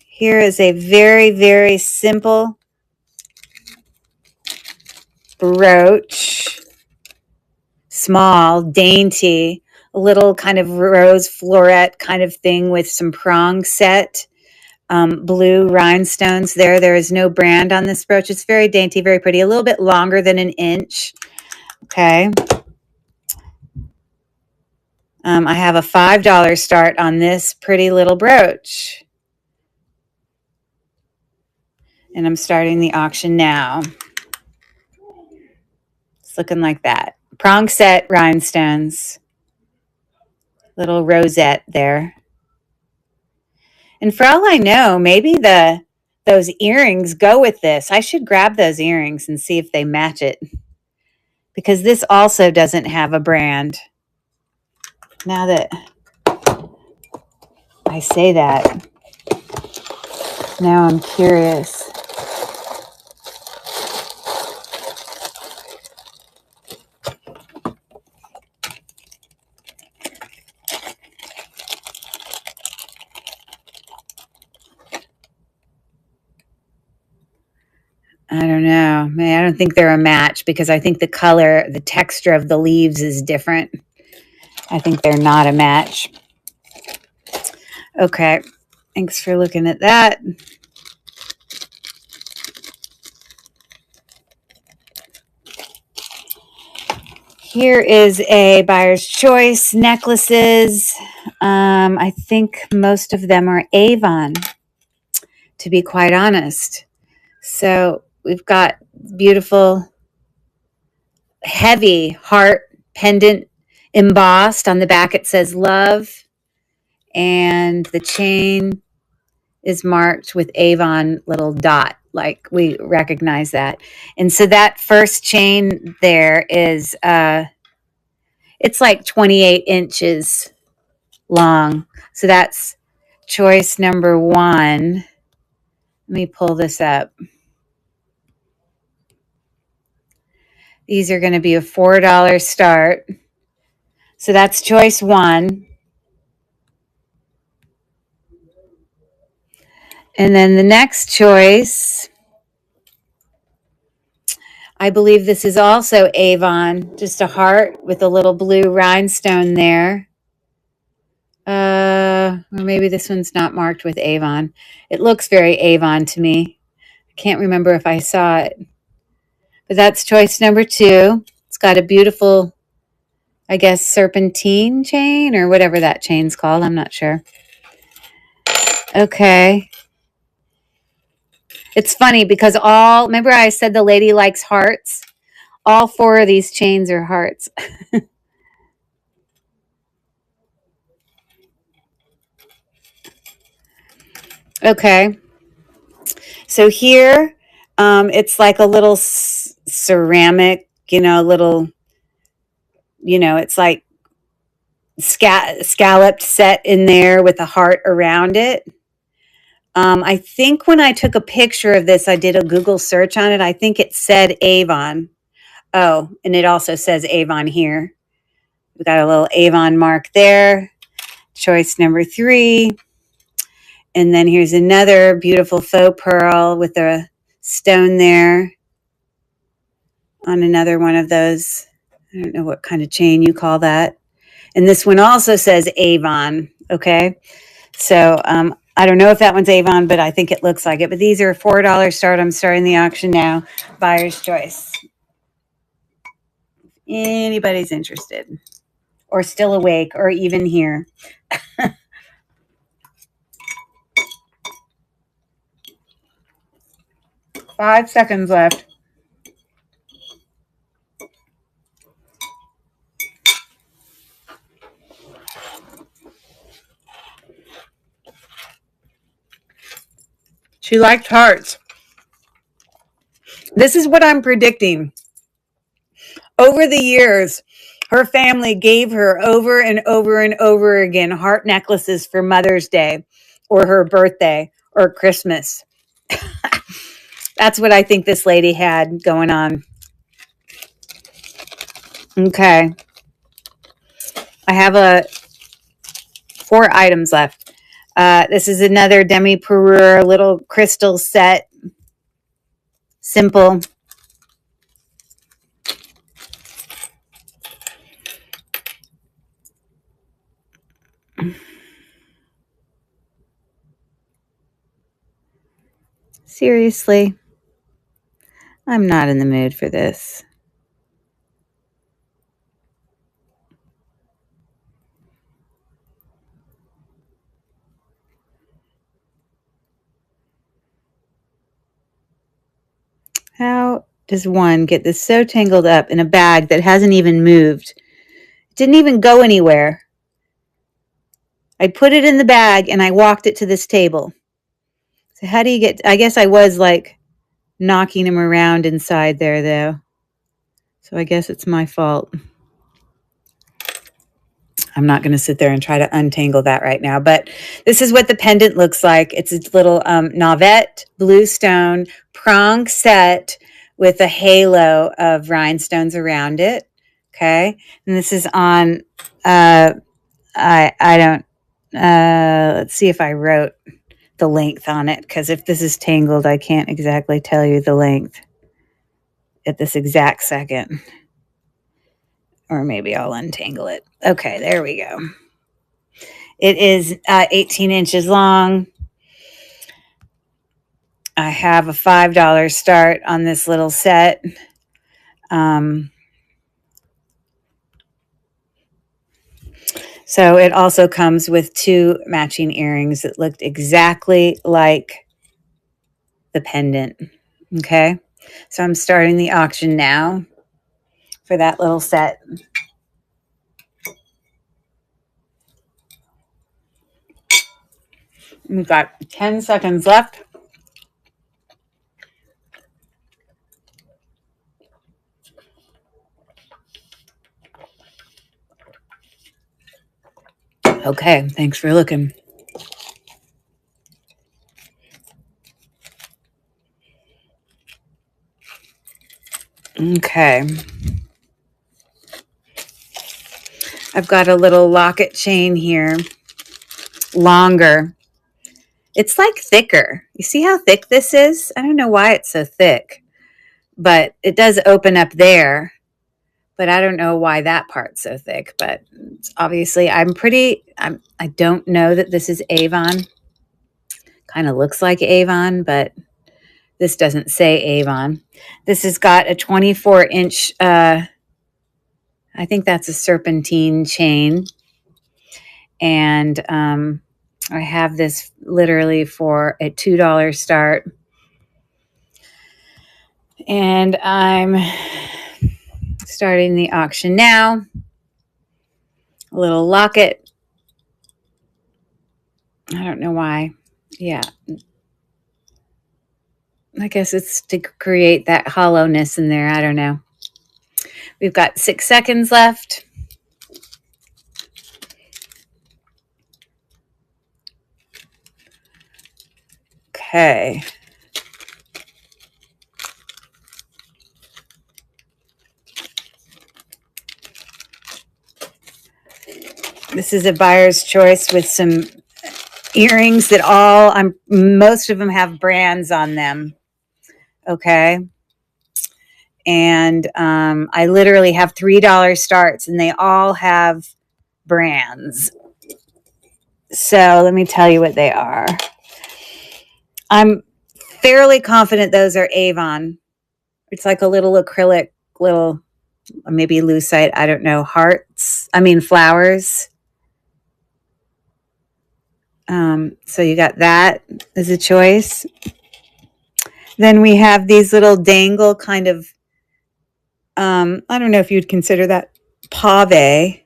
Here is a very, very simple brooch. Small, dainty, a little kind of rose floret kind of thing with some prong set blue rhinestones there. There is no brand on this brooch. It's very dainty, very pretty, a little bit longer than an inch. Okay. I have a $5 start on this pretty little brooch. And I'm starting the auction now. It's looking like that. Prong set rhinestones. Little rosette there. And for all I know, maybe those earrings go with this. I should grab those earrings and see if they match it. Because this also doesn't have a brand. Now that I say that, now I'm curious. I don't know. I don't think they're a match because I think the color, the texture of the leaves is different. I think they're not a match. Okay. Thanks for looking at that. Here is a buyer's choice necklaces. I think most of them are Avon, to be quite honest. So we've got beautiful, heavy heart pendant embossed. On the back it says love. And the chain is marked with Avon little dot. Like we recognize that. And so that first chain there is, it's like 28 inches long. So that's choice number 1. Let me pull this up. These are going to be a $4 start. So that's choice 1. And then the next choice, I believe this is also Avon, just a heart with a little blue rhinestone there. Or maybe this one's not marked with Avon. It looks very Avon to me. I can't remember if I saw it. But that's choice number 2. It's got a beautiful, I guess, serpentine chain or whatever that chain's called. I'm not sure. Okay. It's funny because remember I said the lady likes hearts? All 4 of these chains are hearts. Okay. So here, it's like a little ceramic, little, it's like scalloped set in there with a heart around it. I think when I took a picture of this, I did a Google search on it. I think it said Avon. Oh, and it also says Avon here. We've got a little Avon mark there. Choice number 3. And then here's another beautiful faux pearl with a stone there on another one of those. I don't know what kind of chain you call that. And this one also says Avon. Okay. So I don't know if that one's Avon, but I think it looks like it. But these are a $4 start. I'm starting the auction now. Buyer's choice. Anybody's interested or still awake or even here. 5 seconds left. She liked hearts. This is what I'm predicting. Over the years, her family gave her over and over and over again heart necklaces for Mother's Day or her birthday or Christmas. That's what I think this lady had going on. Okay. I have 4 items left. This is another demi-parure little crystal set. Simple. Seriously, I'm not in the mood for this. How does one get this so tangled up in a bag that hasn't even moved? It didn't even go anywhere. I put it in the bag and I walked it to this table. So how do you get, I guess I was like knocking him around inside there though. So I guess it's my fault. I'm not going to sit there and try to untangle that right now, but this is what the pendant looks like. It's a little Nauvet blue stone prong set with a halo of rhinestones around it. Okay. And this is on, I don't, let's see if I wrote the length on it, because if this is tangled, I can't exactly tell you the length at this exact second. Or maybe I'll untangle it. Okay, there we go. It is 18 inches long. I have a $5 start on this little set. So it also comes with 2 matching earrings that looked exactly like the pendant. Okay, so I'm starting the auction now for that little set. We've got 10 seconds left. Okay, thanks for looking. Okay. I've got a little locket chain here, longer. It's like thicker. You see how thick this is? I don't know why it's so thick, but it does open up there. But I don't know why that part's so thick, but obviously I don't know that this is Avon. Kind of looks like Avon, but this doesn't say Avon. This has got a 24-inch, I think that's a serpentine chain. And I have this literally for a $2 start. And I'm starting the auction now. A little locket. I don't know why. Yeah. I guess it's to create that hollowness in there. I don't know. We've got 6 seconds left. Okay. This is a buyer's choice with some earrings that most of them have brands on them. Okay. And I literally have $3 starts and they all have brands. So let me tell you what they are. I'm fairly confident those are Avon. It's like a little acrylic, maybe lucite, I don't know, flowers. So you got that as a choice. Then we have these little dangle kind of, I don't know if you'd consider that pave.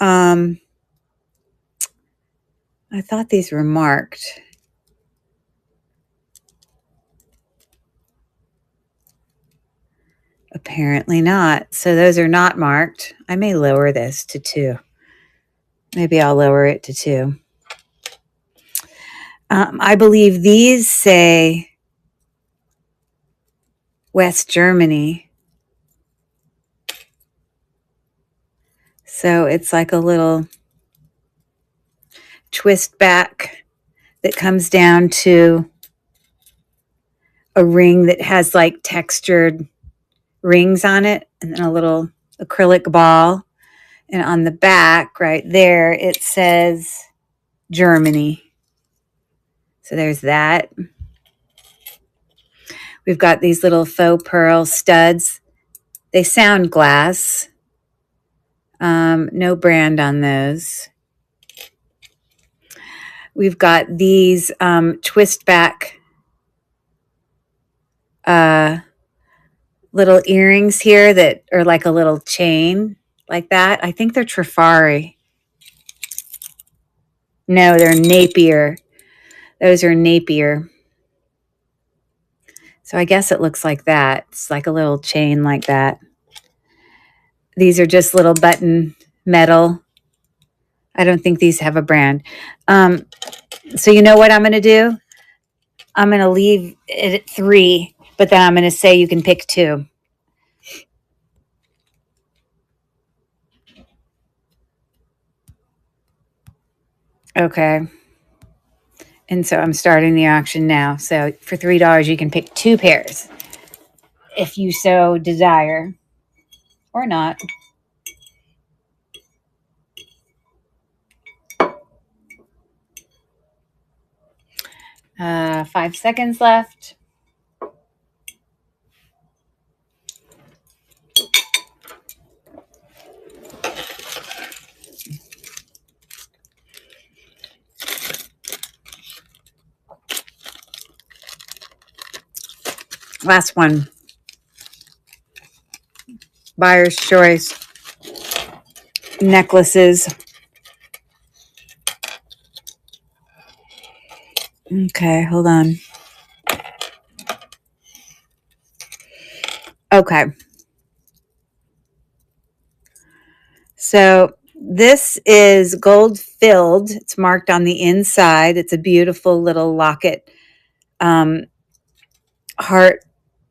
I thought these were marked. Apparently not. So those are not marked. I may lower this to 2. Maybe I'll lower it to 2. I believe these say West Germany. So it's like a little twist back that comes down to a ring that has like textured rings on it, and then a little acrylic ball. And on the back right there, it says Germany. So there's that. We've got these little faux pearl studs. They sound glass. No brand on those. We've got these twist back little earrings here that are like a little chain like that. I think they're Trifari. No, they're Napier. Those are Napier. So I guess it looks like that. It's like a little chain like that. These are just little button metal. I don't think these have a brand. So you know what I'm going to do? I'm going to leave it at 3, but then I'm going to say you can pick 2. Okay. And so I'm starting the auction now. So for $3, you can pick 2 pairs if you so desire, or not. Uh, 5 seconds left. Last one. Buyer's choice. Necklaces. Okay, hold on. Okay. So this is gold filled. It's marked on the inside. It's a beautiful little locket heart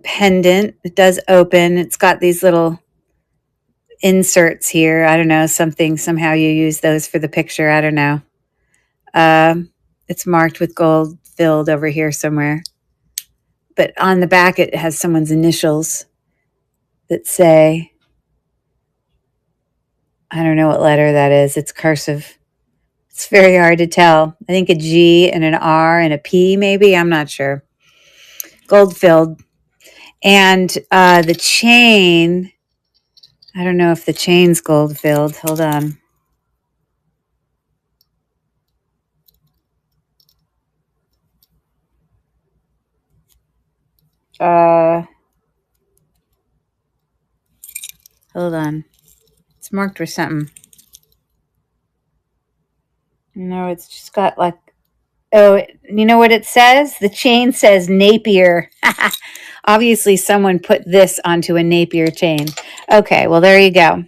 pendant. It does open. It's got these little inserts here. I don't know, somehow you use those for the picture. I don't know. It's marked with gold filled over here somewhere. But on the back, it has someone's initials that say, I don't know what letter that is. It's cursive. It's very hard to tell. I think a G and an R and a P maybe. I'm not sure. Gold filled. And the chain, I don't know if the chain's gold filled. Hold on. Hold on. It's marked with something. No, it's just got like, oh, you know what it says? The chain says Napier. Obviously, someone put this onto a Napier chain. Okay, well, there you go.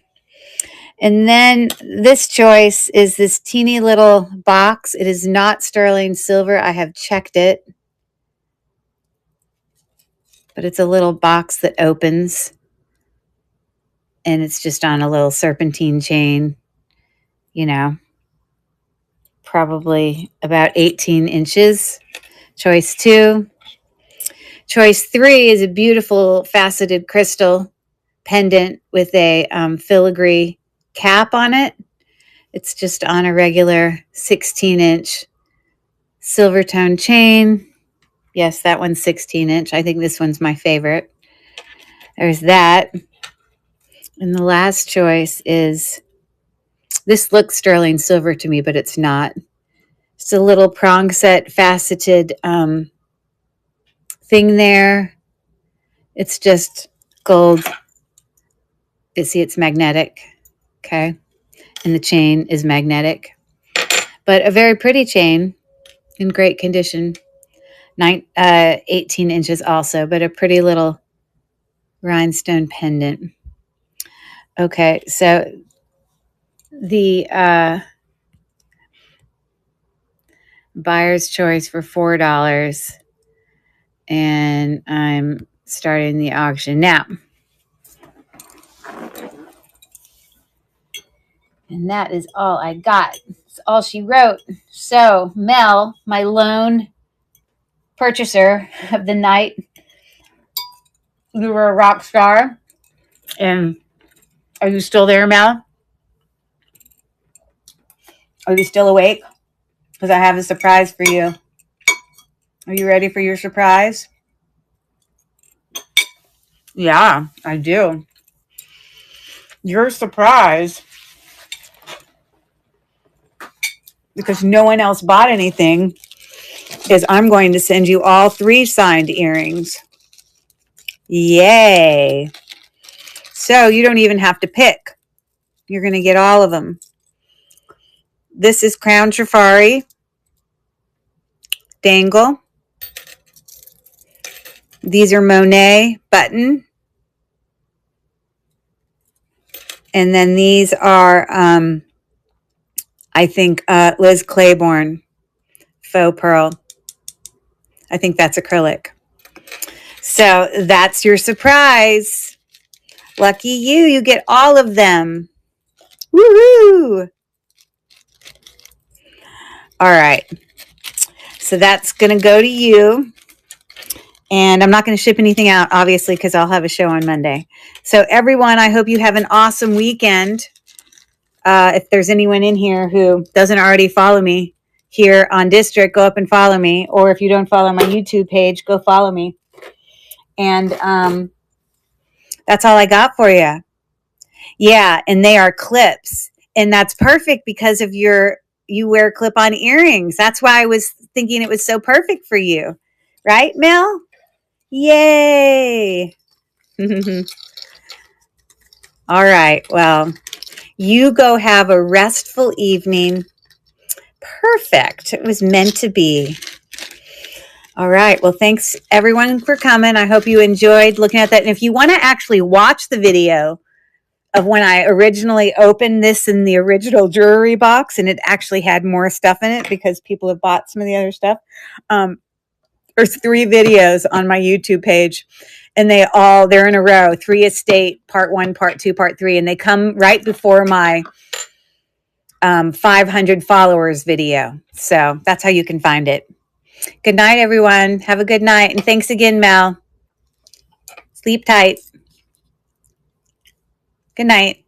And then this choice is this teeny little box. It is not sterling silver. I have checked it. But it's a little box that opens. And it's just on a little serpentine chain. You know, probably about 18 inches. Choice 2. Choice 3 is a beautiful faceted crystal pendant with a filigree cap on it. It's just on a regular 16-inch silver tone chain. Yes, that one's 16-inch. I think this one's my favorite. There's that. And the last choice is, this looks sterling silver to me, but it's not. It's a little prong set faceted thing there. It's just gold. You see, it's magnetic. Okay. And the chain is magnetic. But a very pretty chain in great condition. 18 inches also, but a pretty little rhinestone pendant. Okay, so the buyer's choice for $4, and I'm starting the auction now. And that is all I got. That's all she wrote. So, Mel, my lone purchaser of the night, you were a rock star. And are you still there, Mel? Are you still awake? Because I have a surprise for you. Are you ready for your surprise? Yeah, I do. Your surprise, because no one else bought anything, is I'm going to send you all 3 signed earrings. Yay. So you don't even have to pick. You're going to get all of them. This is Crown Trifari dangle. These are Monet button. And then these are, I think, Liz Claiborne faux pearl. I think that's acrylic. So that's your surprise. Lucky you. You get all of them. Woohoo! All right. So that's going to go to you. And I'm not going to ship anything out, obviously, because I'll have a show on Monday. So everyone, I hope you have an awesome weekend. If there's anyone in here who doesn't already follow me here on District, go up and follow me. Or if you don't follow my YouTube page, go follow me. And that's all I got for you. Yeah, and they are clips. And that's perfect because of you wear clip-on earrings. That's why I was thinking it was so perfect for you. Right, Mel? Yay! All right. Well, you go have a restful evening. Perfect. It was meant to be. All right. Well, thanks everyone for coming. I hope you enjoyed looking at that. And if you want to actually watch the video of when I originally opened this in the original jewelry box, and it actually had more stuff in it because people have bought some of the other stuff. There's 3 videos on my YouTube page, and they're in a row. 3 Estate, part 1, part 2, part 3, and they come right before my 500 followers video. So that's how you can find it. Good night, everyone. Have a good night. And thanks again, Mel. Sleep tight. Good night.